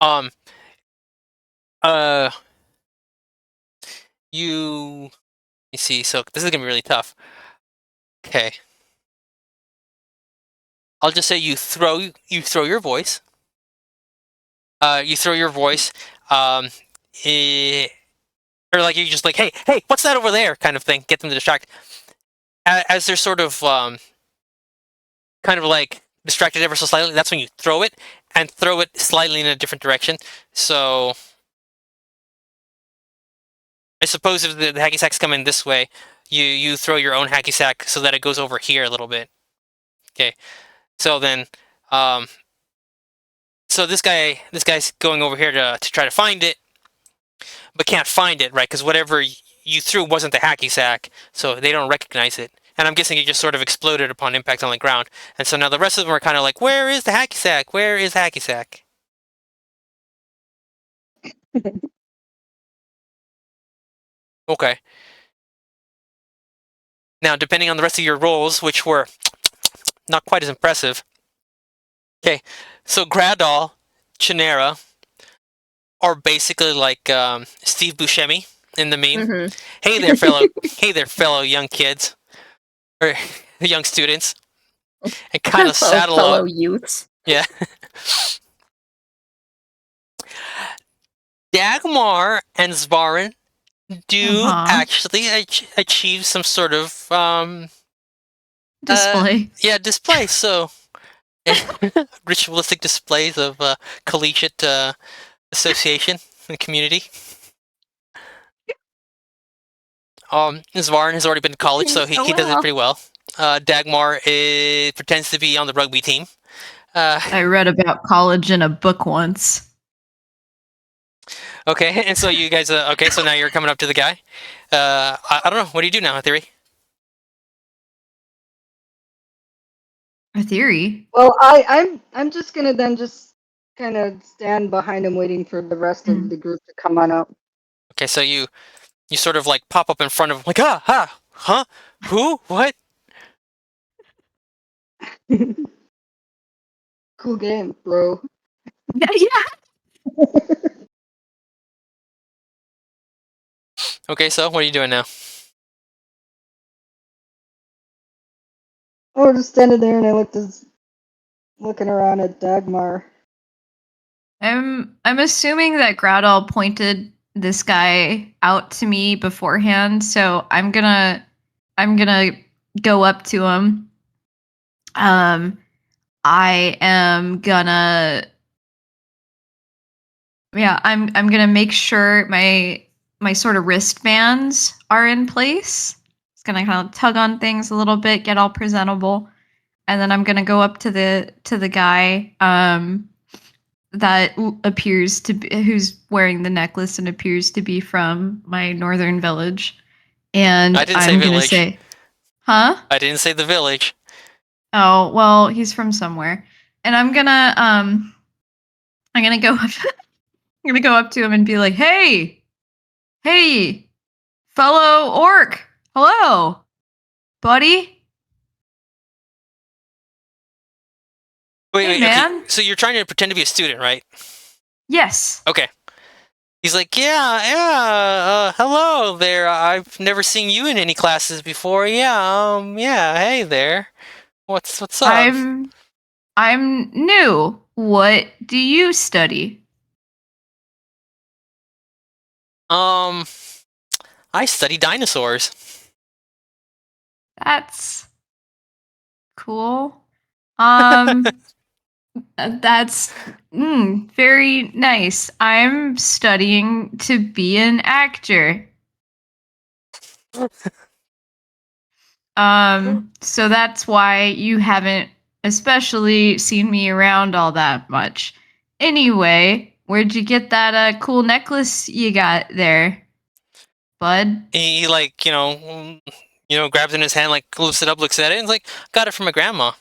Um. Uh. You. You see. So this is gonna be really tough. Okay. I'll just say you throw your voice. You throw your voice. Um. Or like you just like, hey, what's that over there? Kind of thing. Get them to distract. As they're sort of kind of like distracted ever so slightly. That's when you throw it, and throw it slightly in a different direction. So I suppose if the hacky sacks come in this way, you throw your own hacky sack so that it goes over here a little bit. Okay. So then, um, so this guy's going over here to try to find it, but can't find it, right? Because whatever you threw wasn't the hacky sack, so they don't recognize it. And I'm guessing it just sort of exploded upon impact on the ground. And so now the rest of them are kind of like, where is the hacky sack? Where is the hacky sack? Okay. Now, depending on the rest of your rolls, which were not quite as impressive. Okay, so Gradal, Chinera are basically like Steve Buscemi in the meme. Mhm. Hey there, fellow young kids or young students, and kind of saddle fellow up. youths. Yeah. Dagmar and Svarin do actually achieve some sort of Display. display. So ritualistic displays of collegiate association and community. Svarin has already been to college, so he does it pretty well. Dagmar pretends to be on the rugby team. I read about college in a book once. Okay, and so you guys, okay, so now you're coming up to the guy. I don't know. What do you do now, Theory? A theory. Well, I'm just gonna then just kind of stand behind him, waiting for the rest of the group to come on up. Okay, so you sort of like pop up in front of him, like huh, who, what? Cool game, bro. Yeah. Okay, so what are you doing now? Oh, we're just standing there, and I looking around at Dagmar. I'm assuming that Groudal pointed this guy out to me beforehand, so I'm gonna go up to him. I am gonna I'm gonna make sure my sort of wristbands are in place. It's gonna kind of tug on things a little bit, get all presentable, and then I'm gonna go up to the guy that appears to be who's wearing the necklace and appears to be from my northern village, and I didn't say I'm gonna village. say, "Huh? I didn't say the village. Oh, well, he's from somewhere." And I'm gonna go up I'm gonna go up to him and be like, hey, fellow orc, hello, buddy." Wait, Hey, okay. man. So you're trying to pretend to be a student, right? Yes. Okay. He's like, yeah, hello there. I've never seen you in any classes before. Yeah, hey there. What's up? I'm new. What do you study? I study dinosaurs. That's cool. That's very nice. I'm studying to be an actor. So that's why you haven't especially seen me around all that much. Anyway, where'd you get that cool necklace you got there, bud? He like, grabs it in his hand, like lifts it up, looks at it, and is like, got it from my grandma.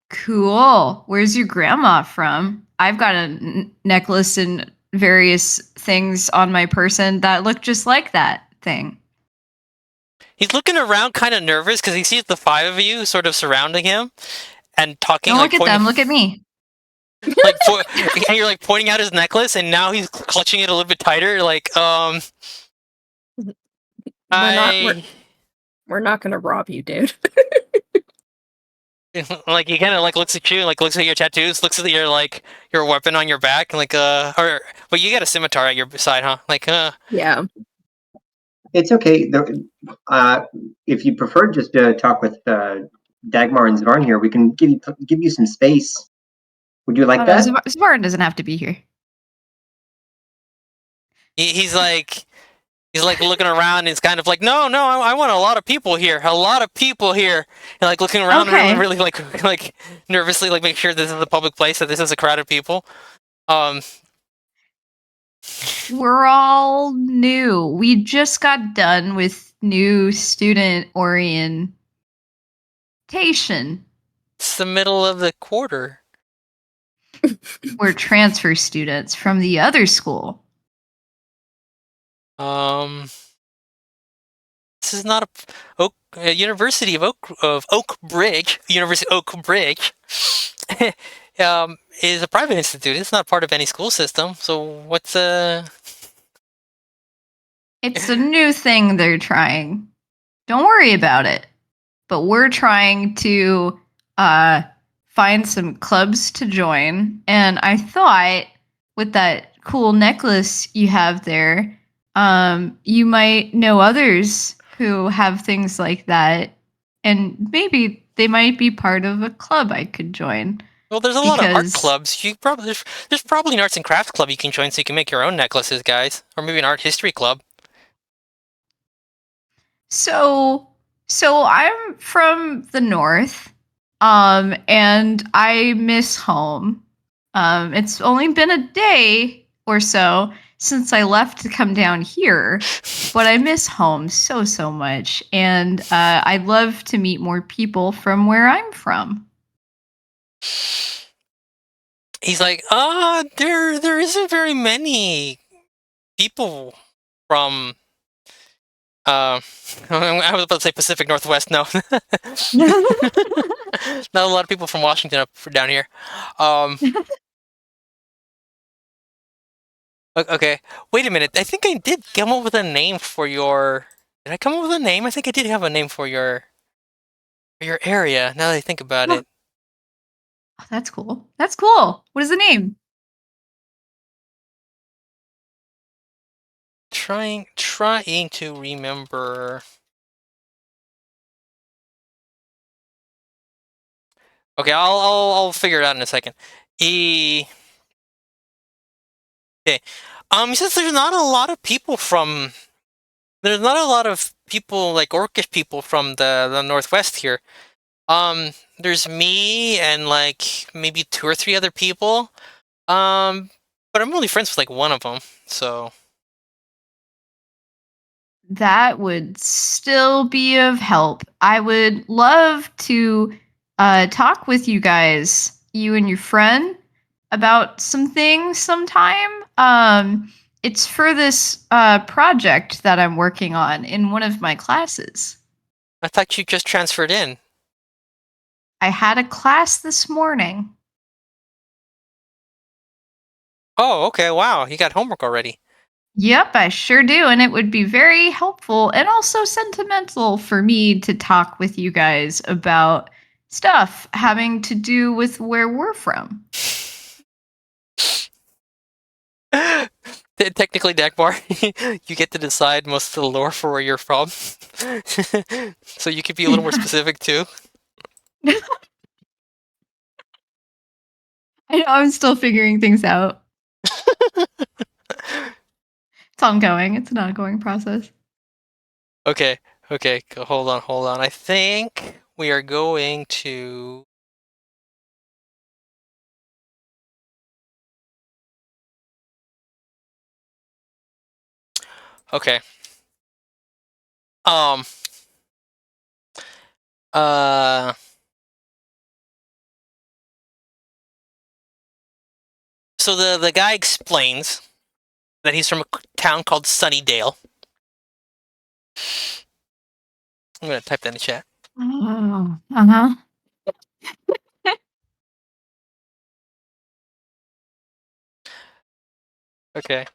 Cool. Where's your grandma from? I've got a necklace and various things on my person that look just like that thing. He's looking around kind of nervous because he sees the five of you sort of surrounding him and talking. Don't like look at them, look at me. And you're like pointing out his necklace, and now he's clutching it a little bit tighter. Like, We're not gonna rob you, dude. like he kind of like looks at you, like looks at your tattoos, looks at your weapon on your back, and but you got a scimitar at your side, huh? Like, Yeah. It's okay. If you prefer just to talk with Dagmar and Zvarn here, we can give you some space. Would you like that? Zvarn doesn't have to be here. he's like looking around, and it's kind of like, no, I want a lot of people here, and like looking around Okay. really like nervously, like make sure this is a public place, that this is a crowd of people. We're all new. We just got done with new student orientation. It's the middle of the quarter. We're transfer students from the other school. This is not University of Oak Bridge. University of Oak Bridge is a private institute. It's not part of any school system. So what's It's a new thing they're trying. Don't worry about it. But we're trying to find some clubs to join. And I thought with that cool necklace you have there, you might know others who have things like that. And maybe they might be part of a club I could join. Well, there's a lot of art clubs. There's probably an arts and crafts club you can join, so you can make your own necklaces, guys, or maybe an art history club. So I'm from the north, and I miss home. It's only been a day or so since I left to come down here, but I miss home so much, and I'd love to meet more people from where I'm from. He's like, there isn't very many people from. I was about to say Pacific Northwest. No, not a lot of people from Washington down here. Okay, wait a minute. I think I did come up with a name for your. Did I come up with a name? I think I did have a name for your area. Now that I think about it. Oh, that's cool. That's cool. What is the name? Trying to remember. Okay, I'll figure it out in a second. Okay. Since there's not a lot of people from, there's not a lot of people like orcish people from the northwest here. There's me and like maybe 2 or 3 other people. But I'm only friends with like one of them. So That would still be of help. I would love to talk with you guys, you and your friend, about some things sometime. It's for this project that I'm working on in one of my classes. I thought you just transferred in. I had a class this morning. Oh, okay. Wow, you got homework already. Yep, I sure do. And it would be very helpful and also sentimental for me to talk with you guys about stuff having to do with where we're from. Technically, Dagmar, you get to decide most of the lore for where you're from. So you could be a little more specific too. I know I'm still figuring things out. It's ongoing. It's an ongoing process. Okay, hold on. I think we are going to. Okay. Um. Uh. So the guy explains that he's from a town called Sunnydale. I'm gonna type that in the chat. Oh, uh-huh. Okay.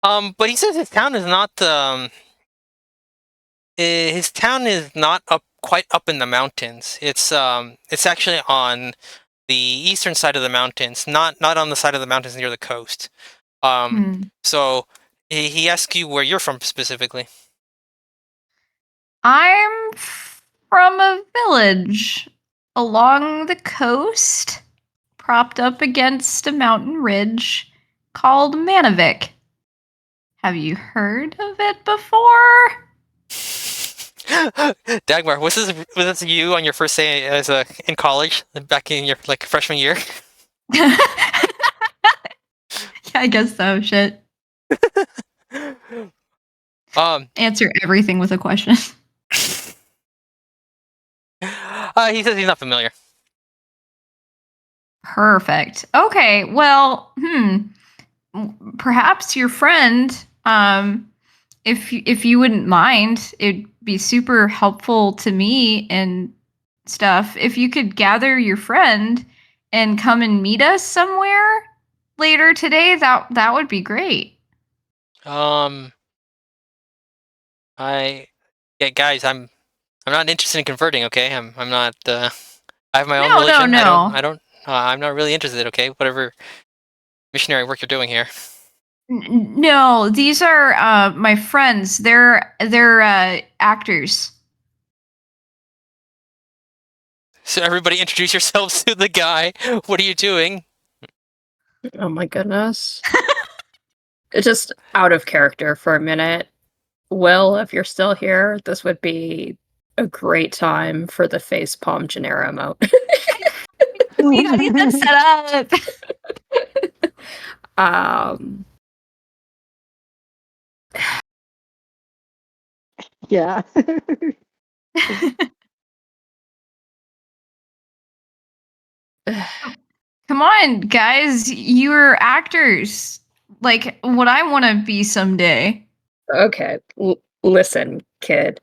But he says his town is not up quite up in the mountains. It's actually on the eastern side of the mountains, not on the side of the mountains near the coast. So he asks you where you're from specifically. I'm from a village along the coast, propped up against a mountain ridge called Manavik. Have you heard of it before? Dagmar, was this you on your first day as in college back in your like freshman year? Yeah, I guess so. Shit. Answer everything with a question. He says he's not familiar. Perfect. Okay. Well, perhaps your friend, if you wouldn't mind, it'd be super helpful to me and stuff if you could gather your friend and come and meet us somewhere later today. That would be great. Yeah, guys, I'm not interested in converting. Okay, I'm not. I have my own No, religion. no. I don't. I'm not really interested. Okay, whatever missionary work you're doing here. No, these are my friends. They're actors. So everybody, introduce yourselves to the guy. What are you doing? Oh my goodness. It's just out of character for a minute. Will, if you're still here, this would be a great time for the facepalm Genera emote. We gotta get that set up. Yeah. Come on, guys. You're actors. Like what I want to be someday. Okay, listen, kid.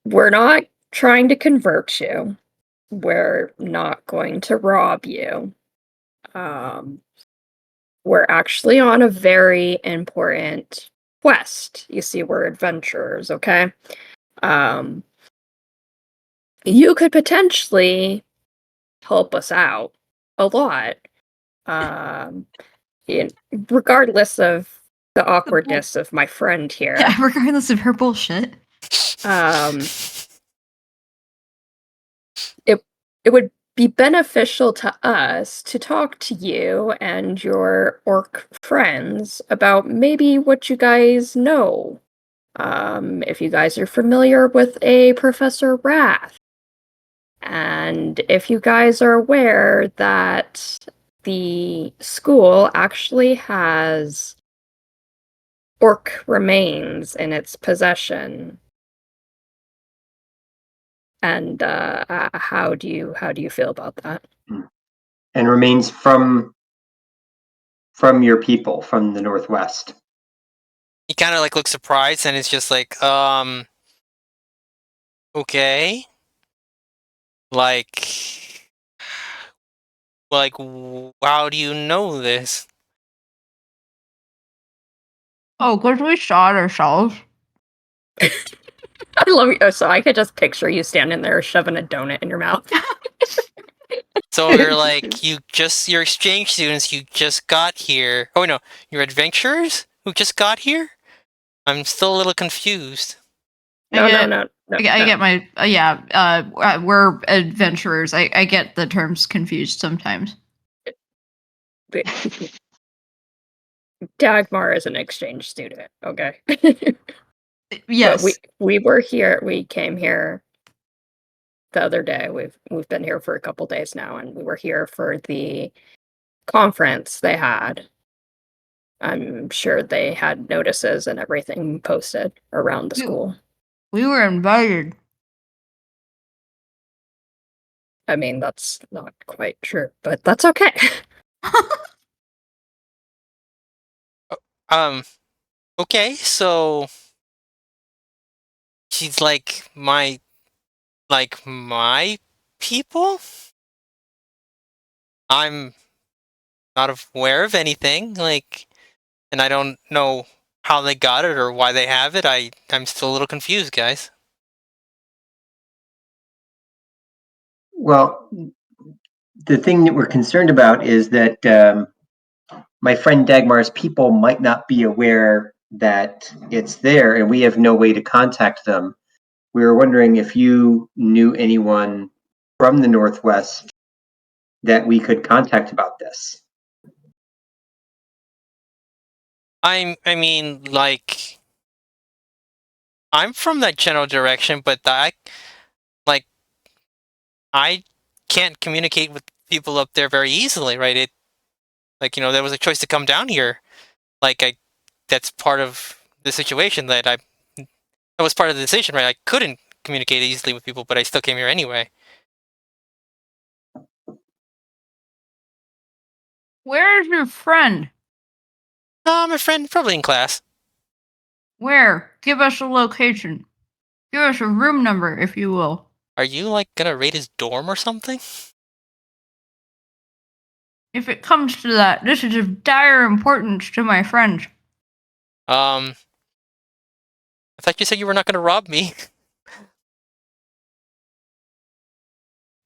We're not trying to convert you. We're not going to rob you. We're actually on a very important quest. You see, we're adventurers, okay? You could potentially help us out a lot. Regardless of the awkwardness of my friend here. Yeah, regardless of her bullshit. It would be beneficial to us to talk to you and your orc friends about maybe what you guys know. If you guys are familiar with a Professor Wrath, and if you guys are aware that the school actually has orc remains in its possession. And how do you feel about that? And remains from your people from the Northwest. He kind of like looks surprised and is just like, okay. Like, how do you know this? Oh, because we saw it ourselves. I love you. So I could just picture you standing there shoving a donut in your mouth. So you're like, you're exchange students, you just got here. Oh no, you're adventurers who just got here? I'm still a little confused. No. I get my we're adventurers. I get the terms confused sometimes. Dagmar is an exchange student, okay? Yes. But we were here, we came here the other day. We've been here for a couple days now, and we were here for the conference they had. I'm sure they had notices and everything posted around the school. We were invited. I mean, that's not quite true, but that's okay. Okay, so she's like my people? I'm not aware of anything, and I don't know how they got it or why they have it. I'm still a little confused, guys. Well, the thing that we're concerned about is that my friend Dagmar's people might not be aware that it's there, and we have no way to contact them. We were wondering if you knew anyone from the Northwest that we could contact about this. I mean, like, I'm from that general direction, but I can't communicate with people up there very easily, right? There was a choice to come down here. That's part of the situation that was part of the decision, right? I couldn't communicate easily with people, but I still came here anyway. Where's your friend? My friend, probably in class. Where? Give us a location. Give us a room number, if you will. Are you, gonna raid his dorm or something? If it comes to that, this is of dire importance to my friend. I thought you said you were not gonna rob me.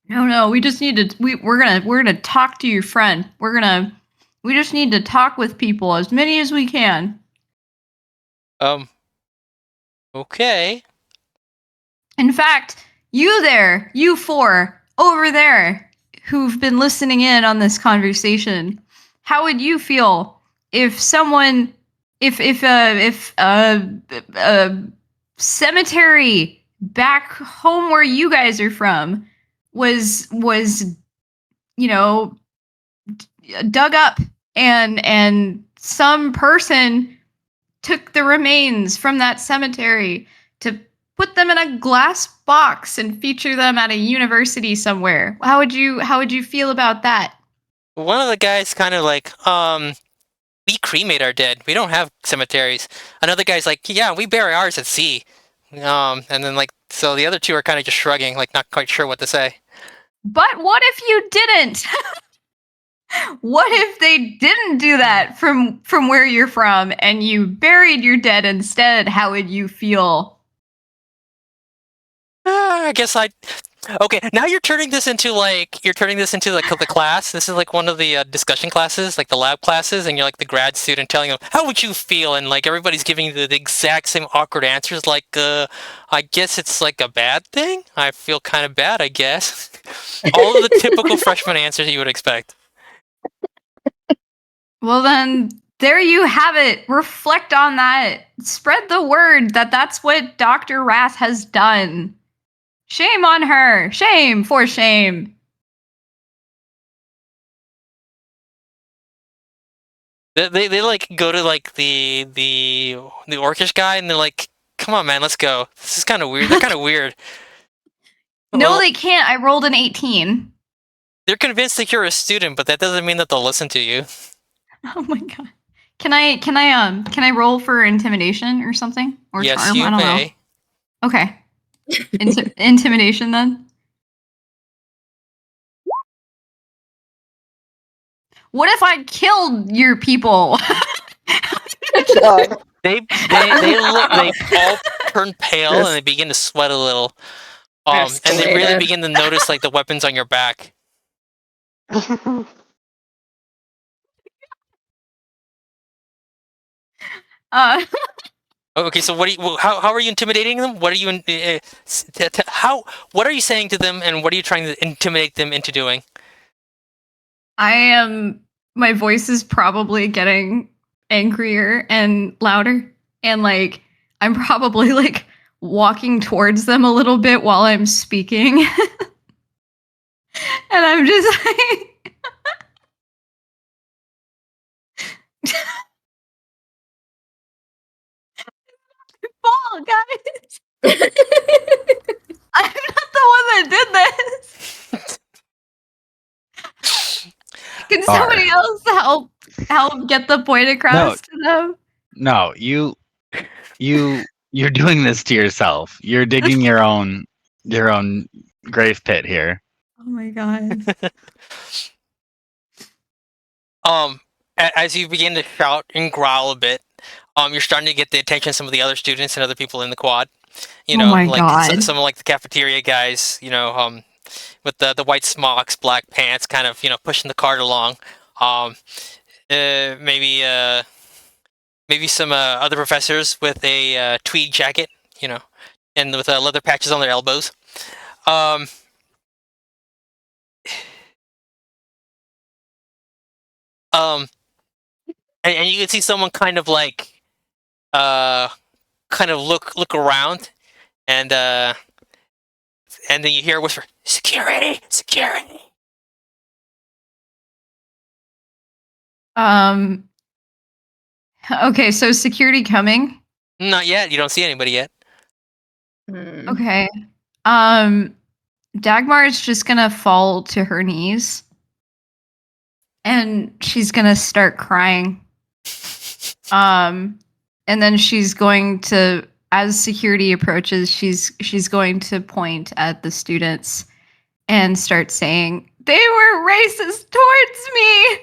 No, we just need to. We're gonna talk to your friend. We just need to talk with people, as many as we can. Okay. In fact, you four over there, who've been listening in on this conversation, how would you feel if someone, if a cemetery back home where you guys are from was dug up, and some person took the remains from that cemetery to put them in a glass box and feature them at a university somewhere? How would you feel about that? One of the guys kind of we cremate our dead. We don't have cemeteries. Another guy's like, yeah, we bury ours at sea. And then so the other two are kind of just shrugging, not quite sure what to say. But what if you didn't? What if they didn't do that from where you're from and you buried your dead instead? How would you feel? I guess Okay, now you're turning this into the class. This is like one of the discussion classes, like the lab classes, and you're like the grad student telling them how would you feel, and like everybody's giving you the exact same awkward answers. Like, I guess it's like a bad thing. I feel kind of bad, I guess. All of the typical freshman answers you would expect. Well, then, there you have it. Reflect on that. Spread the word that that's what Dr. Rath has done. Shame on her. Shame for shame. They like go to like the orcish guy, and they're like, "Come on, man, let's go. This is kind of weird. They're kind of weird." No, Well, they can't. I rolled an 18. they're convinced that you're a student, but that doesn't mean that they'll listen to you. Oh my god. Can I roll for intimidation or something? Or Yes, charm? you I don't may. know. Okay. Intimidation then. What if I killed your people? Good job. They all turn pale and they begin to sweat a little. And they really Escalated. begin to notice like the weapons on your back. Okay, so how are you intimidating them? What are you what are you saying to them, and what are you trying to intimidate them into doing? My voice is probably getting angrier and louder, and like I'm probably like walking towards them a little bit while I'm speaking. And I'm just like fall, guys. I'm not the one that did this. Can somebody else help get the point across to them? No, you're doing this to yourself. You're digging your own grave pit here. Oh my god. As you begin to shout and growl a bit, you're starting to get the attention of some of the other students and other people in the quad. You know, my like god. some of like the cafeteria guys. You know, with the white smocks, black pants, kind of pushing the cart along. Maybe some other professors with a tweed jacket. You know, and with leather patches on their elbows. And you can see someone kind of like look around, and then you hear a whisper, security. Okay, so security coming. Not yet. You don't see anybody yet. Okay. Dagmar is just gonna fall to her knees. And she's gonna start crying. And then she's going to, as security approaches, she's going to point at the students and start saying, "They were racist towards me,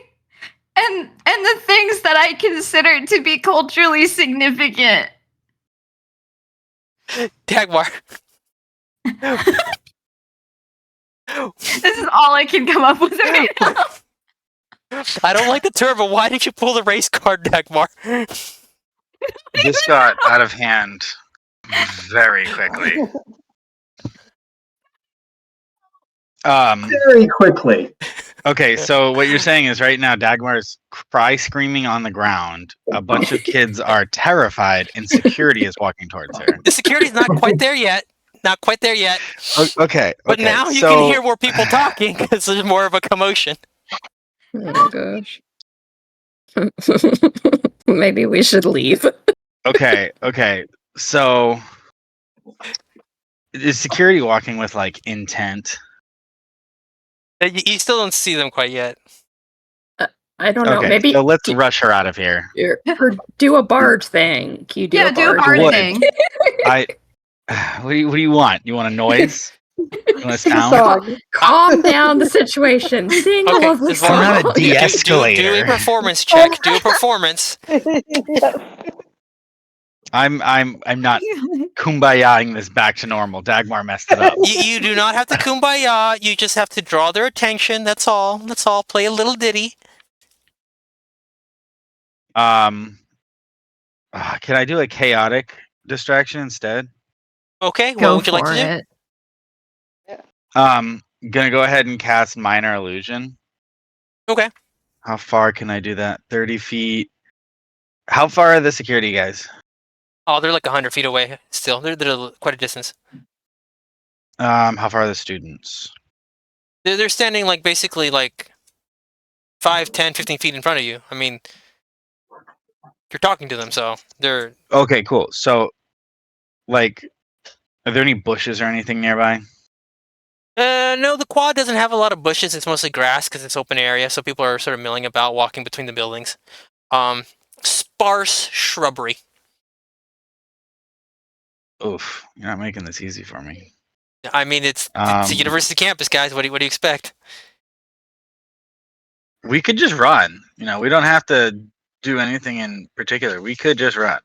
and the things that I consider to be culturally significant." Dagmar. This is all I can come up with right now. I don't like the term, but why did you pull the race card, Dagmar? This got out of hand very quickly. Very quickly. Okay, so what you're saying is right now Dagmar's cry screaming on the ground. A bunch of kids are terrified, and security is walking towards her. The security's not quite there yet. Not quite there yet. Okay. But now you can hear more people talking because there's more of a commotion. Oh my gosh. Maybe we should leave. Okay. So is security walking with like intent? You still don't see them quite yet. I don't know. Okay, Maybe so let's rush her out of here. or do a bard thing. Can you do a bard thing? What do you want? You want a noise? You want a sound? Calm down the situation. Sing a lovely song. I'm not a de-escalator. Do a performance check. Do a performance. I'm not kumbayaing this back to normal. Dagmar messed it up. You do not have to kumbaya. You just have to draw their attention. That's all. That's all. Play a little ditty. Can I do a chaotic distraction instead? Okay, what Go would you like to for do? it. Gonna go ahead and cast minor illusion. Okay. How far can I do that? 30 feet. How far are the security guys? Oh, they're like 100 feet away still. They're quite a distance. How far are the students? They're standing like basically like 5, 10, 15 feet in front of you. I mean, you're talking to them, so they're... Okay, cool. So, like, are there any bushes or anything nearby? No, the quad doesn't have a lot of bushes. It's mostly grass because it's open area, so people are sort of milling about, walking between the buildings. Sparse shrubbery. Oof, you're not making this easy for me. I mean, it's a university campus, guys. What do you expect? We could just run. You know, we don't have to do anything in particular. We could just run.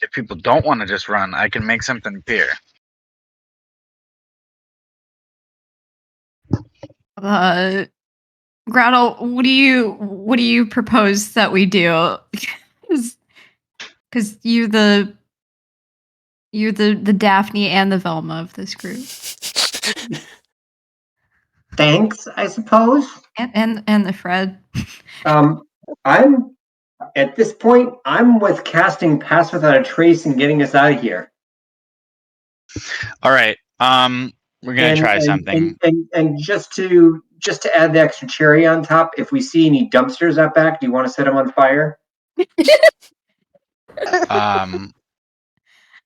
If people don't want to just run, I can make something appear. Groudle, what do you propose that we do? Because you're the Daphne and the Velma of this group, Thanks, I suppose. and the Fred. I'm at this point. I'm with casting Pass Without a Trace and getting us out of here. All right. We're gonna try something. And just to add the extra cherry on top, if we see any dumpsters out back, do you want to set them on fire?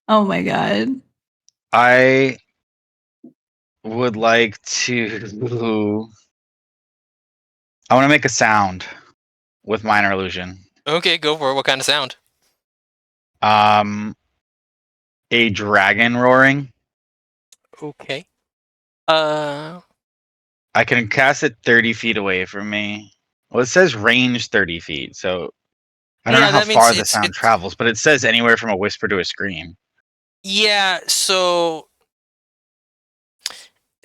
Oh my god. I would like to. I want to make a sound with minor illusion. Okay, go for it. What kind of sound? A dragon roaring. Okay. I can cast it 30 feet away from me. Well, it says range 30 feet, so I don't know how far the sound travels, but it says anywhere from a whisper to a scream. Yeah, so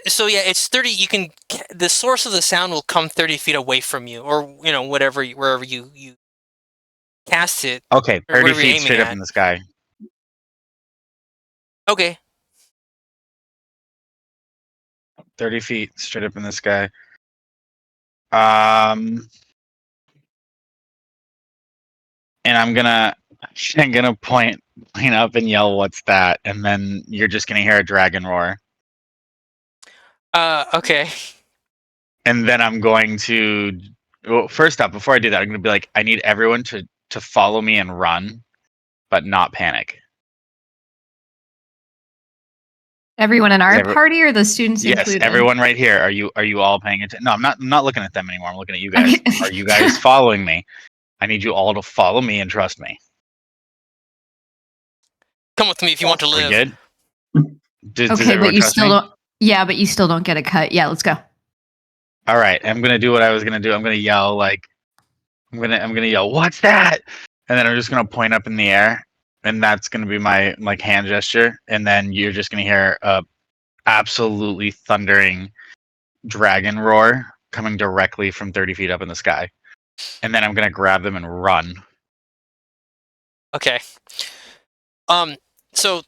yeah, it's 30. You can... The source of the sound will come 30 feet away from you, or, you know, wherever you cast it. Okay, 30 feet straight up at. in the sky. Okay. 30 feet straight up in the sky. And I'm gonna point up and yell, "What's that?" And then you're just gonna hear a dragon roar. Okay. And then I'm going to... Well, first up, before I do that, I'm gonna be like, I need everyone to follow me and run, but not panic. Everyone in our party or the students included? Yes, everyone right here. Are you all paying attention? No, I'm not looking at them anymore. I'm looking at you guys. Are you guys following me? I need you all to follow me and trust me. Come with me if you want to live. We good? Does Okay, everyone but you trust still me? don't. Yeah, but you still don't get a cut. Yeah, let's go. All right, I'm gonna do what I was gonna do. I'm gonna yell like, I'm gonna yell, "What's that?" And then I'm just gonna point up in the air, and that's gonna be my like hand gesture. And then you're just gonna hear a absolutely thundering dragon roar coming directly from 30 feet up in the sky. And then I'm gonna grab them and run. Okay. So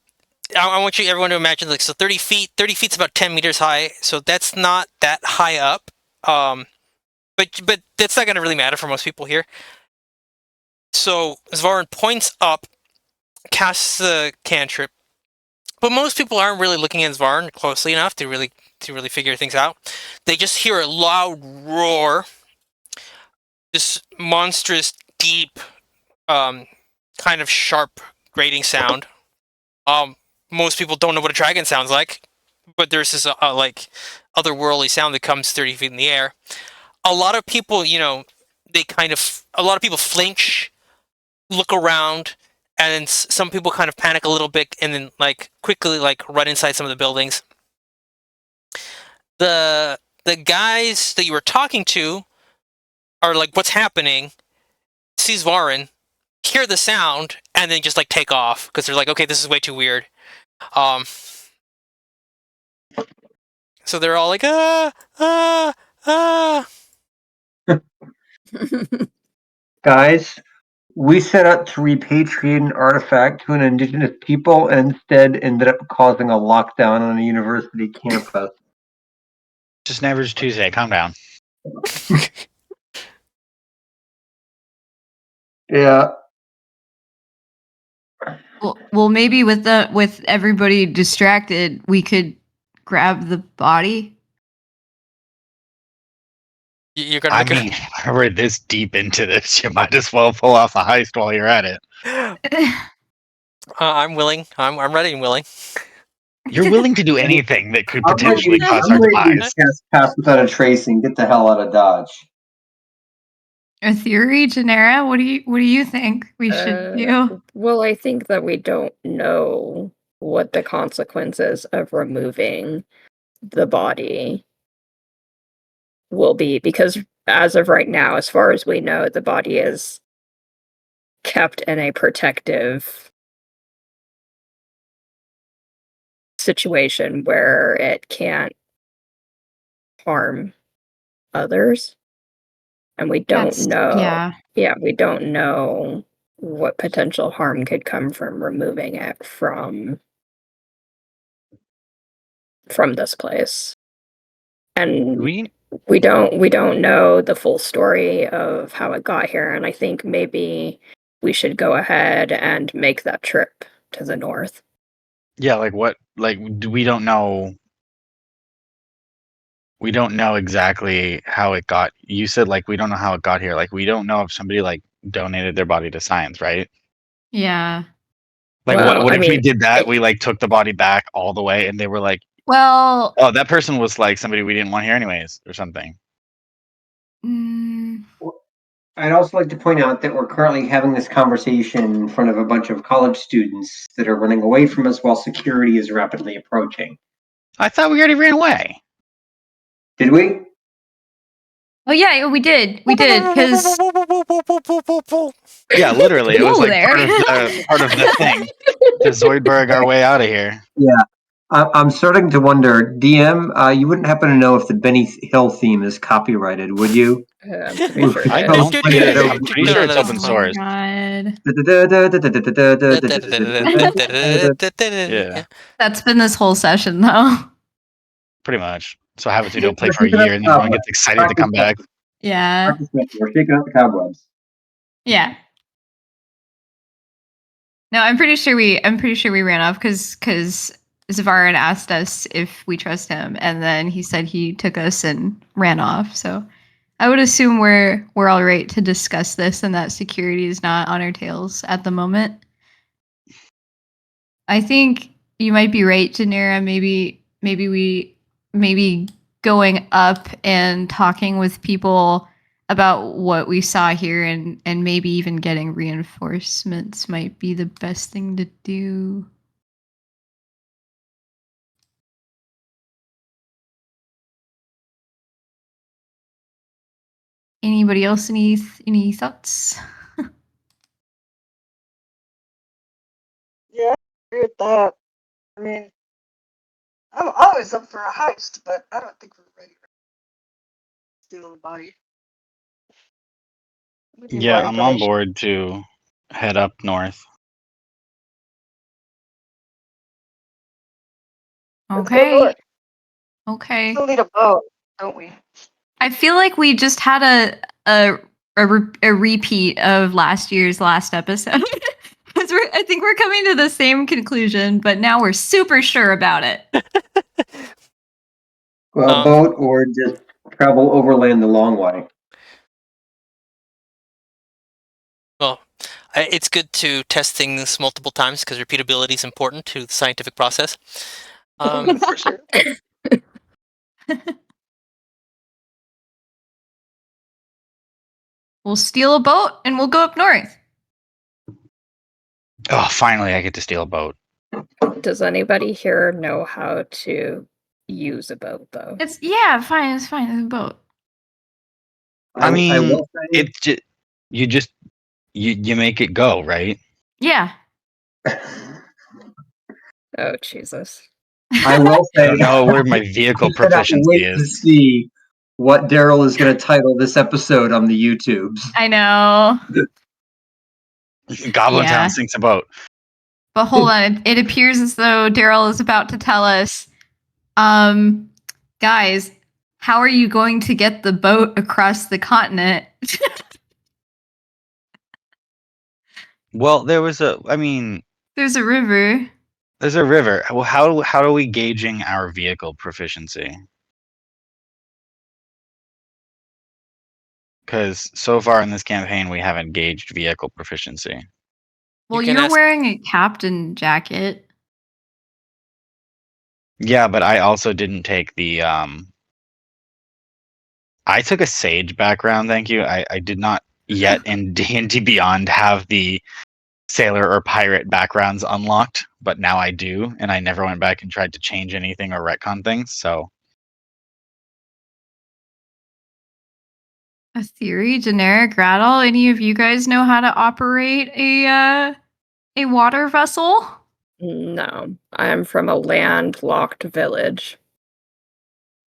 I want everyone to imagine, like, so 30 feet. 30 feet's about 10 meters high, so that's not that high up. But that's not going to really matter for most people here. So Svarin points up, casts the cantrip, but most people aren't really looking at Svarin closely enough to really figure things out. They just hear a loud roar, this monstrous, deep, kind of sharp, grating sound. Most people don't know what a dragon sounds like, but there's this like otherworldly sound that comes 30 feet in the air. A lot of people, you know, a lot of people flinch, look around, and then some people kind of panic a little bit and then like quickly like run inside some of the buildings. The guys that you were talking to are like, what's happening? Sees Varun, hear the sound, and then just like take off because they're like, okay, this is way too weird. So they're all like, ah. Guys, we set out to repatriate an artifact to an indigenous people and instead ended up causing a lockdown on a university campus. Just Average Tuesday. Calm down. Yeah. Well, maybe with everybody distracted, we could grab the body. You're gonna I make mean, we're this deep into this. You might as well pull off a heist while you're at it. I'm willing. I'm ready and willing. You're willing to do anything that could I'm ready, potentially cause I'm our ready to demise. cast Pass Without a Trace and get the hell out of Dodge. A theory, Janera? What do you think we should do? Well, I think that we don't know what the consequences of removing the body will be, because as of right now, as far as we know, the body is kept in a protective situation where it can't harm others. And we don't know. Yeah. We don't know what potential harm could come from removing it from this place. And we don't know the full story of how it got here, and I think maybe we should go ahead and make that trip to the north. Yeah, like what? Like we don't know. We don't know exactly how it got. You said like we don't know how it got here. Like we don't know if somebody like donated their body to science, right? Yeah. Like Well, what I if we mean, did that? We like took the body back all the way, and they were like, Well, "Oh, that person was like somebody we didn't want here anyways," or something. I'd also like to point out that we're currently having this conversation in front of a bunch of college students that are running away from us while security is rapidly approaching. I thought we already ran away. Did we? Oh yeah, we did. We did because Yeah, literally, it was Whoa like part of the thing to Zoidberg our way out of here. Yeah. I'm starting to wonder, DM, you wouldn't happen to know if the Benny Hill theme is copyrighted, would you? I'm pretty sure I it don't is. think it is. I'm pretty sure it's open source. God. Yeah, That's been this whole session though. pretty much. So Habitude will play for a year, and then everyone gets excited to come back. Yeah. We're shaking out the cobwebs. Yeah. No, I'm pretty sure we ran off because Zavarin asked us if we trust him, and then he said he took us and ran off. So I would assume we're all right to discuss this, and that security is not on our tails at the moment. I think you might be right, Janera. Maybe going up and talking with people about what we saw here and maybe even getting reinforcements might be the best thing to do. Anybody else any thoughts? Yeah, I agree with that. I mean, I'm always up for a heist, but I don't think we're ready to steal the body. We need Yeah, more I'm on information. board to head up north. Let's go Okay. north. Okay. Still need a boat, don't we? I feel like we just had a repeat of last year's last episode. I think we're coming to the same conclusion, but now we're super sure about it. Well, boat or just travel overland the long way. Well, it's good to test things multiple times because repeatability is important to the scientific process. For sure. We'll steal a boat and we'll go up north. Oh, finally, I get to steal a boat. Does anybody here know how to use a boat, though? It's fine. It's a boat. I mean, will say, you make it go, right? Yeah. Oh, Jesus. I will I say, don't know where my vehicle I cannot proficiency wait to is. see what Daryl is going to title this episode on the YouTubes. I know. Goblin Yeah. Town sinks a boat. But hold on. It appears as though Daryl is about to tell us, guys, how are you going to get the boat across the continent? Well, there's a river. There's a river. Well, how are we gauging our vehicle proficiency? Because so far in this campaign, we haven't gauged vehicle proficiency. Well, can you're ask- wearing a captain jacket. Yeah, but I also didn't take the I took a sage background, thank you. I did not yet in D&D Beyond have the sailor or pirate backgrounds unlocked, but now I do, and I never went back and tried to change anything or retcon things, so A theory, generic rattle. Any of you guys know how to operate a water vessel? No, I'm from a landlocked village.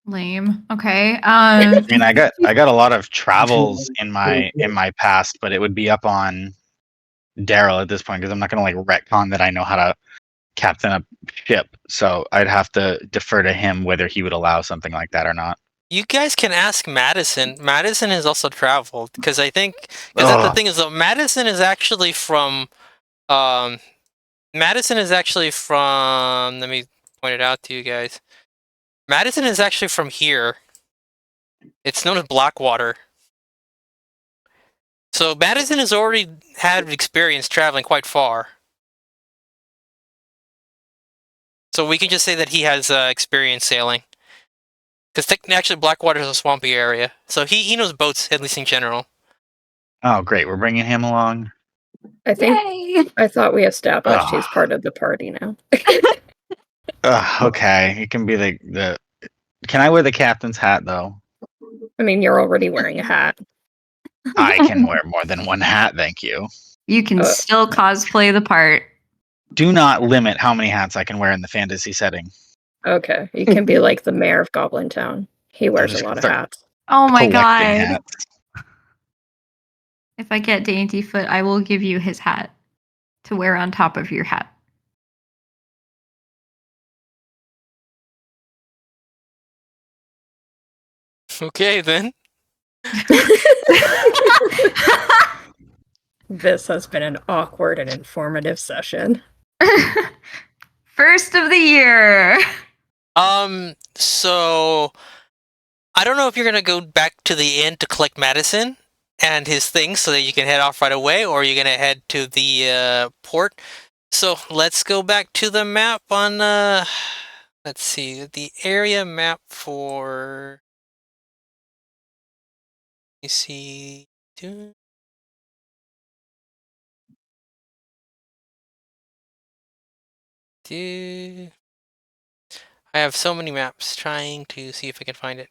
Lame. Okay. I mean I got a lot of travels in my past, but it would be up on Daryl at this point because I'm not gonna like retcon that I know how to captain a ship, so I'd have to defer to him whether he would allow something like that or not. You guys can ask Madison. Madison has also traveled because that's the thing is though. Madison is actually from. Madison is actually from. Let me point it out to you guys. Madison is actually from here. It's known as Blackwater. So Madison has already had experience traveling quite far. So we can just say that he has experience sailing. Because actually Blackwater is a swampy area. So he knows boats, at least in general. Oh, great. We're bringing him along. I think Yay! I thought we established Oh. he's part of the party now. Okay. It can be the. Can I wear the captain's hat, though? I mean, you're already wearing a hat. I can wear more than one hat, thank you. You can still cosplay the part. Do not limit how many hats I can wear in the fantasy setting. Okay, you can be like the mayor of Goblin Town. He wears a just lot of start hats. Oh my Collecting god. hats. If I get Dainty Foot, I will give you his hat to wear on top of your hat. Okay, then. This has been an awkward and informative session. First of the year. So I don't know if you're gonna go back to the inn to collect Madison and his things so that you can head off right away, or you're gonna head to the port. So let's go back to the map on let's see, the area map for you see I have so many maps trying to see if I can find it.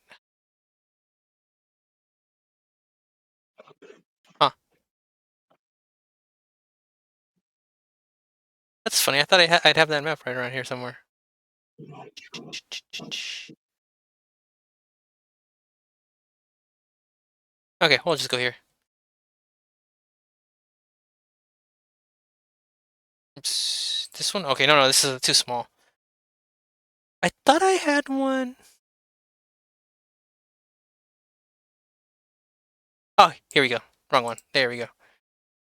Huh. That's funny. I thought I'd have that map right around here somewhere. Okay, we'll just go here. Oops. This one? Okay, no, this is too small. I thought I had one. Oh, here we go. Wrong one. There we go.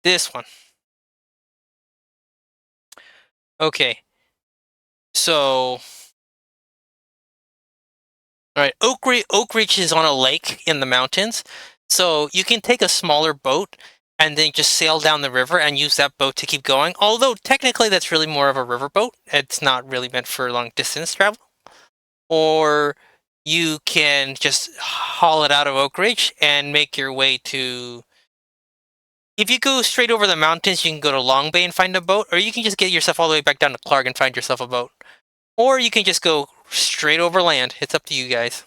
This one. Okay. So, all right, Oak Ridge is on a lake in the mountains. So you can take a smaller boat and then just sail down the river and use that boat to keep going. Although technically that's really more of a river boat. It's not really meant for long distance travel. Or you can just haul it out of Oak Ridge and make your way to... If you go straight over the mountains, you can go to Long Bay and find a boat, or you can just get yourself all the way back down to Clark and find yourself a boat. Or you can just go straight over land. It's up to you guys.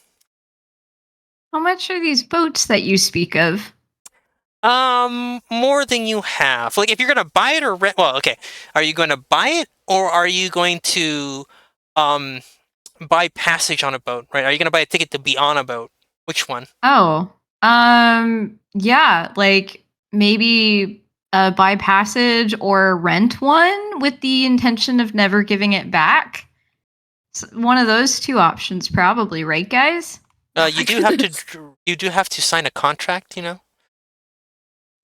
How much are these boats that you speak of? More than you have. Like, if you're gonna buy it or rent, well, okay. Are you going to buy it, or are you going to, buy passage on a boat? Right? Are you gonna buy a ticket to be on a boat? Which one? Oh, yeah, like maybe buy passage or rent one with the intention of never giving it back. One of those two options, probably, right, guys? You do have to. You do have to sign a contract. You know.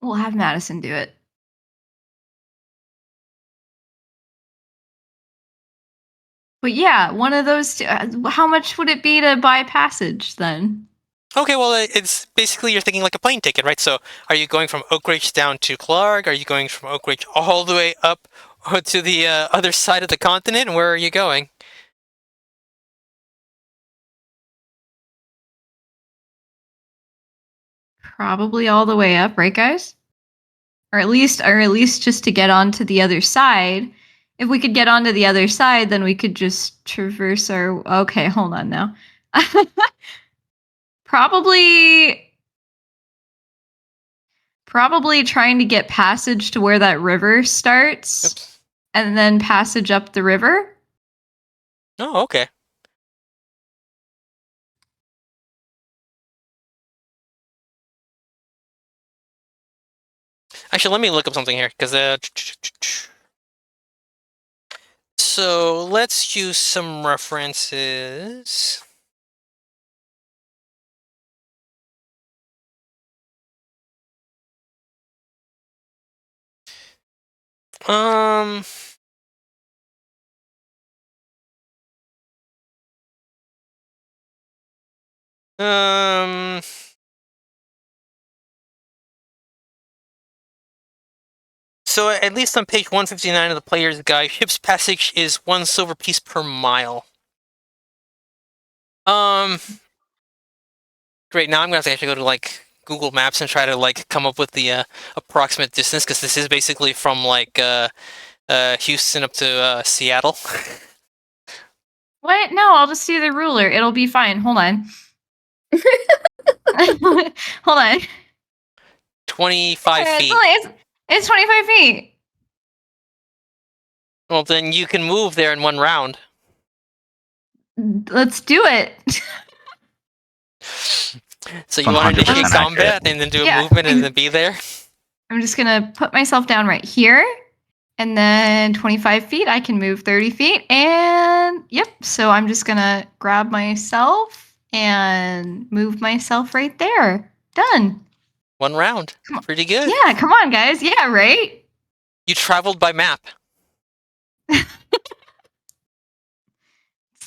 We'll have Madison do it. But yeah, one of those two. How much would it be to buy passage then? Okay, well, it's basically you're thinking like a plane ticket, right? So, are you going from Oak Ridge down to Clark? Are you going from Oak Ridge all the way up to the other side of the continent? Where are you going? Probably all the way up, right, guys? Or at least just to get onto the other side. If we could get onto the other side, then we could just traverse our. Okay, hold on now. probably, probably trying to get passage to where that river starts, Oops. and then passage up the river. Oh, okay. Actually, let me look up something here, because so let's use some references. Um. Um. So at least on page 159 of the player's guide, ship's passage is 1 silver piece per mile. Great. Now I'm gonna have to actually go to like Google Maps and try to like come up with the approximate distance, because this is basically from like Houston up to Seattle. What? No, I'll just do the ruler. It'll be fine. Hold on. Hold on. 25 feet. It's 25 feet. Well, then you can move there in one round. Let's do it. So you want to 100% initiate combat accurate. and then do a Yeah. movement and then be there? I'm just gonna put myself down right here. And then 25 feet, I can move 30 feet. And yep, so I'm just gonna grab myself and move myself right there. Done. One round. Come on. Pretty good. Yeah, come on, guys. Yeah, right? You traveled by map. It's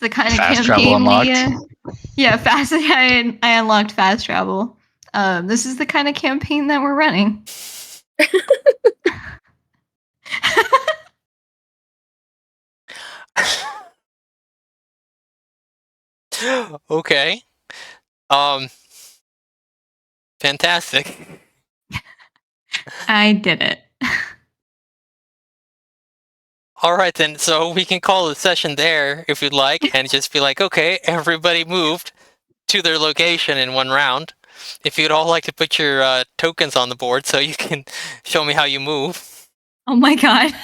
the kind of Fast travel campaign we. unlocked. Yeah, fast. I unlocked fast travel. This is the kind of campaign that we're running. Okay. Fantastic. I did it. All right, then. So we can call the session there if you'd like, and just be like, okay, everybody moved to their location in one round. If you'd all like to put your tokens on the board so you can show me how you move. Oh my god.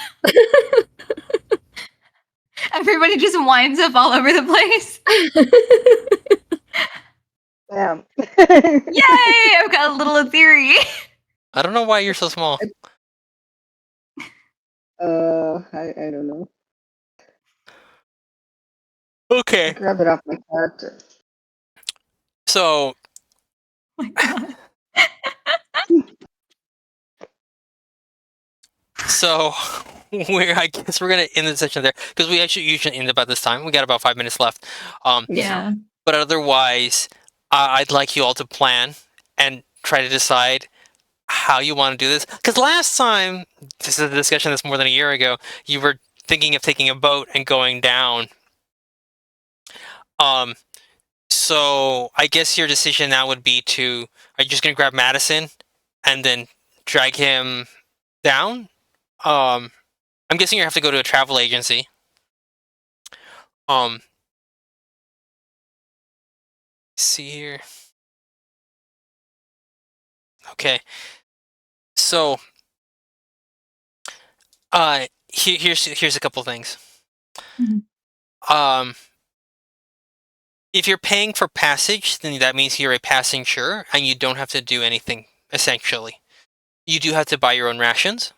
Everybody just winds up all over the place. Bam. Yay! I've got a little theory. I don't know why you're so small. I don't know. Okay. Grab it off my character. So, Oh my god. so I guess we're gonna end the session there, because we actually usually end about this time. We got about 5 minutes left. Yeah. But otherwise, I'd like you all to plan and try to decide how you want to do this. Because last time, this is a discussion that's more than a year ago, you were thinking of taking a boat and going down. So I guess your decision now would be to, are you just gonna grab Madison and then drag him down? I'm guessing you have to go to a travel agency. See here. Okay. So, here's a couple things. Mhm. If you're paying for passage, then that means you're a passenger and you don't have to do anything, essentially. You do have to buy your own rations.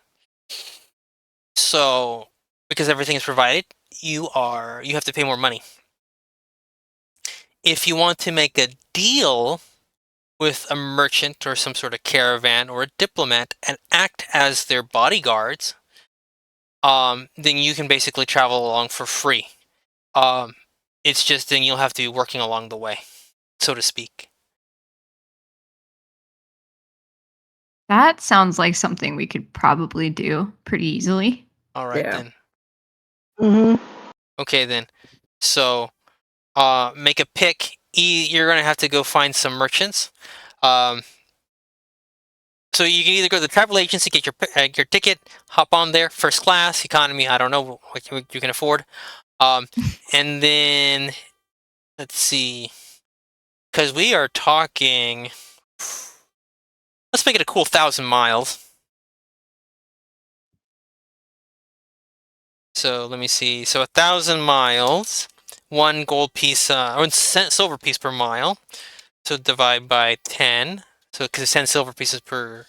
So, because everything is provided, you have to pay more money. If you want to make a deal with a merchant or some sort of caravan or a diplomat and act as their bodyguards, then you can basically travel along for free. It's just then you'll have to be working along the way, so to speak. That sounds like something we could probably do pretty easily. All right Yeah. then. Mm-hmm. Okay then. So, make a pick. You're gonna have to go find some merchants. Um, so you can either go to the travel agency, get your ticket, hop on there, first class, economy. I don't know what you can afford. And then let's see, because we are talking. Let's make it a cool 1,000 miles. So let me see. So 1,000 miles, 1 gold piece, or silver piece per mile. So divide by 10. So because it's 10 silver pieces per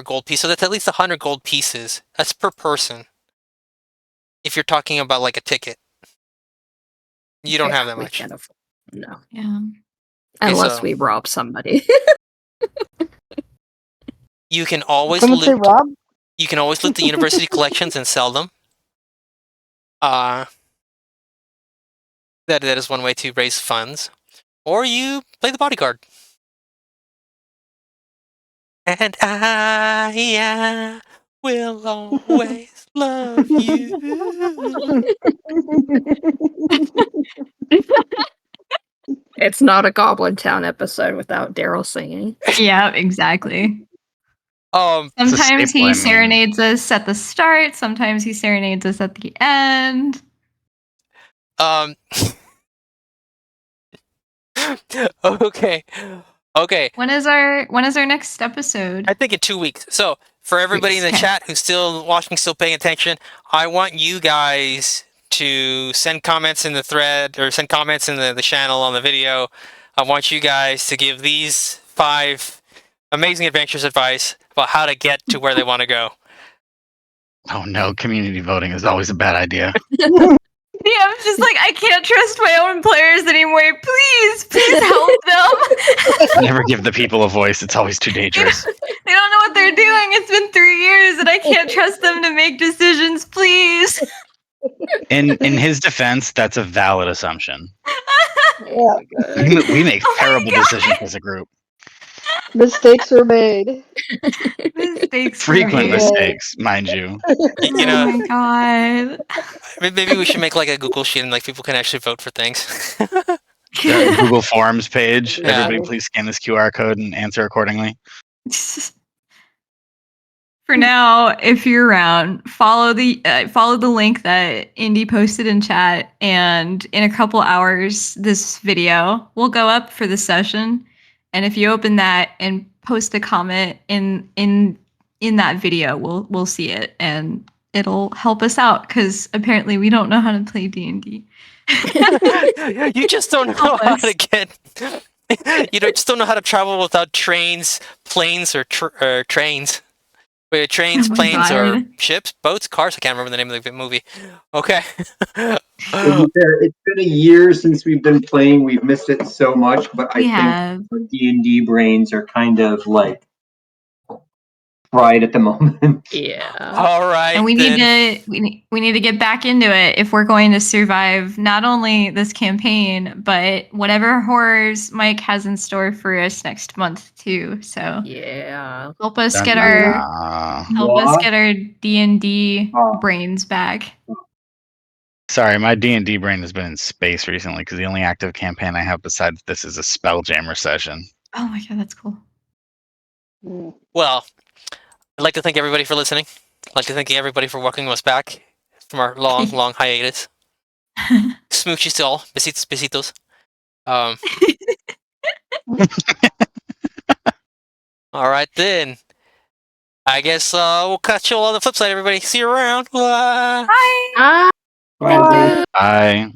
gold piece. So that's at least 100 gold pieces. That's per person. If you're talking about like a ticket, you don't have that We much. can't afford. No, Yeah. unless so- we rob somebody. You can always Someone say loot. Rob? You can always loot the university collections and sell them. That is one way to raise funds. Or you play the bodyguard. And I will always love you. It's not a Goblin Town episode without Daryl singing. Yeah, exactly. It's a Sometimes staple, I he mean. serenades us at the start, sometimes he serenades us at the end. Okay. Okay. When is our next episode? I think in 2 weeks. So for everybody in the Okay. chat who's still watching, still paying attention, I want you guys to send comments in the thread or send comments in the channel on the video. I want you guys to give these 5 amazing adventures advice about how to get to where they want to go. Oh no, community voting is always a bad idea. Yeah, I'm just like, I can't trust my own players anymore. Please help them. Never give the people a voice. It's always too dangerous. They don't know what they're doing. It's been 3 years and I can't trust them to make decisions. Please. In his defense, that's a valid assumption. Oh my God. We make Oh my terrible God. decisions as a group. Mistakes were made. Mistakes. Frequent were made. mistakes, mind you. You Oh know, my god. maybe we should make like a Google sheet and like people can actually vote for things. The Google Forms page. Yeah. Everybody, please scan this QR code and answer accordingly. For now, if you're around, follow the link that Indy posted in chat, and in a couple hours, this video will go up for the session. And if you open that and post a comment in that video, we'll see it, and it'll help us out because apparently we don't know how to play D&D. You just don't know Help how us. to get. Just don't know how to travel without trains, planes, or trains. Wait, trains, Oh my planes, or God. ships, boats, cars. I can't remember the name of the movie. Okay. To be fair, it's been a year since we've been playing. We've missed it so much, but I We think have. our D&D brains are kind of like fried at the moment. Yeah. All right. And we need then. to we need to get back into it if we're going to survive not only this campaign, but whatever horrors Mike has in store for us next month too. So Yeah. help us Dun, get dun, our dun. help us get our D&D brains back. Sorry, my D&D brain has been in space recently because the only active campaign I have besides this is a Spelljammer session. Oh my god, that's cool. Mm. Well, I'd like to thank everybody for listening. I'd like to thank everybody for welcoming us back from our long hiatus. Smoochies to all. Besitos. All right then. I guess we'll catch you all on the flip side, everybody. See you around. Bye. Bye. Ah, Bye, everybody. I